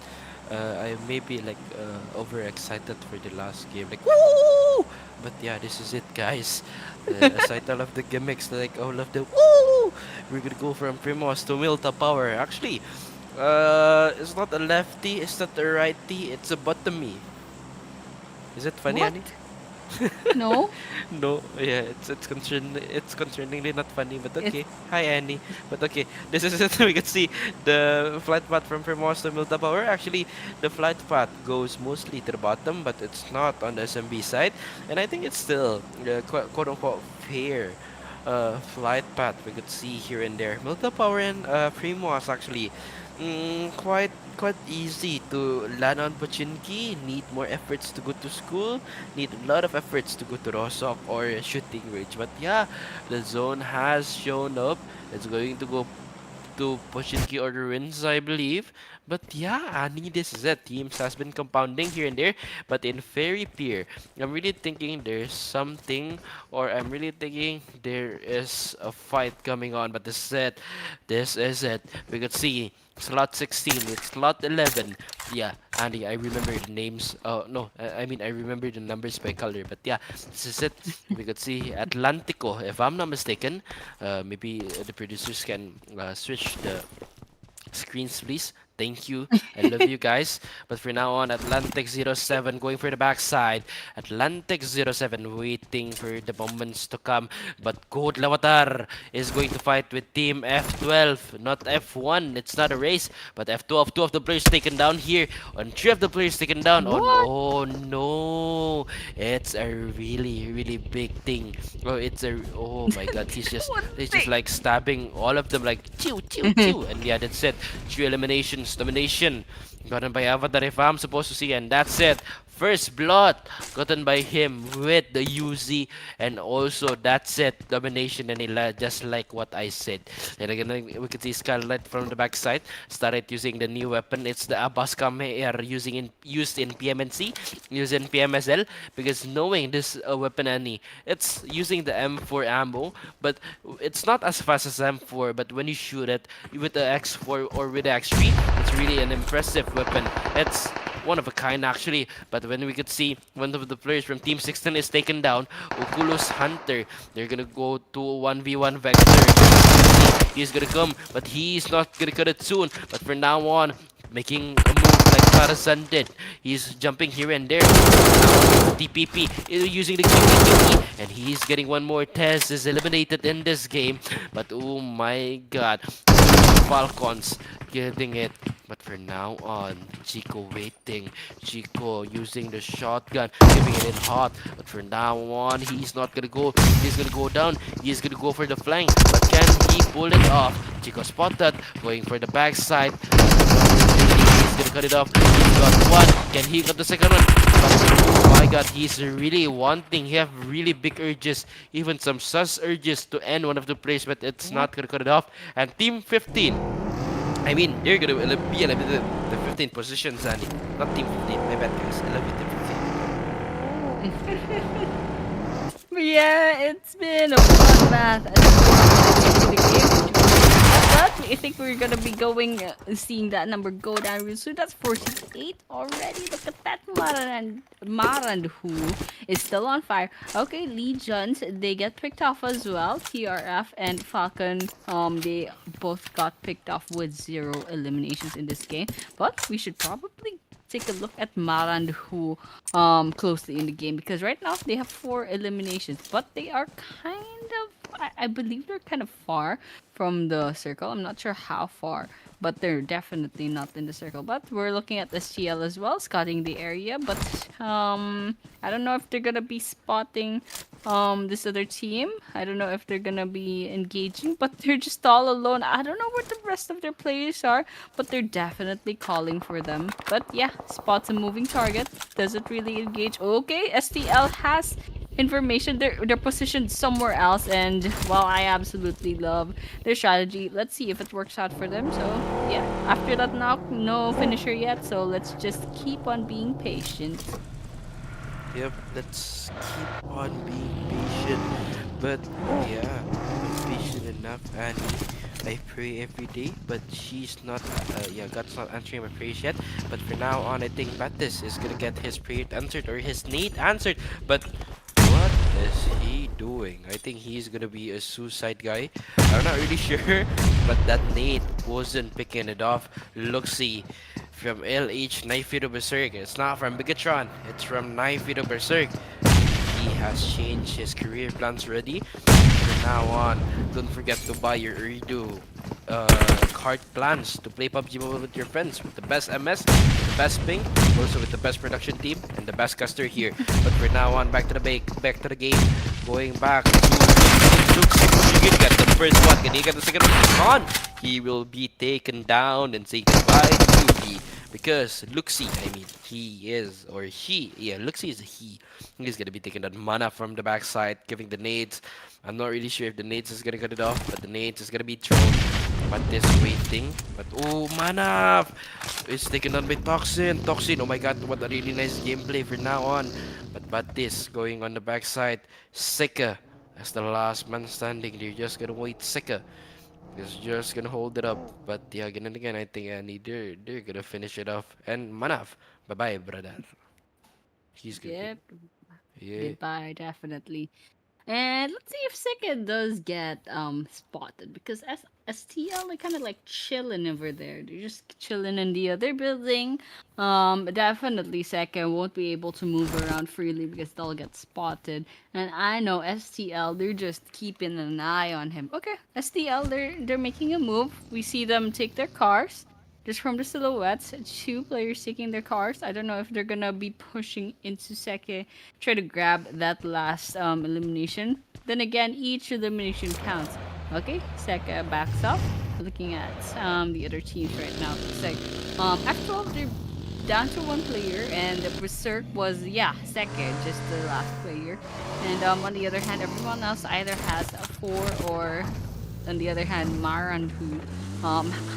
I may be like overexcited for the last game, like woo! But yeah, this is it, guys. Aside all of the gimmicks, like all of the woo, we're gonna go from Primos to Milta Power. Actually, it's not a lefty, it's not a righty, it's a bottomy. Is it funny, What? Annie? No? No, yeah, it's concerningly not funny, but It's okay. Hi Annie. But okay, this is it. We can see the flight path from Primos to Milta Power. Actually, the flight path goes mostly to the bottom, but it's not on the SMB side. And I think it's still quote unquote fair flight path we could see here and there. Milta Power and Primos actually quite easy to land on Pochinki. Need more efforts to go to school. Need a lot of efforts to go to Rosok or shooting range. But yeah, the zone has shown up. It's going to go to Pochinki or the Ruins, I believe. But yeah, Annie, this is it. Teams has been compounding here and there, but in Fairy Pier, I'm really thinking there's something, or I'm really thinking there is a fight coming on. But this is it. This is it. We could see slot 16, it's slot 11. Yeah, Andy, I remember the names. Oh, no, I mean, I remember the numbers by color. But yeah, this is it. We could see Atlantico, if I'm not mistaken. Maybe the producers can switch the screens, please. Thank you. I love you guys. But for now on, Atlantic 07 going for the backside. Atlantic 07 waiting for the moments to come. But Code Lawatar is going to fight with Team F12, not F1. It's not a race, but F12. Two of the players taken down here. On three of the players taken down. On what? oh no, it's a really big thing. Oh my god, What he's just thing? like stabbing all of them like chew chew chew, and yeah, that's it. Three eliminations, domination gotten by Avatar if I'm supposed to see, and that's it. First blood gotten by him with the UZ, and also that's it. Domination, and just like what I said. And again, we can see Scarlet from the backside started using the new weapon. It's the Abbas Kameir used in PMNC, used in PMSL, because knowing this weapon, Annie, it's using the M4 ammo, but it's not as fast as M4. But when you shoot it with the X4 or with the X3, it's really an impressive weapon. It's one of a kind actually. But when we could see one of the players from Team 16 is taken down, Oculus Hunter, they're gonna go to 1v1 Vector. He's gonna come, but he's not gonna cut it soon. But for now on, making a move like Tarzan did. He's jumping here and there. TPP using the QPP, and he's getting one more. Tez is eliminated in this game, but oh my god, Falcons getting it. But for now on, Chico waiting. Chico using the shotgun, giving it in hot. But for now on, he's not gonna go. He's gonna go down. He's gonna go for the flank. But can he pull it off? Chico spotted, going for the backside. He's gonna cut it off. He's got one. Can he got the second one? But oh my god, he's really wanting. He have really big urges, even some sus urges to end one of the plays, but it's not gonna cut it off. And Team 15. I mean, they're gonna be eliminated the 15 positions, Annie. Not Team 15. My bad, guys. I love you, Team 15. But yeah, it's been a bloodbath at the game. But I think we're gonna be going, seeing that number go down real soon. That's 48 already. Look at that. Maarandhoo is still on fire. Okay, Legions, they get picked off as well. TRF and Falcon, they both got picked off with 0 eliminations in this game. But we should probably take a look at Maarandhoo closely in the game, because right now they have 4 eliminations, but they are kind of I believe they're kind of far from the circle. I'm not sure how far, but they're definitely not in the circle. But we're looking at the CL as well, scouting the area. But I don't know if they're gonna be spotting this other team. I don't know if they're gonna be engaging, but they're just all alone. I don't know where the rest of their players are, but they're definitely calling for them. But yeah, spots a moving target. Does it really engage? Okay, STL has information. They're positioned somewhere else, and well, I absolutely love their strategy. Let's see if it works out for them. So yeah, after that knock, no finisher yet. So let's just keep on being patient. Yep, let's keep on being patient. But yeah, I'm patient enough, and I pray every day. But she's not, yeah, God's not answering my prayers yet. But for now on, I think Baptist is gonna get his prayer answered or his need answered. But what is he doing? I think he's gonna be a suicide guy. I'm not really sure, but that Nate wasn't picking it off. Luxy from LH Naifaru Beserk. It's not from Bigatron, it's from Naifaru Beserk. He has changed his career plans already. From now on, don't forget to buy your Ooredoo card plans to play PUBG Mobile with your friends with the best MS, the best ping, also with the best production team and the best caster here. But for now on, back to the game, going back to Morrigan. Got the first one, can he get the second one? On, he will be taken down and say goodbye to the because Luxy, I mean, he is or he, yeah, Luxy is a he. He's gonna be taking that mana from the backside, giving the nades. I'm not really sure if the nades is gonna cut it off, but the nades is gonna be thrown. But this waiting, but oh, mana is taken on by Toxin. Toxin, oh my god, what a really nice gameplay for now on. But this going on the backside, Sika as the last man standing. They're just gonna wait. Sika is just gonna hold it up. But yeah, again and again, I think they're gonna finish it off. And Manaf, bye bye, brother. He's good. Yep. Yeah. Goodbye, definitely. And let's see if Seka does get spotted because as STL they kind of like chilling over there. They're just chilling in the other building. Definitely Seka won't be able to move around freely because they'll get spotted. And I know STL they're just keeping an eye on him. Okay, STL they're making a move. We see them take their cars. Just from the silhouettes, two players taking their cars. I don't know if they're gonna be pushing into Seke, try to grab that last elimination. Then again, each elimination counts. Okay, Seke backs up. Looking at the other teams right now. Looks like F12 they're down to one player, and the Berserk was Seke, just the last player. And on the other hand, everyone else either has a four or on the other hand, Maarandhoo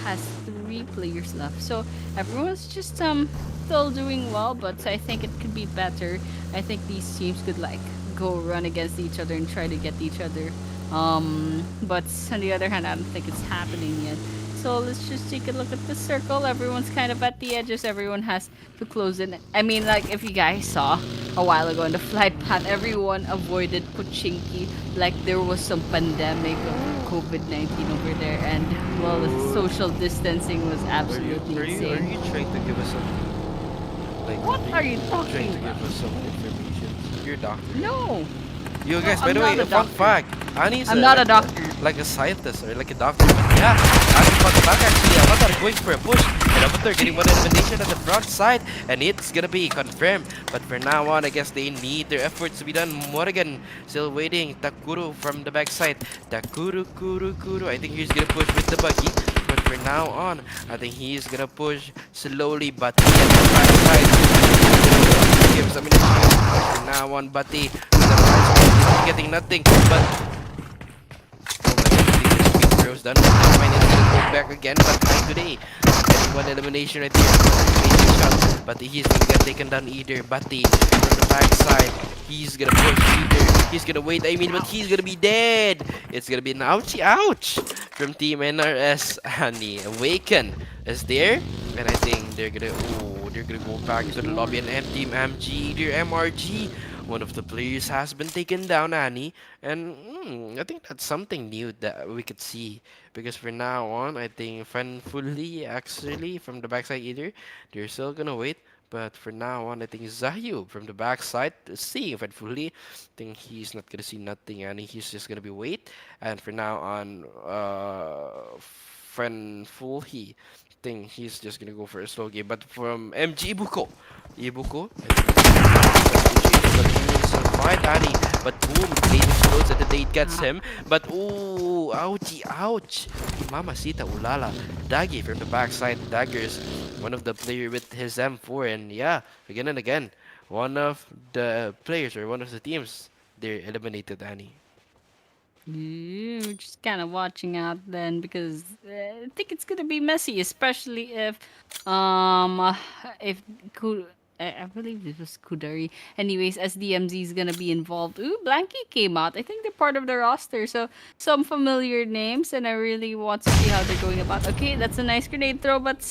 has three players left. So everyone's just still doing well, but I think it could be better. I think these teams could like go run against each other and try to get each other. But on the other hand, I don't think it's happening yet. So let's just take a look at the circle. Everyone's kind of at the edges. Everyone has to close in. I mean, like if you guys saw a while ago in the flight path, everyone avoided Pochinki like there was some pandemic of COVID-19 over there, and well, the social distancing was absolutely Are insane. you trying to give us some like? What are you trying talking to about? give us some information? You're a doctor. No, You No, guys, by I'm the way, not a a fun doctor. fact. Annie's I'm not a like doctor. like a scientist or like a doctor. But yeah, Annie fun fact actually, Avatar going for a push. And Avatar getting one elimination at the front side. And it's gonna be confirmed. But for now on, I guess they need their efforts to be done. Morrigan still waiting. Takuru from the backside. Kuru. I think he's gonna push with the buggy. But for now on, I think he's gonna push slowly, but he gets the backside. Gives some for now on, Bati getting nothing, but oh my god, I think the speed throws done. Never mind, it's gonna go back again, but not today. Getting one elimination right there. Elimination shot, but he's gonna get taken down either. Bati from the backside, he's gonna push either. He's gonna wait, I mean, but he's gonna be dead. It's gonna be an ouchie ouch from Team NRS. Honey, Awaken is there, and I think they're gonna go back to the lobby and Team MG, either MRG. One of the players has been taken down, Annie, and I think that's something new that we could see. Because for now on, I think Fanfully actually from the backside either they're still gonna wait, But for now on, I think Zahyu from the backside, seeing Fedfully, think he's not gonna see nothing, and he's just gonna be wait. And for now on, Fenfulhi, think he's just gonna go for a slow game. But from MG Ibuko, fight Annie, but boom, Blade explodes and the Blade gets him. But ooh, ouchie, ouch. Mamacita Ulala. Daggy from the backside. Daggers, one of the player with his M4, and yeah, again and again, one of the players or one of the teams, they're eliminated Annie. We're just kind of watching out then because I think it's gonna be messy, especially um, uh, if I believe this was Kudari. Anyways, as DMZ is gonna be involved. Ooh, Blanky came out. I think they're part of the roster, so some familiar names, and I really want to see how they're going about. Okay, that's a nice grenade throw, but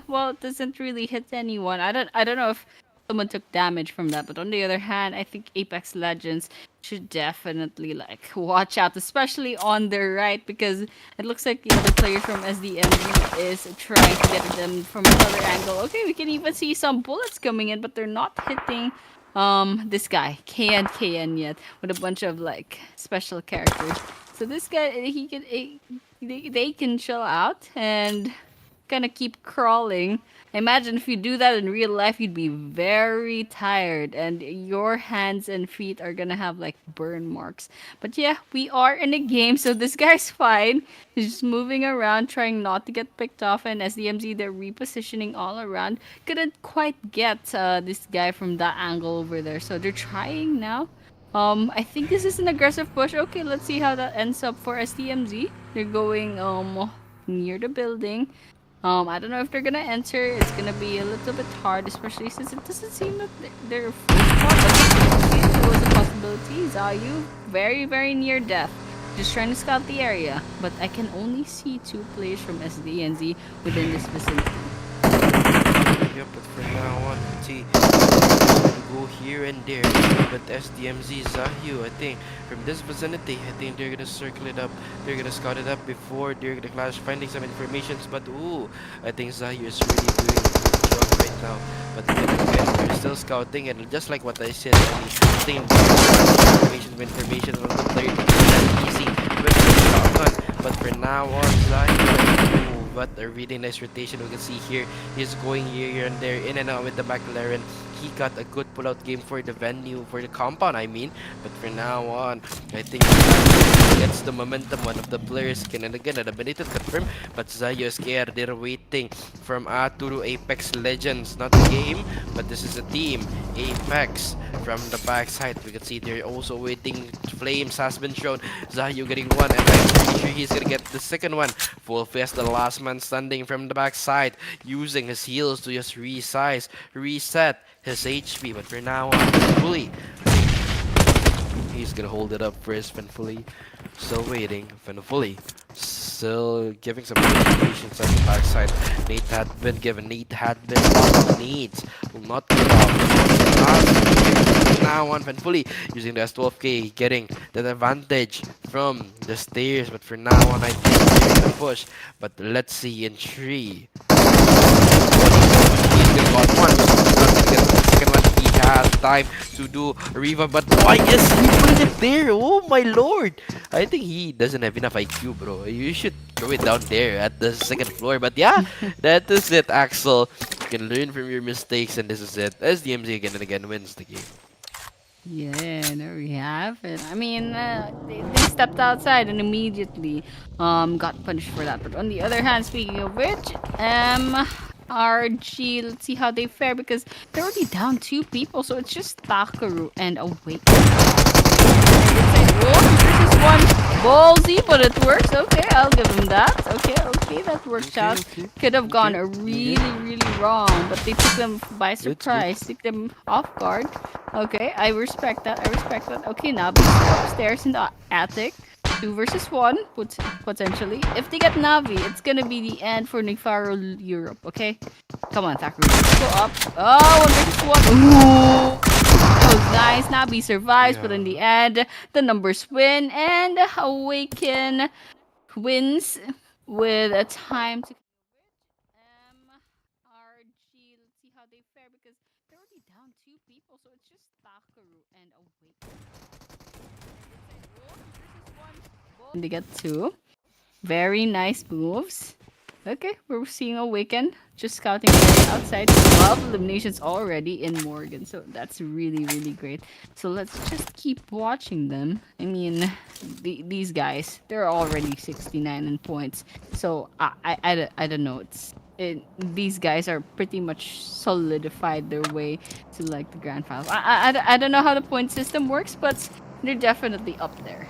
well, it doesn't really hit anyone. I don't know if someone took damage from that, but on the other hand, I think Apex Legends should definitely like watch out, especially on their right, because it looks like the other player from SDMG is trying to get them from another angle. Okay, we can even see some bullets coming in, but they're not hitting this guy KN yet with a bunch of like special characters. So this guy they can chill out and kind of keep crawling. Imagine if you do that in real life, you'd be very tired and your hands and feet are gonna have like burn marks. But yeah, we are in a game, so this guy's fine. He's just moving around, trying not to get picked off. And as the MZ, they're repositioning all around. Couldn't quite get this guy from that angle over there, so they're trying now. I think this is an aggressive push. Okay, let's see how that ends up for STMZ. They're going near the building. I don't know if they're gonna enter. It's gonna be a little bit hard, especially since it doesn't seem that they're first one. Okay, there was a possibility. Zayu, very, very near death. Just trying to scout the area, but I can only see two players from SDNZ within this vicinity. Yep, but for now on, see, go here and there. But SDMZ Zahyu, I think, from this vicinity, I think they're gonna circle it up. They're gonna scout it up before they're gonna clash, finding some informations. But ooh, I think Zahyu is really doing a good job right now. But then again, they're still scouting, and just like what I said, I think information on the player is easy with the shotgun. But for now on, Zahyu. But a really nice rotation we can see here. He's going here and there, in and out with the McLaren. He got a good pull-out game for the venue, for the compound, I mean. But for now on, I think he gets the momentum. One of the players can, and again, eliminated, confirmed. But Zayo is scared. They're waiting from Atoll Apex Legends. Not a game, but this is a team. Apex from the backside. We can see they're also waiting. Flames has been shown. Zayo getting one, and I'm pretty sure he's gonna get the second one. Full fist, the last man standing from the backside, using his heals to just resize, reset his HP. But for now on, fully, he's gonna hold it up first. Fully, still waiting. Fully, still giving some patience on the backside. Nate had been given. Nate had been lost. Needs will not give up. Now on Fully using the S12K, getting that advantage from the stairs. But for now on, I think they're gonna push. But let's see in 3. He's gonna got one. Not gonna get the second one. He has time to do Riva, but why is he putting it there? Oh my lord! I think he doesn't have enough IQ, bro. You should throw it down there at the second floor. But yeah, that is it, Axel. You can learn from your mistakes, and this is it. SDMZ again and again wins the game. Yeah, there we have it. I mean, they stepped outside and immediately got punished for that. But on the other hand, speaking of which, RG, let's see how they fare because they're already down 2 people, so it's just Takaru and Awake. This is one ballsy, but it works. Okay, I'll give him that. Okay, that worked out. Could have gone really wrong, but they took them by surprise, took them off guard. Okay, I respect that. Okay, now upstairs in the attic. 2 versus 1, potentially. If they get Navi, it's gonna be the end for Naifaru Europe, okay? Come on, Thakur. Let's go up. Oh, 1 versus 1. Ooh! That was nice. Navi survives, but in the end, the numbers win, and Awaken wins with a time to RG. Let's see how they fare because down 2 people, so it's just Takaru and Awaken. And they get 2. Very nice moves. Okay, we're seeing Awaken just scouting area outside. 12 eliminations already in Morrigan, so that's really, really great. So let's just keep watching them. I mean, these guys, they're already 69 in points. So I don't know. These guys are pretty much solidified their way to like the grand finals. I don't know how the point system works, but they're definitely up there.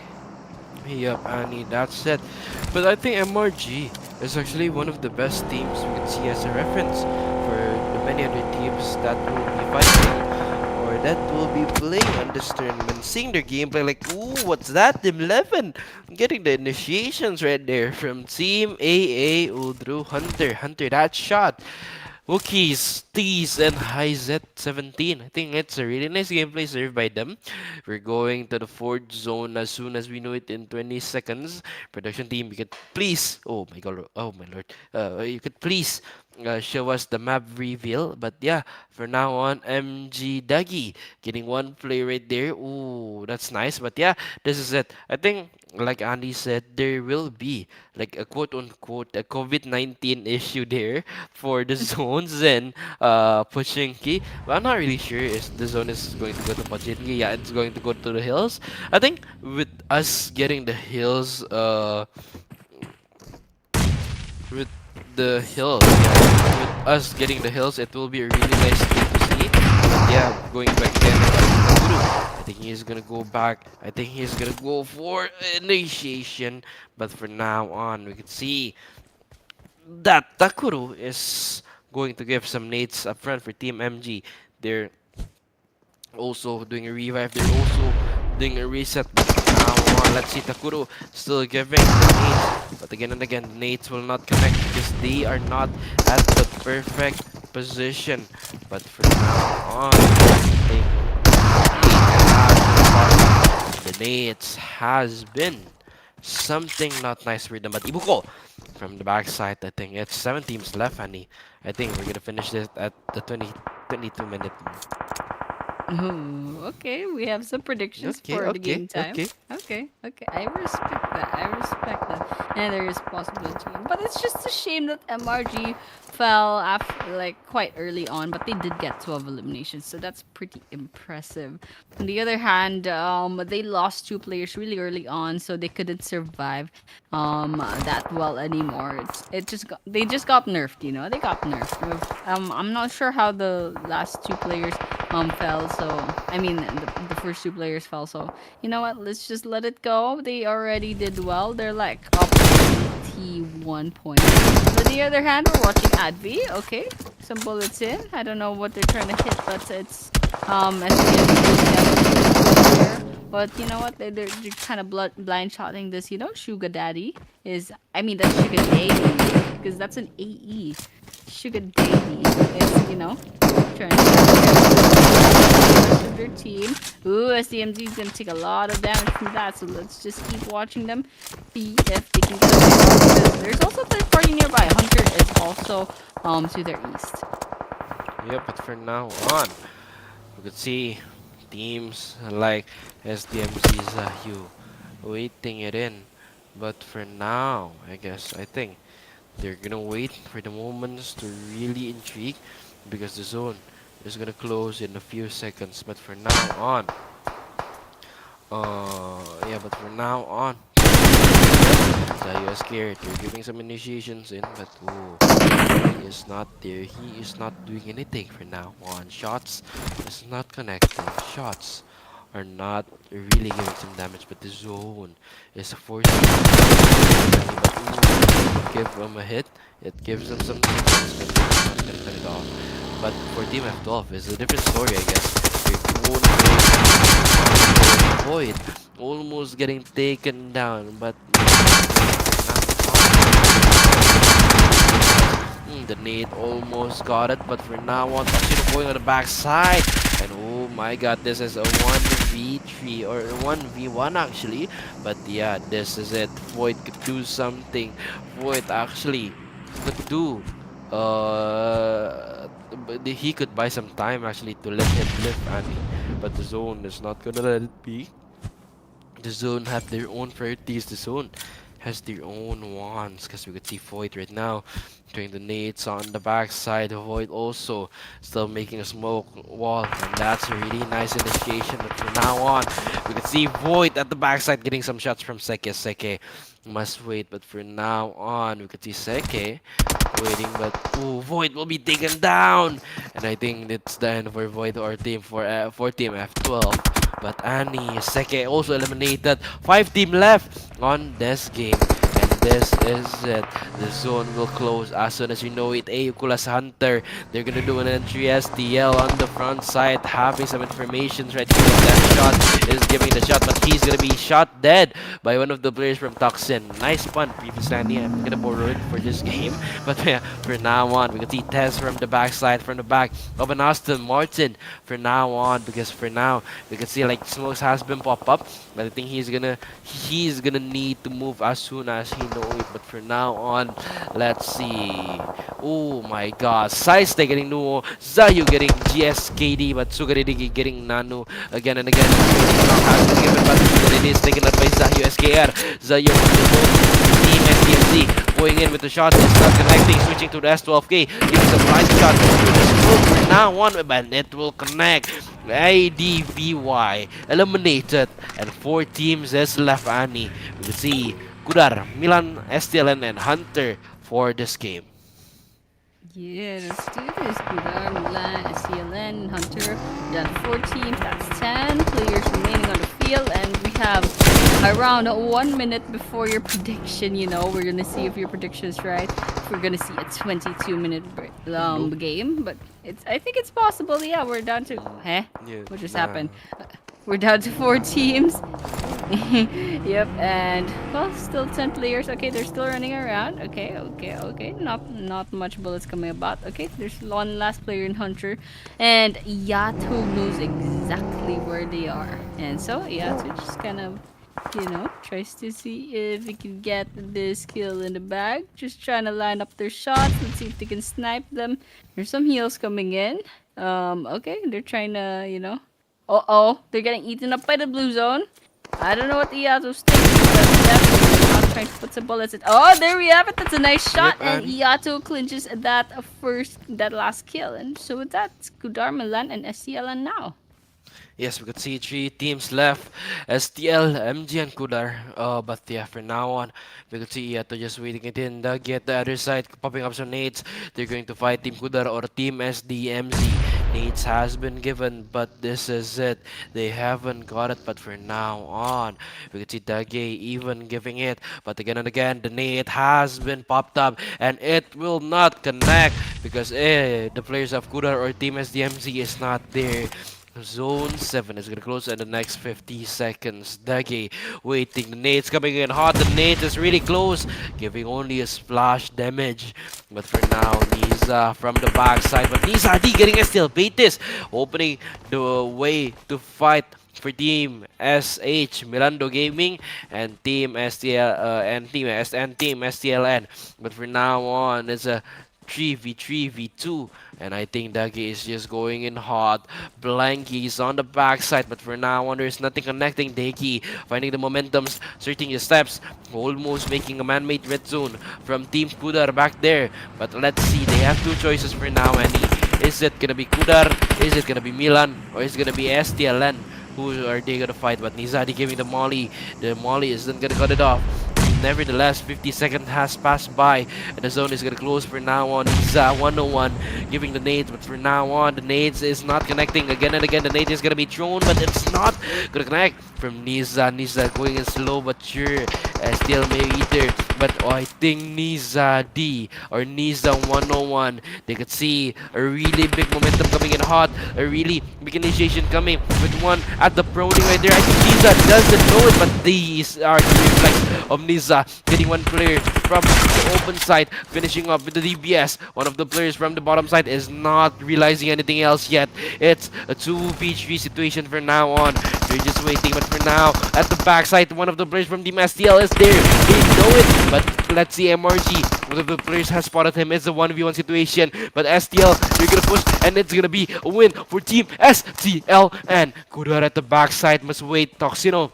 Yep, Annie, that's it. But I think MRG is actually one of the best teams we can see as a reference for the many other teams that will be fighting or that will be playing on this tournament. Seeing their gameplay, like, ooh, what's that? Team 11 getting the initiations right there from Team AA Ooredoo Hunter, that shot. Wookiees, Tees, and HiZ17. I think it's a really nice gameplay served by them. We're going to the fourth zone as soon as we know it in 20 seconds. Production team, you could please, oh my god, oh my lord, you could please show us the map reveal. But yeah, for now on, MG Duggy getting one play right there. Ooh, that's nice. But yeah, this is it. I think, like Andy said, there will be like a quote unquote a COVID-19 issue there for the zones and pushing key. But I'm not really sure if the zone is going to go to Pachitki. Yeah, it's going to go to the hills. I think with us getting the hills, with the hills, yeah, with us getting the hills, it will be a really nice thing to see. But yeah, going back again, I think he's gonna go back. I think he's gonna go for initiation. But for now on, we can see that Takuru is going to give some nades up front for Team MG. They're also doing a revive. They're also doing a reset. But now on, let's see Takuru still giving the nades. But again and again, the nades will not connect because they are not at the perfect position. But for now on, they the nades has been something not nice for them. But Ibuko from the backside, I think it's 7 teams left, Annie. I think we're gonna finish this at the 22-minute mark. Oh, okay. We have some predictions for the game time. Okay. Okay. I respect that. And there is possibility. But it's just a shame that MRG fell after like quite early on, but they did get 12 eliminations, so that's pretty impressive. On the other hand, they lost 2 players really early on, so they couldn't survive that well anymore. They just got nerfed, you know. They got nerfed. I'm not sure how the last 2 players fell, so I mean the first 2 players fell, so you know what, let's just let it go. They already did well. They're like up 81 points. On the other hand, we're watching ADVY. Okay, some bullets in. I don't know what they're trying to hit, but it's but you know what, they're kind of blind shotting this, you know. Sugar Daddy is, I mean, that's Sugar Daddy because that's an AE. Sugar Daddy is, you know, trying to their team. Ooh, SDMG is gonna take a lot of damage from that, so let's just keep watching them. See if they can get a there's also a third party nearby. Hunter is also to their east. Yep, but for now on, we could see teams like SDMC Zahyu waiting it in. But for now, I think they're gonna wait for the moments to really intrigue because the zone is gonna close in a few seconds. But for now on, Zahyu is scared. They're giving some initiations in, but he is not there. He is not doing anything for now on. Shots is not connecting. Shots are not really giving some damage, but the zone is forcing give them a hit. It gives them some defense, but they're not gonna cut it off. But for Team F12, it's a different story, I guess. Void almost getting taken down, but the nade almost got it, but for now on, Tachino going on the backside. And oh my god, this is a 1v3 or 1v1 actually. But yeah, this is it. Void could do something. Void actually could do he could buy some time actually to let him live, Annie. But the zone is not gonna let it be. The zone have their own priorities. The zone has their own wants, because we could see Void right now doing the nades on the backside. Void also still making a smoke wall, and that's a really nice initiation. But from now on, we could see Void at the backside getting some shots from Seke. Seke must wait, but for now on, we could see Seke waiting, but ooh, Void will be taken down, and I think it's the end for Void or team for team F12. But Annie, Seke also eliminated. 5 team left on this game. And this is it. The zone will close as soon as you know it. Ukulhas Hunter, they're gonna do an entry STL on the front side, having some information right here. That shot is giving the shot, but he's gonna be shot dead by one of the players from Toxin. Nice punt, previous Annie. I'm gonna borrow it for this game. But yeah, for now on, we can see Tess from the backside, from the back of an Aston Martin. For now on, because for now we can see like smokes has been pop up, but I think he's gonna need to move as soon as he know it. But for now on, let's see. Oh my god, Saiste getting Nuo, Zayu getting GSKD, but Sugaridigi getting Nanu again and again. Has been given, but it is taken up by Zayu SKR. Zayu from the home team SDMZ going in with the shot, it's not connecting, switching to the S12K, giving some blind shot to the smoke. For now on, but it will connect. ADVY eliminated, and 4 teams is left, Annie. We can see Kudar, Milan, STLN, and Hunter for this game. Yeah, let's do this. Kudar, Milan, STLN, Hunter. Done 4 teams. That's 10 players remaining on the field, and we have around 1 minute before your prediction. You know, we're gonna see if your prediction is right. If we're gonna see a 22-minute game, but I think it's possible. Yeah, we're down to. Yeah, What just happened? We're down to 4 teams. Yep, and well, still 10 players. Okay, they're still running around. Okay. Not much bullets coming about. Okay, there's one last player in Hunter, and Yato knows exactly where they are, and so Yato just kind of, you know, tries to see if he can get this kill in the bag. Just trying to line up their shots. Let's see if they can snipe them. There's some heals coming in. Okay, they're trying to, you know. They're getting eaten up by the blue zone. I don't know what the Iato's thinking, but definitely not trying to put some bullets in. Oh, there we have it. That's a nice shot, Yep, and Iato clinches that last kill. And so with that, it's Kudar, Milan, and STLN now. Yes, we could see 3 teams left. STL, MG, and Kudar. But yeah, for now on, we could see Yato just waiting it in. Get the other side, popping up some nades. They're going to fight Team Kudar or Team SDMZ. Nades has been given, but this is it. They haven't got it, but for now on, we could see Dage even giving it. But again and again, the nade has been popped up, and it will not connect because the players of Kudar or Team SDMZ is not there. Zone 7 is going to close in the next 50 seconds. Dagi waiting. The nades coming in hot. The nades is really close, giving only a splash damage. But for now, Niza from the backside. But Niza D getting a steal. Betis opening the way to fight for Team SH, Milandhoo Gaming, and Team STL and Team STLN. But for now on, it's a 3v2, and I think Dagi is just going in hot. Blanky is on the backside, but for now on there's nothing connecting. Dagi finding the momentum, searching the steps, almost making a man-made red zone from Team Kudar back there. But let's see, they have 2 choices for now, Annie. Is it gonna be Kudar, is it gonna be Milan, or is it gonna be STLN? Who are they gonna fight? But Nizadi giving the molly isn't gonna cut it off. Nevertheless, 50 seconds has passed by, and the zone is gonna close for now on. Niza 101 giving the nades, but for now on, the nades is not connecting. Again and again, the nade is gonna be thrown, but it's not gonna connect from Niza. Niza going in slow but sure, still may eater. But I think Niza D or Niza 101, they could see a really big momentum coming in hot, a really big initiation coming with one at the proning right there. I think Niza doesn't know it, but these are the reflex of Niza getting one player from the open side, finishing up with the DBS. One of the players from the bottom side is not realizing anything else yet. It's a 2v3 situation for now on. They're just waiting, but for now, at the backside, one of the players from Team STL is there. They know it, but let's see MRG. One of the players has spotted him. It's a 1v1 situation, but STL, they're gonna push, and it's gonna be a win for Team STL. And Kudairikilu at the backside must wait. Toxino.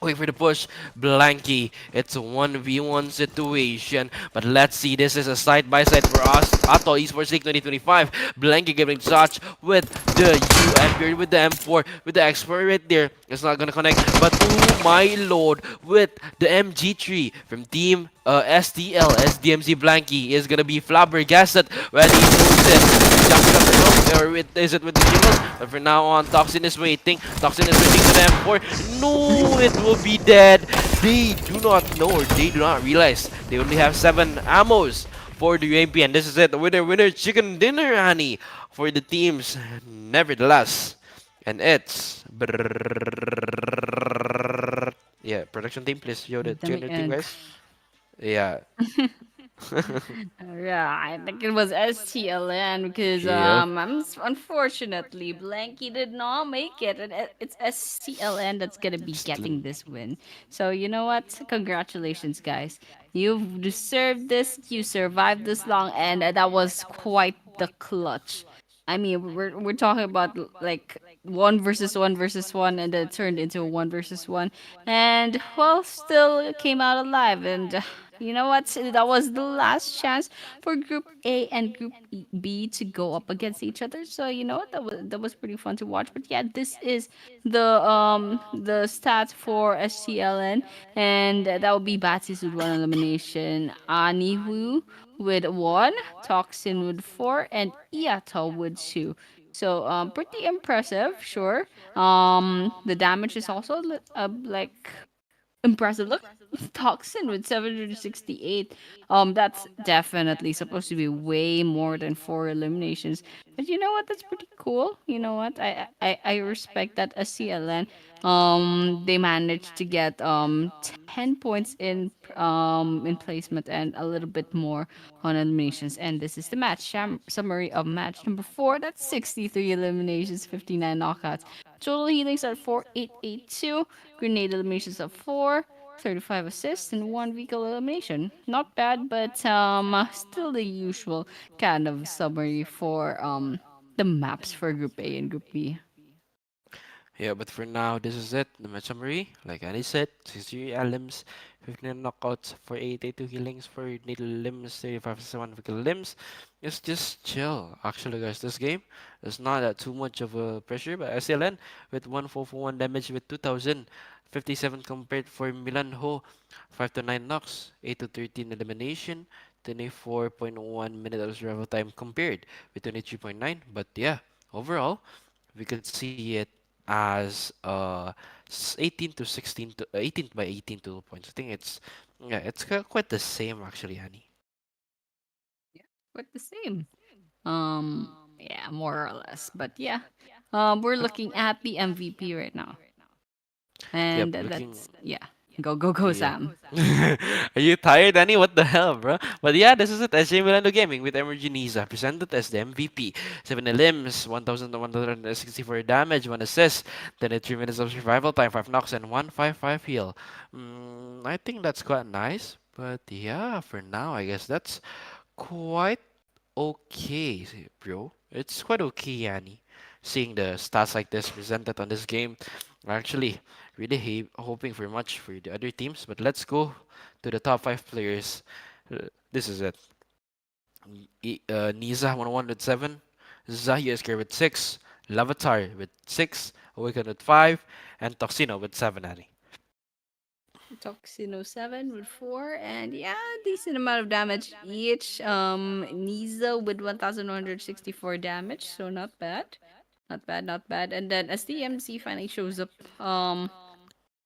Wait for the push. Blanky. It's a 1v1 situation. But let's see. This is a side-by-side for us. Atoll Esports League 2025. Blanky giving touch with the UMP, with the M4, with the expert right there. It's not gonna connect. But oh my lord, with the MG3 from Team STL, SDMC Blanky is gonna be flabbergasted when he moves it. Jumping up the rope, or is it with the jingles? But for now on, Toxin is waiting. Toxin is waiting for the M4. No, it will be dead. They do not know, or they do not realize they only have 7 ammos for the UMP, and this is it. The winner, chicken dinner, honey, for the teams. Nevertheless, and it's yeah. Production team, please show the chicken dinner team, guys. Yeah. Yeah, I think it was STLN because Yeah. unfortunately Blanky did not make it, and it's STLN that's gonna be getting this win. So you know what? Congratulations, guys! You've deserved this. You survived this long, and that was quite the clutch. I mean, we're talking about like one versus one, and then it turned into a one versus one, and well, still came out alive. And you know what? That was the last chance for Group A and Group B to go up against each other. So you know what? That was pretty fun to watch. But yeah, this is the stats for STLN, and that would be Batis with one elimination, Anihu with one, Toxin with four, and Iato with two. So pretty impressive, sure. The damage is also like impressive. Look, Toxin with 768. That's definitely supposed to be way more than four eliminations. But you know what? That's pretty cool. You know what? I respect that as CLN. They managed to get 10 points in placement and a little bit more on eliminations. And this is the match summary of match number 4. That's 63 eliminations, 59 knockouts. Total healings at 4882. Grenade eliminations of 4. 35 assists and 1 vehicle elimination. Not bad, but still the usual kind of summary for the maps for Group A and Group B. Yeah, but for now, this is it. The match summary, like Annie said, 63 limbs, 15 knockouts, for 82 healings, for needle limbs, 35 physical limbs. It's just chill. Actually, guys, this game is not that too much of a pressure, but SLN with 1441 damage with 2057 compared for Milandhoo, 5 to 9 knocks, 8 to 13 elimination, 24.1 minute of survival time compared with 23.9. But yeah, overall, we could see it as 18 to 16 to 18 by 18 to points. I think it's yeah, it's quite the same actually, honey. But the same. Yeah, more or less. But yeah, we're looking at the MVP right now, Yep, and looking. that's yeah. Go, Yeah. Sam. Are you tired, Danny? What the hell, bro? But yeah, this is it. SJ Milandhoo Gaming with Emergeniza, presented as the MVP. 7 limbs, 1,164 damage, 1 assist, 23 minutes of survival time, 5 knocks, and 155 heal. I think that's quite nice. But yeah, for now, I guess that's quite okay, bro. It's quite okay, Yanni. Seeing the stats like this presented on this game. Actually, really hoping for much for the other teams. But let's go to the top 5 players. This is it. Niza 101 with 7. Zahi Esker with 6. Lavatar with 6. Awaken with 5. And Toxino with 7, Annie. Toxino 7 with 4, and yeah, decent amount of damage each. Niza with 1,164 damage, so not bad. Not bad, not bad. And then as the MC finally shows up, yeah,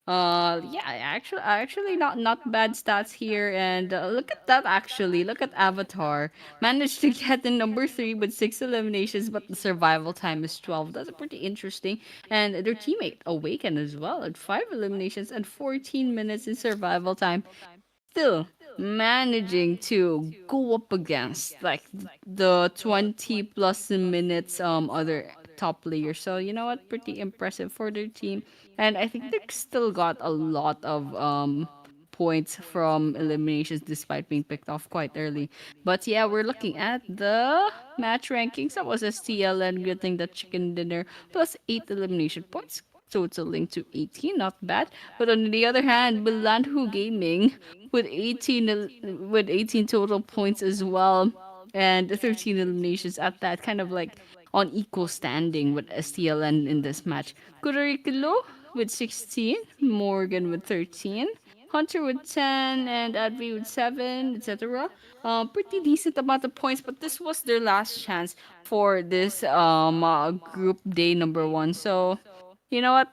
actually not bad stats here. And look at that, actually. Look at Avatar. Managed to get the number 3 with 6 eliminations, but the survival time is 12. That's pretty interesting. And their teammate Awaken as well at 5 eliminations and 14 minutes in survival time. Still managing to go up against like the 20 plus minutes other top players. So you know what, pretty impressive for their team, and I think they still got a lot of points from eliminations despite being picked off quite early. But yeah, we're looking at the match rankings. That was STLN getting the chicken dinner plus 8 elimination points, totaling to 18. Not bad. But on the other hand, Milandhoo Gaming with 18 total points as well, and 13 eliminations at that, kind of like on equal standing with STLN in this match. Kudairikilu with 16, Morrigan with 13, Hunter with 10, and Advi with 7, etc. Pretty decent amount of points, but this was their last chance for this group day number 1. So, you know what?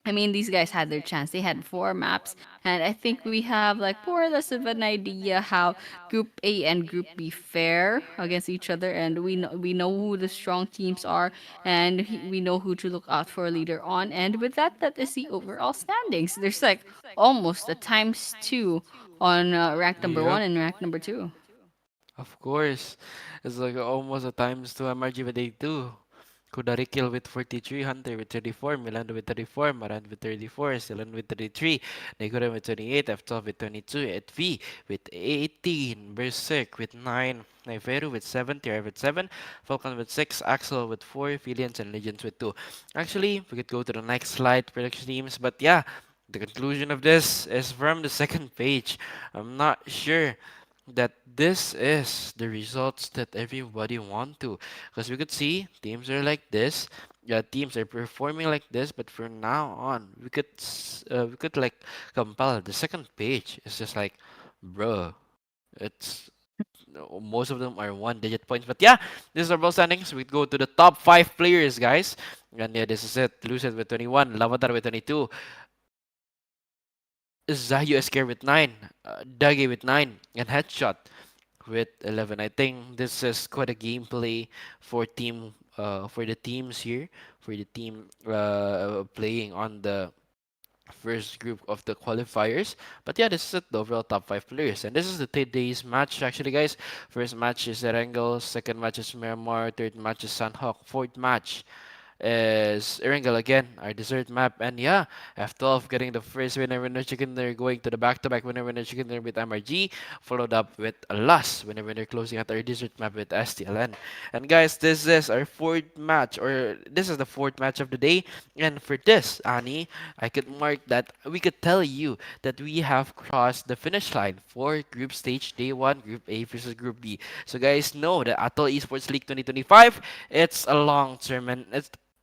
I mean, these guys had their chance. They had 4 maps, and I think we have like more or less of an idea how Group A and Group B fare against each other, and we know who the strong teams are, and we know who to look out for later on. And with that, that is the overall standings. There's like almost a times 2 on rank number Yep. 1 and rank number 2. Of course. It's like almost a times to MRG with 82. Kudairikilu with 43, Hunter with 34, Milandhoo with 34, Maarandhoo with 34, STLN with 33, Neykurendhoo with 28, F12 with 22, ADVY with 18, Beserk with 9, Naifaru with 7, TR with 7, Falcons with 6, Axel with 4, Feealians and Legions with 2. Actually, we could go to the next slide, prediction teams, but yeah, the conclusion of this is from the second page. I'm not sure that this is the results that everybody want to, because we could see teams are like this, yeah, teams are performing like this, but from now on we could like compile the second page. It's just like, bro, it's most of them are 1-digit points. But yeah, this is our ball standings. We go to the top 5 players, guys, and yeah, this is it. Lucid with 21, Lavatar with 22, Zayu SK with 9, Dagi with 9, and Headshot with 11. I think this is quite a gameplay for the teams here, for the team playing on the first group of the qualifiers. But yeah, this is the overall top 5 players, and this is the today's match actually, guys. First match is Erangel, second match is Miramar, third match is Sunhawk, fourth match is Erangel again, our dessert map. And yeah, F12 getting the first winner chicken dinner, going to the back-to-back winner chicken dinner with MRG, followed up with a last winner closing at our dessert map with STLN. And guys, this is our fourth match, or this is the fourth match of the day. And for this, Annie, I could mark that we could tell you that we have crossed the finish line for group stage day 1, group A versus group B. So guys, know that Atoll Esports League 2025, it's a long term, and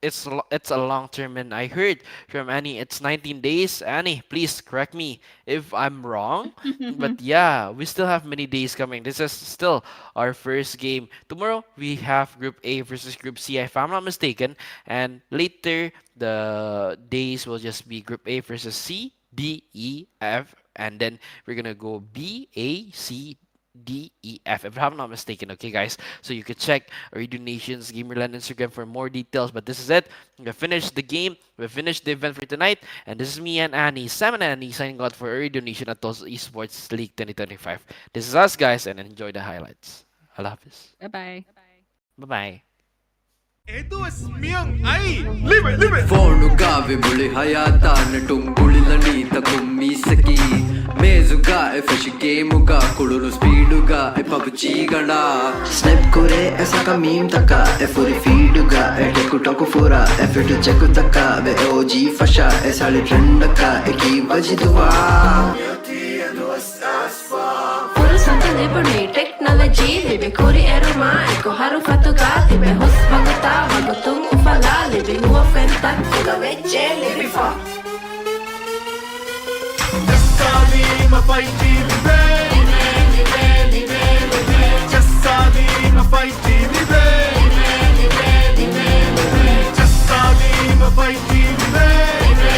it's a long term, and I heard from Annie it's 19 days. Annie, please correct me if I'm wrong. But yeah, we still have many days coming. This is still our first game. Tomorrow we have Group A versus Group C, if I'm not mistaken, and later the days will just be Group A versus C, D, E, F, and then we're gonna go B, A, C, D, E, F, if I'm not mistaken. Okay, guys, so you can check Ooredoo Nation's Gamerland Instagram for more details. But this is it. We finished the game. We finished the event for tonight. And this is me and Annie, Sam and Annie, signing out for Ooredoo Nation at Atoll Esports League 2025. This is us, guys, and enjoy the highlights. Allah Hafiz. Bye-bye. Bye-bye. ಫೋನುಗಾ ವಿಬುಳಿ ಹಯಾತಾನ ಟುಂಗುಳಿಲನೀತ ಕುಮ್ಮಿಸಕಿ ಮೇಜುಗಾ ಎಫೆಶಿ ಗೇಮುಗಾ ಕುಳುರು ಸ್ಪೀಡುಗಾ ಎ ಪಬ್ಜಿ ಗಣ ಸ್ನೆಪ್ ಕುರೆ ಎಸಕ ಮೀಮ್ ತಕ ಎ ಫುರಿ ಫೀಡುಗಾ ಎ ಟೆಕು ಟಕು ಫುರಾ ಎ ಫಿಟು ಚೆಕು ತಕ ವೆ ಓಜಿ ಫಶಾ ಎ ಸಾಳಿ ಟ್ರೆಂಡಕ ಎ ಕಿ ಬಜಿದುವಾ Santa Liberty Technology Libe Kuri Eroma Eko Haru Fatuga Libe Hus Baguta Bagutung Ufala Libe Hua Fenta Kula Veche Libe Fa Jassadi Mafaiti Libe Libe Libe Libe Jassadi Mafaiti Libe Libe Libe Libe Jassadi Mafaiti Libe Libe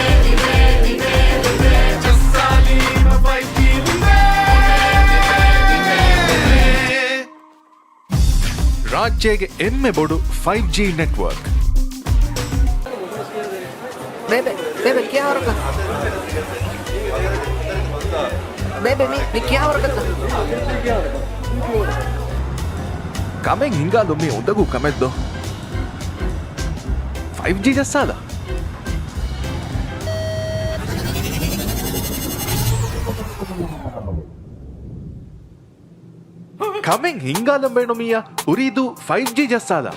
Libe Libe Jassadi Mafaiti Libe ರಾಜ್ಯಗೆ ಎಮ್ಮೆ ಬೋಡು 5G network. Bebe, क्या हो रहा है? Bebe, मी क्या हो रहा है? ಕಮೆಂಗ್ ಹಿಂಗಾಲು ಮೀ ಉಂದಗೂ ಕಮೆದ್ದು 5G ಜಸ್ಸಾದ Coming hingalam benomia Ooredoo 5G jassada.